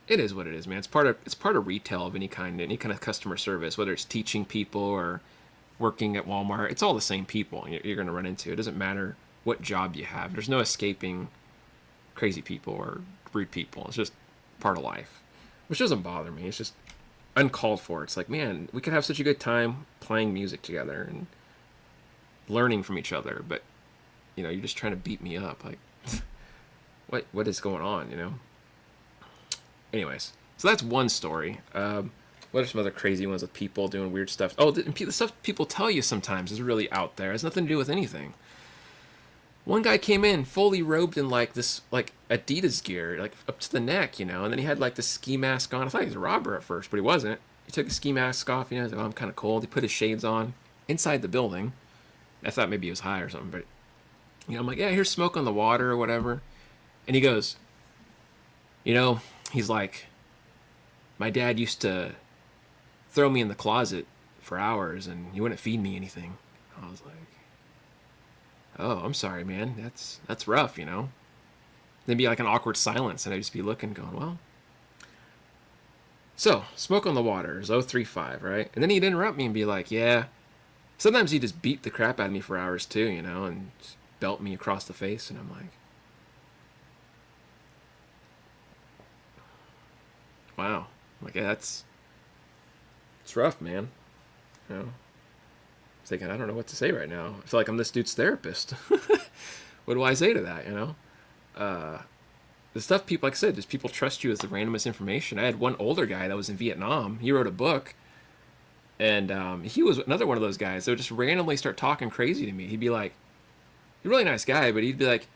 A: it is what it is, man. It's part of retail of any kind of customer service, whether it's teaching people or working at Walmart. It's all the same people you're going to run into. It doesn't matter what job you have. There's no escaping crazy people or rude people. It's just part of life, which doesn't bother me. It's just uncalled for. It's like, man, we could have such a good time playing music together and learning from each other, but you're just trying to beat me up. Like, what is going on? Anyways, so that's one story. What are some other crazy ones with people doing weird stuff? Oh, the stuff people tell you sometimes is really out there. It has nothing to do with anything. One guy came in fully robed in like this Adidas gear, like up to the neck, and then he had like the ski mask on. I thought he was a robber at first, but he wasn't. He took the ski mask off, he's like, oh, I'm kind of cold. He put his shades on inside the building. I thought maybe he was high or something, but I'm like, yeah, here's smoke on the water or whatever. And he goes, he's like, my dad used to throw me in the closet for hours and he wouldn't feed me anything. I was like, oh, I'm sorry, man. That's rough, There'd be like an awkward silence and I'd just be looking going, well. So, smoke on the water is 035, right? And then he'd interrupt me and be like, yeah. Sometimes he'd just beat the crap out of me for hours too, and just belt me across the face. And I'm like, wow. I'm like, yeah, it's rough, man. Thinking, I don't know what to say right now. I feel like I'm this dude's therapist. What do I say to that, The stuff people, like I said, just people trust you with the randomest information. I had one older guy that was in Vietnam. He wrote a book, and he was another one of those guys that would just randomly start talking crazy to me. He'd be like, he's a really nice guy, but he'd be like,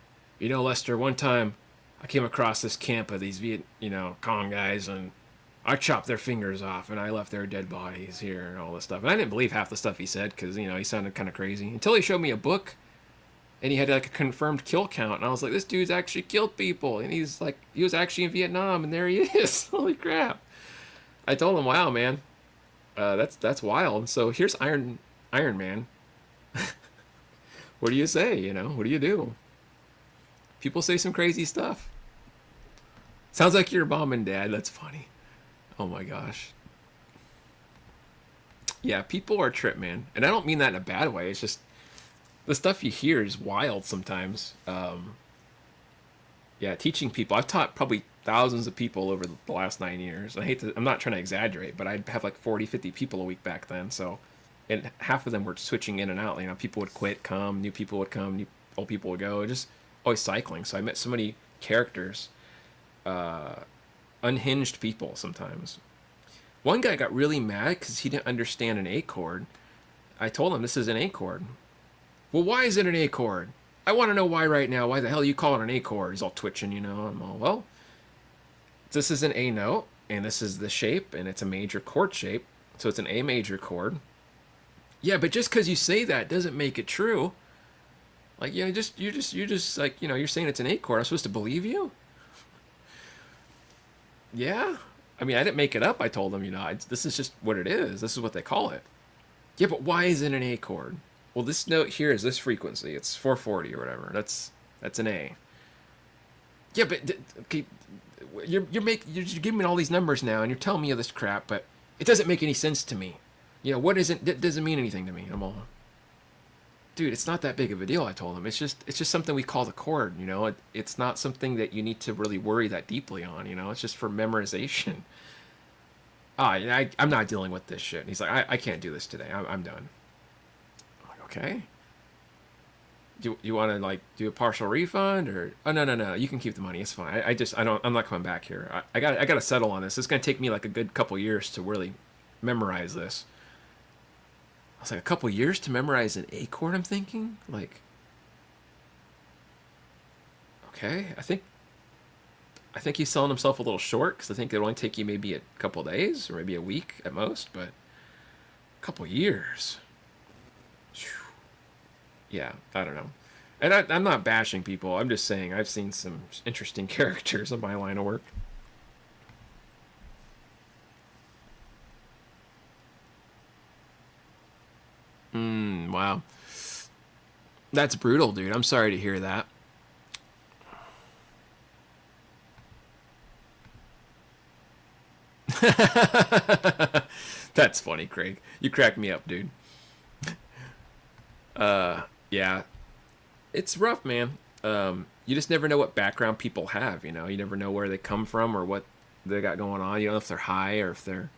A: Lester, one time I came across this camp of these Cong guys, and I chopped their fingers off and I left their dead bodies here and all this stuff. And I didn't believe half the stuff he said because, he sounded kind of crazy. Until he showed me a book and he had like a confirmed kill count. And I was like, this dude's actually killed people. And he's like, he was actually in Vietnam and there he is. Holy crap. I told him, wow, man, that's wild. So here's Iron Man. What do you say? What do you do? People say some crazy stuff. Sounds like your mom and dad. That's funny. Oh my gosh. Yeah, people are a trip, man. And I don't mean that in a bad way. It's just the stuff you hear is wild sometimes. Yeah, teaching people. I've taught probably thousands of people over the last 9 years. I'm not trying to exaggerate, but I'd have like 40, 50 people a week back then. So, and half of them were switching in and out. People would quit, come, new people would come, new old people would go. Just always cycling. So I met so many characters. Unhinged people sometimes. One guy got really mad because he didn't understand an A chord. I told him this is an A chord. Well, why is it an A chord? I want to know why right now. Why the hell you call it an A chord? He's all twitching, I'm all, well, this is an A note, and this is the shape, and it's a major chord shape, so it's an A major chord. Yeah, but just because you say that doesn't make it true. Like, you're just like, you're saying it's an A chord. I'm supposed to believe you? Yeah, I mean, I didn't make it up. I told him, this is just what it is. This is what they call it. Yeah, but why is it an A chord? Well, this note here is this frequency. It's 440 or whatever. That's an A. Yeah, but okay, you're giving me all these numbers now, and you're telling me all this crap, but it doesn't make any sense to me. What isn't? That doesn't mean anything to me. I'm all, dude, it's not that big of a deal. I told him it's just something we call the chord. It's not something that you need to really worry that deeply on. It's just for memorization. I'm not dealing with this shit. And he's like, I can't do this today. I'm done. I'm like, okay.
B: Do you want to like do a partial refund or? Oh no, you can keep the money. It's fine. I'm not coming back here. I got to settle on this. It's gonna take me like a good couple years to really memorize this. I was like, a couple years to memorize an A chord. I'm thinking like, okay, I think he's selling himself a little short because I think it'll only take you maybe a couple days or maybe a week at most, but a couple years. Yeah, I don't know. And I'm not bashing people. I'm just saying I've seen some interesting characters in my line of work. Wow. That's brutal, dude. I'm sorry to hear that. That's funny, Craig. You cracked me up, dude. Yeah. It's rough, man. You just never know what background people have, you know? You never know where they come from or what they got going on. You don't know if they're high or if they're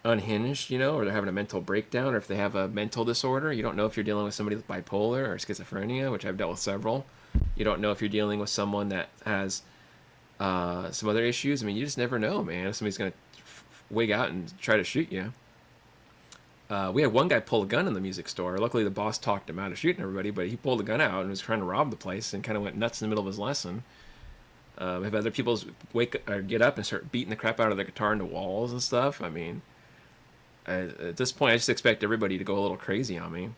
B: unhinged, you know, or they're having a mental breakdown or if they have a mental disorder. You don't know if you're dealing with somebody with bipolar or schizophrenia, which I've dealt with several. You don't know if you're dealing with someone that has some other issues. I mean, you just never know, man. If somebody's going to wig out and try to shoot you. We had one guy pull a gun in the music store. Luckily, the boss talked him out of shooting everybody, but he pulled a gun out and was trying to rob the place and kind of went nuts in the middle of his lesson. If other people get up and start beating the crap out of their guitar into walls and stuff, I mean, at this point, I just expect everybody to go a little crazy on me.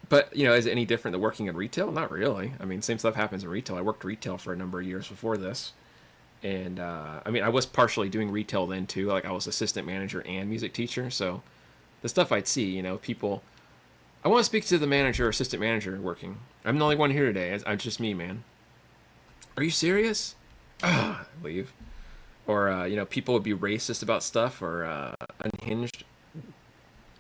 B: But, you know, is it any different than working in retail? Not really. I mean, same stuff happens in retail. I worked retail for a number of years before this. And, I mean, I was partially doing retail then, too. Like, I was assistant manager and music teacher. So the stuff I'd see, you know, people... I want to speak to the manager or assistant manager working. I'm the only one here today. It's just me, man. Are you serious? Leave. Or, you know, people would be racist about stuff or unhinged.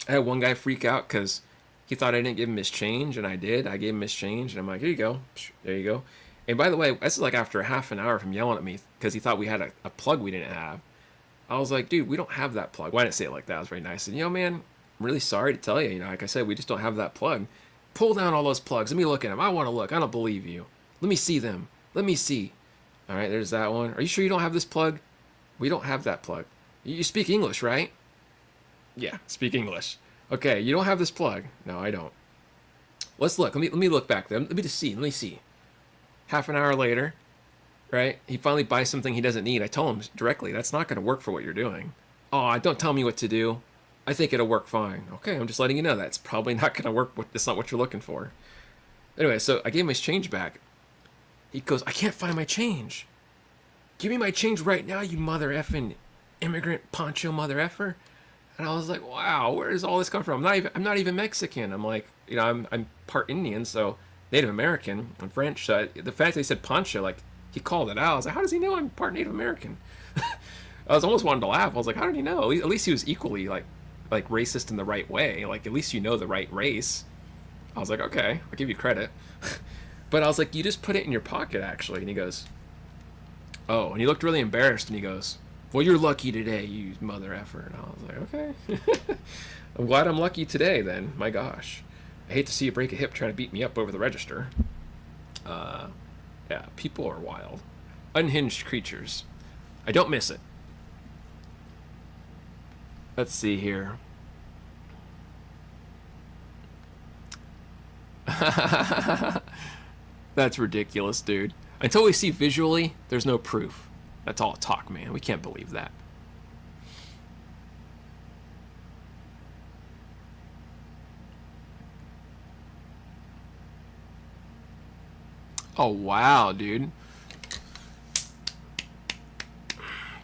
B: I had one guy freak out because he thought I didn't give him his change, and I did. I gave him his change, and I'm like, here you go. There you go. And by the way, this is like after a half an hour of him yelling at me because he thought we had a plug we didn't have. I was like, dude, we don't have that plug. Why didn't I say it like that? I was very nice. And, you know, man, I'm really sorry to tell you. You know, like I said, we just don't have that plug. Pull down all those plugs. Let me look at them. I want to look. I don't believe you. Let me see them. Let me see. All right, there's that one. Are you sure you don't have this plug? We don't have that plug. You speak English, right? Yeah, speak English. Okay, you don't have this plug. No, I don't. Let's look. Let me look back there. Let me just see. Let me see. Half an hour later, right? He finally buys something he doesn't need. I tell him directly, that's not going to work for what you're doing. Oh, don't tell me what to do. I think it'll work fine. Okay, I'm just letting you know that's probably not going to work. It's not what you're looking for. Anyway, so I gave him his change back. He goes, I can't find my change. Give me my change right now, you mother effing immigrant poncho mother effer. And I was like, wow, where does all this come from? I'm not even Mexican. I'm like, you know, I'm part Indian, so Native American and French. So the fact that he said poncho, like, he called it out. I was like, how does he know I'm part Native American? I was almost wanting to laugh. I was like, how did he know? At least he was equally like racist in the right way. Like, at least you know the right race. I was like, okay, I'll give you credit. But I was like, you just put it in your pocket, actually. And he goes, oh, and he looked really embarrassed, and he goes, well, you're lucky today, you mother effer. And I was like, okay. I'm glad I'm lucky today, then. My gosh. I hate to see you break a hip trying to beat me up over the register. Yeah, people are wild. Unhinged creatures. I don't miss it. Let's see here. That's ridiculous, dude. Until we see visually, there's no proof. That's all talk, man. We can't believe that. Oh, wow, dude.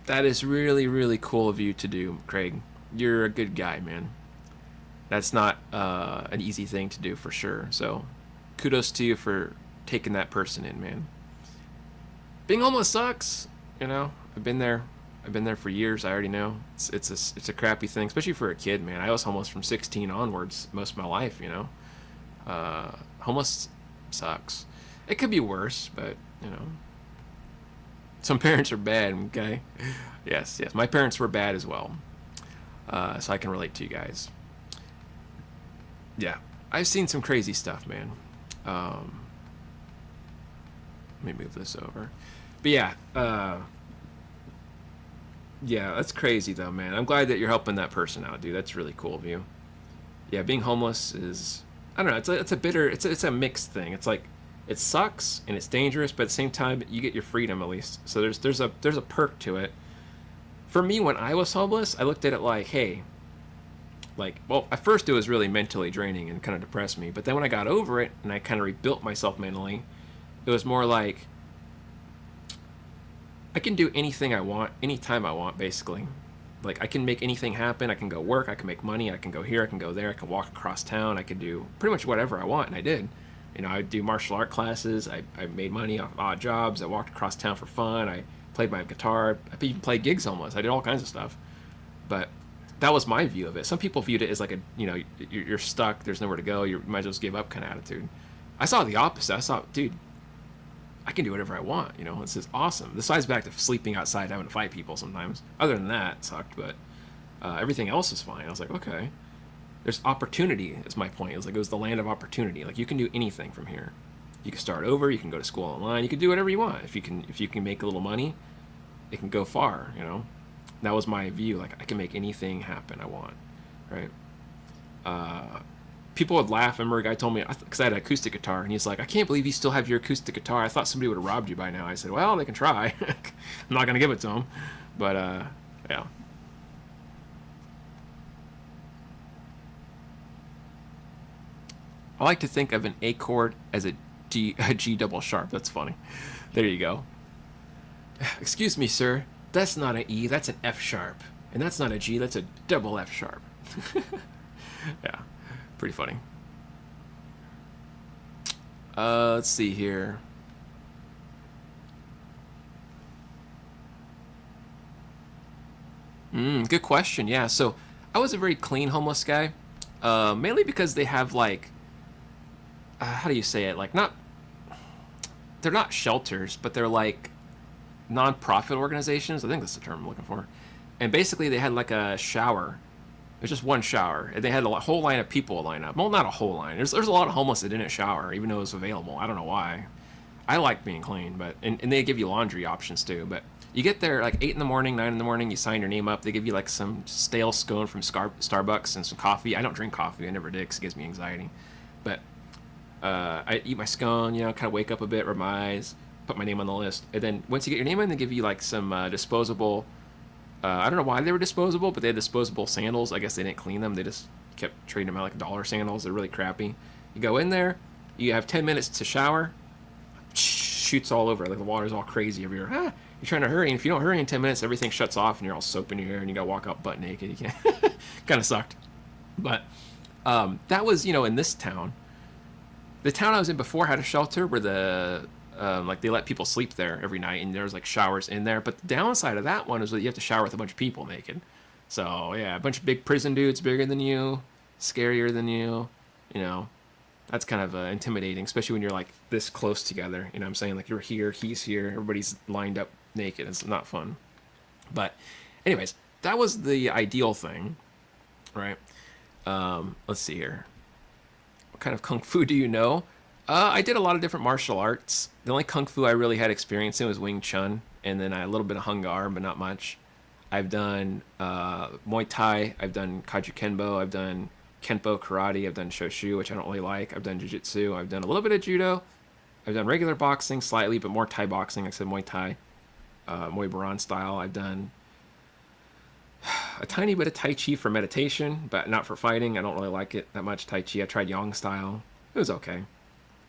B: That is really, really cool of you to do, Craig. You're a good guy, man. That's not an easy thing to do for sure. So, kudos to you for taking that person in, man. Being homeless sucks, you know. I've been there for years. I already know it's a crappy thing, especially for a kid, man. I was homeless from 16 onwards most of my life, you know. Homeless sucks. It could be worse, but you know, some parents are bad. Okay, yes, my parents were bad as well, so I can relate to you guys. Yeah, I've seen some crazy stuff, man. Let me move this over. But yeah, yeah, that's crazy though, man. I'm glad that you're helping that person out, dude. That's really cool of you. Yeah, being homeless is, I don't know. It's a mixed thing. It's like it sucks and it's dangerous, but at the same time, you get your freedom at least. So there's a perk to it. For me, when I was homeless, I looked at it like, hey, like, well, at first it was really mentally draining and kind of depressed me. But then when I got over it and I kind of rebuilt myself mentally, it was more like I can do anything I want, anytime I want, basically. Like, I can make anything happen. I can go work. I can make money. I can go here. I can go there. I can walk across town. I can do pretty much whatever I want, and I did. You know, I do martial art classes. I made money off odd jobs. I walked across town for fun. I played my guitar. I even played gigs almost. I did all kinds of stuff. But that was my view of it. Some people viewed it as like a, you know, you're stuck. There's nowhere to go. You might as well just give up kind of attitude. I saw the opposite. I saw, dude, I can do whatever I want. You know, this is awesome. Besides back to sleeping outside, having to fight people sometimes. Other than that, it sucked. But everything else is fine. I was like, okay. There's opportunity. Is my point. It was like it was the land of opportunity. Like you can do anything from here. You can start over. You can go to school online. You can do whatever you want. If you can make a little money, it can go far. You know, that was my view. Like I can make anything happen I want, right? People would laugh. I remember a guy told me, because I had an acoustic guitar, and he's like, I can't believe you still have your acoustic guitar. I thought somebody would have robbed you by now. I said, well, they can try. I'm not going to give it to them. But, yeah. I like to think of an A chord as a G double sharp. That's funny. There you go. Excuse me, sir. That's not an E. That's an F sharp. And that's not a G. That's a double F sharp. Yeah. Pretty funny. Let's see here. Good question. Yeah, so I was a very clean homeless guy, mainly because they have like, how do you say it? Like they're not shelters, but they're like non-profit organizations. I think that's the term I'm looking for. And basically, they had like a shower. There's just one shower, and they had a whole line of people line up. Well, not a whole line. There's a lot of homeless that didn't shower, even though it was available. I don't know why. I like being clean, but and they give you laundry options too. But you get there like 8 in the morning, 9 in the morning. You sign your name up. They give you like some stale scone from Starbucks and some coffee. I don't drink coffee. I never did because it gives me anxiety. But I eat my scone. You know, kind of wake up a bit, rub my eyes, put my name on the list, and then once you get your name in, they give you like some disposable. I don't know why they were disposable, but they had disposable sandals. I guess they didn't clean them. They just kept trading them out like dollar sandals. They're really crappy. You go in there, you have 10 minutes to shower, shoots all over. Like the water's all crazy everywhere. You're trying to hurry, and if you don't hurry in 10 minutes, everything shuts off, and you're all soap in your hair, and you gotta walk out butt naked. You can't. Kind of sucked. But that was, you know, in this town. The town I was in before had a shelter where the like they let people sleep there every night, and there's like showers in there. But the downside of that one is that you have to shower with a bunch of people naked. So yeah, a bunch of big prison dudes, bigger than you, scarier than you. You know, that's kind of intimidating, especially when you're like this close together. You know what I'm saying? Like you're here, he's here, everybody's lined up naked. It's not fun. But anyways, that was the ideal thing, right? Let's see here. What kind of kung fu do you know? I did a lot of different martial arts. The only kung fu I really had experience in was Wing Chun, and then a little bit of Hung Gar, but not much. I've done Muay Thai. I've done Kaju Kenbo. I've done Kenpo Karate. I've done Shoshu, which I don't really like. I've done Jiu Jitsu. I've done a little bit of Judo. I've done regular boxing slightly, but more Thai boxing. Like I said Muay Thai, Muay Baran style. I've done a tiny bit of Tai Chi for meditation, but not for fighting. I don't really like it that much. Tai Chi. I tried Yang style. It was okay.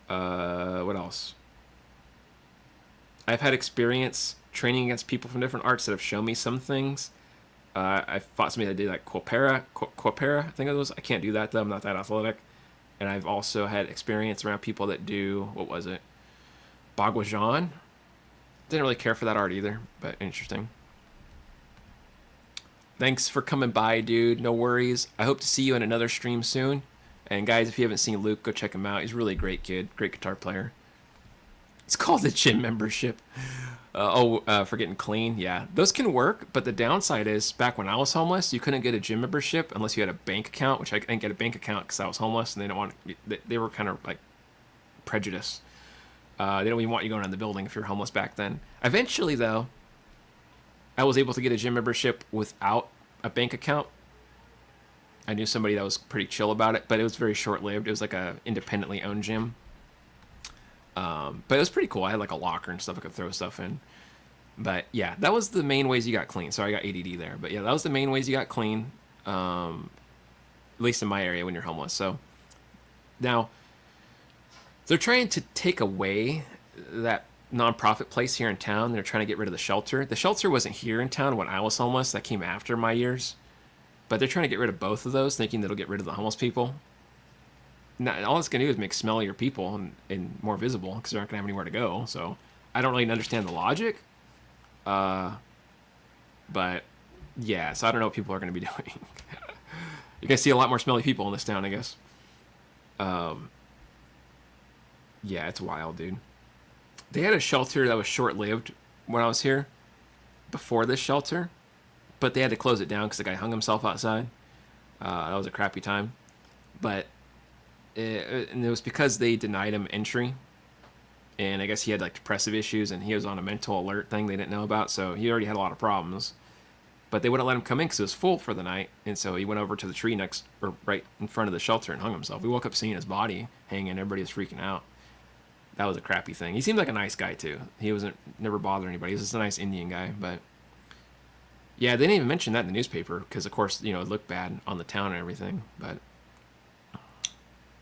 B: What else? I've had experience training against people from different arts that have shown me some things. I fought somebody that did like Quapera, I think it was. I can't do that though. I'm not that athletic. And I've also had experience around people that do, what was it? Baguazhang. Didn't really care for that art either, but interesting. Thanks for coming by, dude. No worries. I hope to see you in another stream soon. And guys, if you haven't seen Luke, go check him out. He's a really great kid, great guitar player. It's called a gym membership. For getting clean. Yeah, those can work, but the downside is back when I was homeless, you couldn't get a gym membership unless you had a bank account, which I didn't get a bank account because I was homeless, and they don't want. They were kind of like prejudiced. They don't even want you going around the building if you're homeless back then. Eventually, though, I was able to get a gym membership without a bank account. I knew somebody that was pretty chill about it, but it was very short-lived. It was like a independently owned gym. But it was pretty cool. I had like a locker and stuff I could throw stuff in. But yeah, that was the main ways you got clean. Sorry, I got ADD there. But yeah, that was the main ways you got clean. At least in my area when you're homeless. So now they're trying to take away that nonprofit place here in town. They're trying to get rid of the shelter. The shelter wasn't here in town when I was homeless. That came after my years. But they're trying to get rid of both of those, thinking that'll get rid of the homeless people. Now, all it's going to do is make smellier people and more visible because they're not going to have anywhere to go. So I don't really understand the logic. But yeah, so I don't know what people are going to be doing. You're going to see a lot more smelly people in this town, I guess. Yeah, it's wild, dude. They had a shelter that was short-lived when I was here before this shelter, but they had to close it down because the guy hung himself outside. That was a crappy time. But and it was because they denied him entry, and I guess he had like depressive issues, and he was on a mental alert thing they didn't know about, so he already had a lot of problems. But they wouldn't let him come in because it was full for the night, and so he went over to the tree next or right in front of the shelter and hung himself. We woke up seeing his body hanging. Everybody was freaking out. That was a crappy thing. He seemed like a nice guy too. He wasn't never bothering anybody. He was just a nice Indian guy. But yeah, they didn't even mention that in the newspaper because, of course, it looked bad on the town and everything. But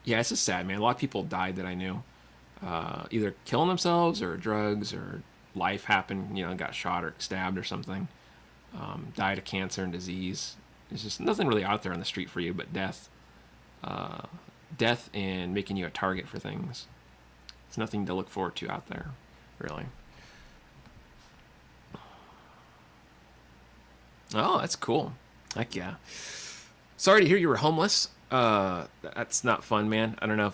B: yeah, it's just sad, man. A lot of people died that I knew, either killing themselves or drugs or life happened. Got shot or stabbed or something. Died of cancer and disease. There's just nothing really out there on the street for you but death. Death and making you a target for things. It's nothing to look forward to out there, really. Oh, that's cool. Heck yeah. Sorry to hear you were homeless. That's not fun, man. I don't know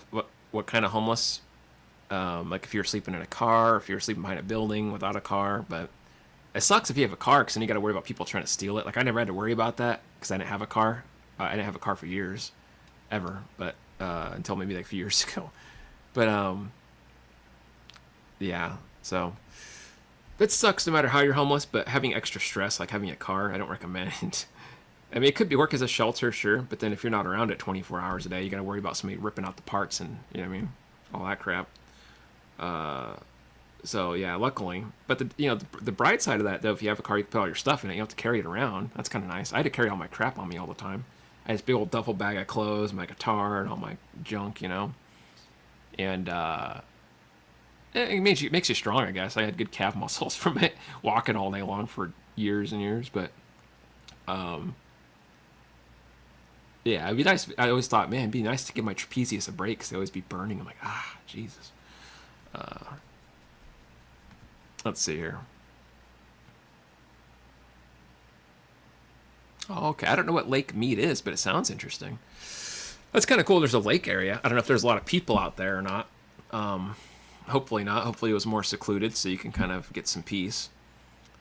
B: what kind of homeless. Like if you're sleeping in a car, if you're sleeping behind a building without a car, but it sucks if you have a car because then you got to worry about people trying to steal it. Like I never had to worry about that because I didn't have a car. I didn't have a car for years, ever, but until maybe like a few years ago. But yeah, so that sucks no matter how you're homeless. But having extra stress, like having a car, I don't recommend. I mean, it could work as a shelter, sure, but then if you're not around it 24 hours a day, you got to worry about somebody ripping out the parts and all that crap. So yeah, luckily, but the bright side of that though, if you have a car, you can put all your stuff in it. You don't have to carry it around. That's kind of nice. I had to carry all my crap on me all the time. I had this big old duffel bag of clothes, my guitar, and all my junk, and it makes you strong, I guess. I had good calf muscles from it, walking all day long for years and years, but yeah, it'd be nice. I always thought, man, it'd be nice to give my trapezius a break because they always be burning. I'm like, Jesus. Let's see here. Oh, okay. I don't know what Lake Mead is, but it sounds interesting. That's kind of cool. There's a lake area. I don't know if there's a lot of people out there or not. Hopefully not. Hopefully it was more secluded so you can kind of get some peace.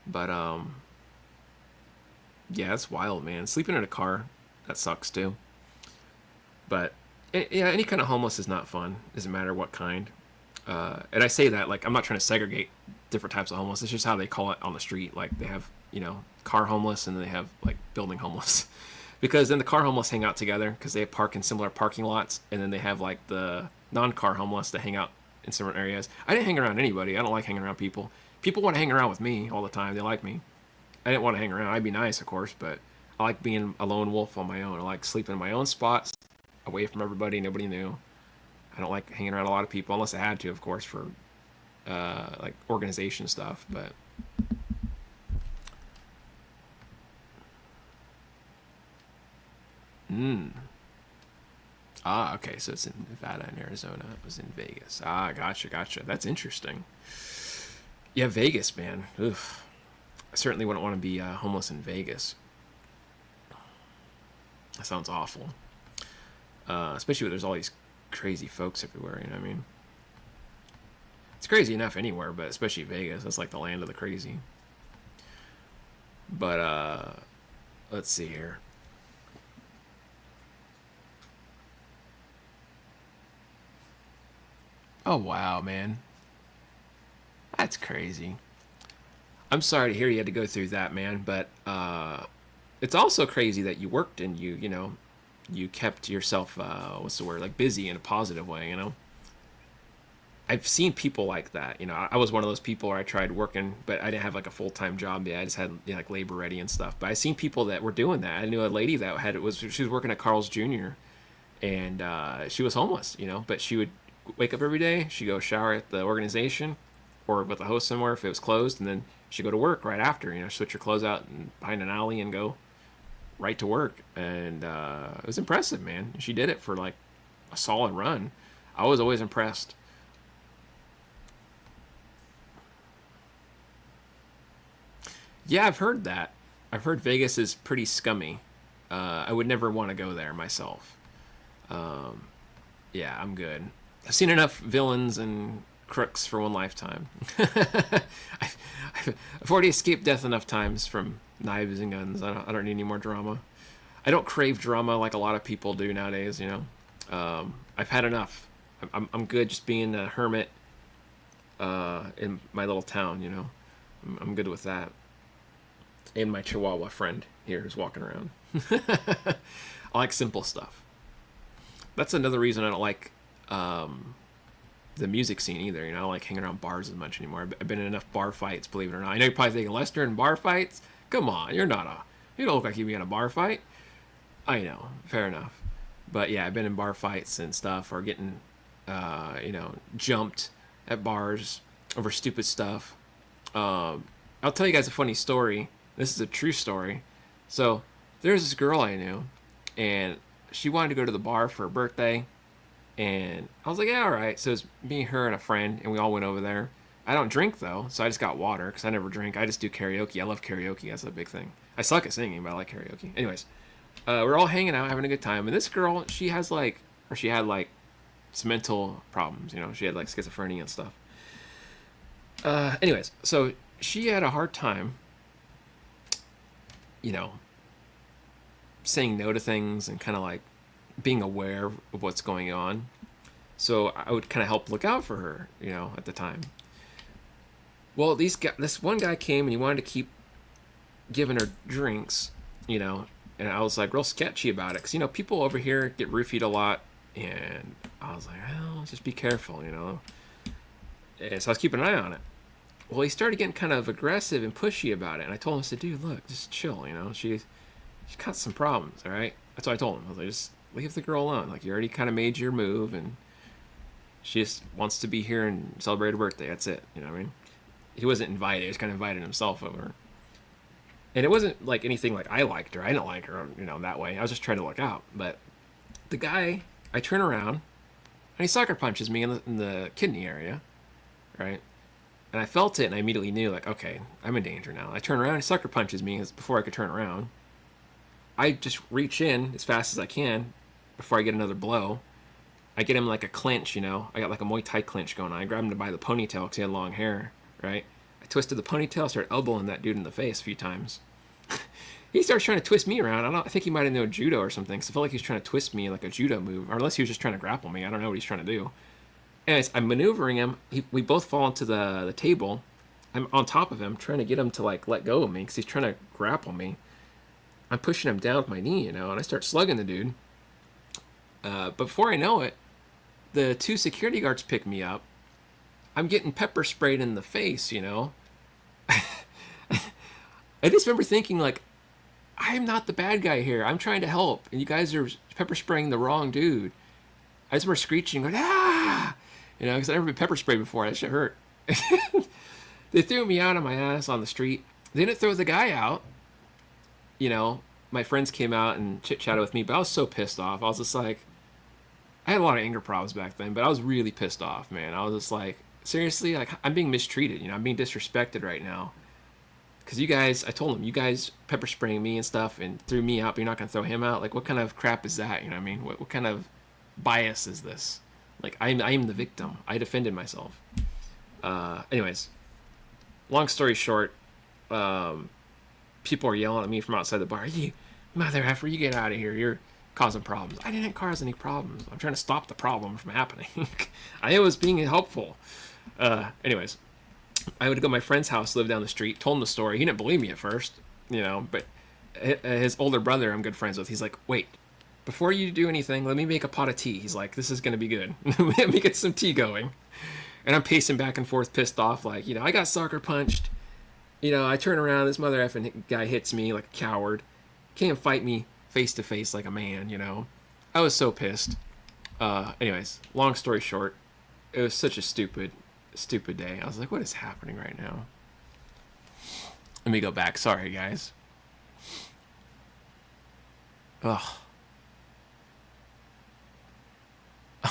B: But yeah, it's wild, man. Sleeping in a car, that sucks too. But yeah, any kind of homeless is not fun. Doesn't matter what kind. And I say that like I'm not trying to segregate different types of homeless. It's just how they call it on the street. Like they have car homeless and then they have like building homeless. Because then the car homeless hang out together because they park in similar parking lots, and then they have like the non-car homeless that hang out in similar areas. I didn't hang around anybody. I don't like hanging around people. People want to hang around with me all the time. They like me. I didn't want to hang around. I'd be nice, of course, but I like being a lone wolf on my own. I like sleeping in my own spots, away from everybody. Nobody knew. I don't like hanging around a lot of people unless I had to, of course, for like organization stuff. But okay. So it's in Nevada and Arizona. It was in Vegas. Gotcha. That's interesting. Yeah, Vegas, man. Oof. I certainly wouldn't want to be homeless in Vegas. That sounds awful. Especially when there's all these crazy folks everywhere. You know what I mean? It's crazy enough anywhere, but especially Vegas. That's like the land of the crazy. But let's see here. Oh wow, man. That's crazy. I'm sorry to hear you had to go through that, man, but it's also crazy that you worked and you kept yourself what's the word, like busy in a positive way, I've seen people like that. I was one of those people where I tried working, but I didn't have like a full-time job yet. I just had like labor ready and stuff. But I seen people that were doing that. I knew a lady that she was working at Carl's Jr. and she was homeless, but she would wake up every day. She'd go shower at the organization or with the host somewhere if it was closed, and then she'd go to work right after. Switch her clothes out and behind an alley and go right to work. And it was impressive, man. She did it for like a solid run. I was always impressed. Yeah, I've heard that. I've heard Vegas is pretty scummy. I would never want to go there myself. Yeah, I'm good. I've seen enough villains and crooks for one lifetime. I've already escaped death enough times from knives and guns. I don't need any more drama. I don't crave drama like a lot of people do nowadays, I've had enough. I'm good just being a hermit in my little town, I'm good with that. And my Chihuahua friend here who's walking around. I like simple stuff. That's another reason I don't like the music scene either. I don't like hanging around bars as much anymore. I've been in enough bar fights, believe it or not. I know you're probably thinking, Lester, in bar fights? Come on, you don't look like you'd be in a bar fight. I know, fair enough. But yeah, I've been in bar fights and stuff, or getting, jumped at bars over stupid stuff. I'll tell you guys a funny story. This is a true story. So there's this girl I knew, and she wanted to go to the bar for her birthday, and I was like, yeah, all right. So it's me, her, and a friend, and we all went over there. I don't drink, though, so I just got water, because I never drink. I just do karaoke. I love karaoke. That's a big thing. I suck at singing, but I like karaoke. Anyways, we're all hanging out, having a good time, and this girl, she had, some mental problems, She had, schizophrenia and stuff. Anyways, so she had a hard time, saying no to things and kind of being aware of what's going on. So I would kind of help look out for her, at the time. Well, this one guy came and he wanted to keep giving her drinks, and I was real sketchy about it. Because, people over here get roofied a lot. And I was like, well, just be careful, And so I was keeping an eye on it. Well, he started getting kind of aggressive and pushy about it. And I told him, I said, dude, look, just chill, she's got some problems, all right? That's what I told him. I was like, just leave the girl alone. You already kind of made your move, and she just wants to be here and celebrate her birthday. That's it, what I mean? He wasn't invited. He just kind of invited himself over. And it wasn't anything I liked her. I didn't like her, that way. I was just trying to look out. But the guy, I turn around, and he sucker punches me in the kidney area, right? And I felt it, and I immediately knew, okay, I'm in danger now. I turn around, he sucker punches me before I could turn around. I just reach in as fast as I can before I get another blow. I get him a clinch, I got a Muay Thai clinch going on. I grabbed him by the ponytail because he had long hair, right? I twisted the ponytail, started elbowing that dude in the face a few times. He starts trying to twist me around. I think he might have known judo or something, so I felt like he was trying to twist me like a judo move, or unless he was just trying to grapple me. I don't know what he's trying to do. Anyways, I'm maneuvering him. We both fall into the table. I'm on top of him, trying to get him to let go of me because he's trying to grapple me. I'm pushing him down with my knee, and I start slugging the dude. But before I know it, the two security guards pick me up. I'm getting pepper sprayed in the face, I just remember thinking, I am not the bad guy here. I'm trying to help, and you guys are pepper spraying the wrong dude. I just remember screeching, going, ah! Because I've never been pepper sprayed before. That shit hurt. They threw me out on my ass on the street. They didn't throw the guy out. My friends came out and chit-chatted with me, but I was so pissed off. I was just I had a lot of anger problems back then, but I was really pissed off, man. I was just seriously, I'm being mistreated. I'm being disrespected right now. Because you guys, I told them, you guys pepper spraying me and stuff and threw me out, but you're not going to throw him out? What kind of crap is that? You know what I mean? What kind of bias is this? I am the victim. I defended myself. Anyways, long story short, people are yelling at me from outside the bar. You mother effer, you get out of here. You're causing problems. I didn't cause any problems. I'm trying to stop the problem from happening. I was being helpful. Anyways, I would go to my friend's house, live down the street, told him the story. He didn't believe me at first, but his older brother I'm good friends with, he's like, wait, before you do anything, let me make a pot of tea. He's like, this is going to be good. Let me get some tea going. And I'm pacing back and forth, pissed off, like, I got sucker punched. I turn around, this mother effing guy hits me like a coward. Can't fight me face to face like a man, I was so pissed. Anyways, long story short, it was such a stupid day. I was like, what is happening right now? Let me go back. Sorry, guys. Ugh.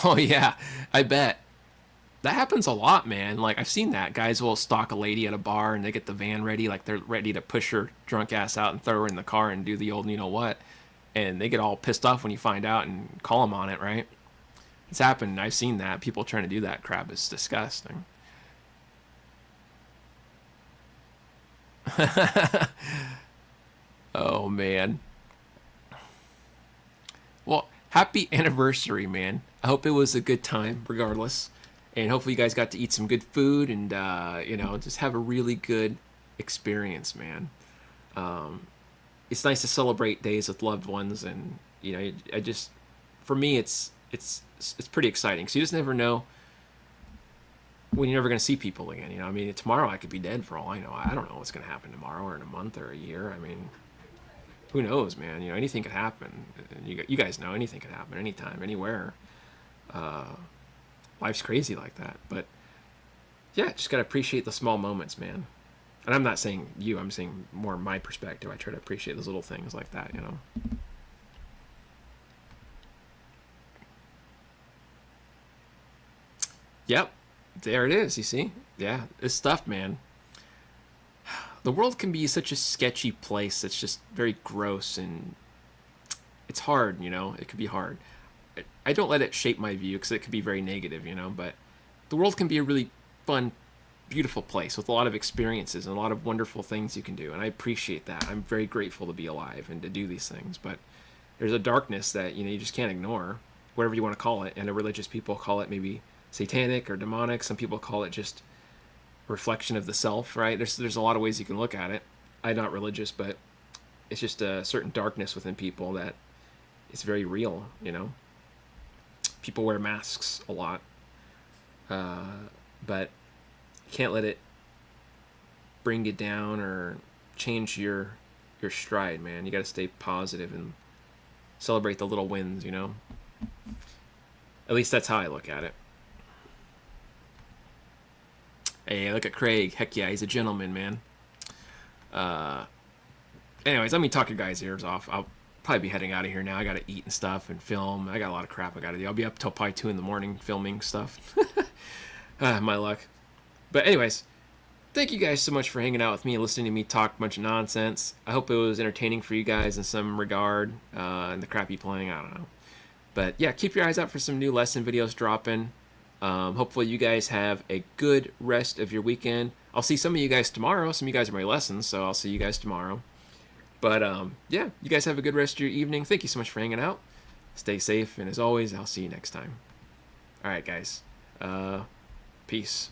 B: Oh, yeah, I bet. That happens a lot, man. Like, I've seen that. Guys will stalk a lady at a bar and they get the van ready. Like, they're ready to push her drunk ass out and throw her in the car and do the old you-know-what. And they get all pissed off when you find out and call them on it, right? It's happened. I've seen that. People trying to do that crap is disgusting. Oh, man. Well, happy anniversary, man. I hope it was a good time, regardless. And hopefully you guys got to eat some good food and, just have a really good experience, man. It's nice to celebrate days with loved ones. And, for me, it's pretty exciting. So you just never know when you're never going to see people again. Tomorrow I could be dead for all I know. I don't know what's going to happen tomorrow or in a month or a year. Who knows, man? Anything could happen. You guys know anything could happen anytime, anywhere. Life's crazy like that. But yeah, just gotta appreciate the small moments, man. And I'm not saying you, I'm saying more my perspective. I try to appreciate those little things like that, Yep, there it is, you see? Yeah, this stuff, man. The world can be such a sketchy place. It's just very gross and it's hard, it could be hard. I don't let it shape my view because it could be very negative, but the world can be a really fun, beautiful place with a lot of experiences and a lot of wonderful things you can do. And I appreciate that. I'm very grateful to be alive and to do these things. But there's a darkness that, you just can't ignore, whatever you want to call it. And the religious people call it maybe satanic or demonic. Some people call it just reflection of the self, right? There's a lot of ways you can look at it. I'm not religious, but it's just a certain darkness within people that is very real, People wear masks a lot, but you can't let it bring you down or change your stride, man. You got to stay positive and celebrate the little wins, At least that's how I look at it. Hey, look at Craig. Heck yeah, he's a gentleman, man. Anyways, let me talk your guys' ears off. I'll probably be heading out of here now. I gotta eat and stuff and film. I got a lot of crap I gotta do. I'll be up till probably 2 a.m. filming stuff. My luck. But anyways, thank you guys so much for hanging out with me and listening to me talk a bunch of nonsense. I hope it was entertaining for you guys in some regard. And the crap you playing, I don't know. But yeah, keep your eyes out for some new lesson videos dropping. Hopefully you guys have a good rest of your weekend. I'll see some of you guys tomorrow. Some of you guys are my lessons, so I'll see you guys tomorrow. But yeah, you guys have a good rest of your evening. Thank you so much for hanging out. Stay safe, and as always, I'll see you next time. All right, guys. Peace.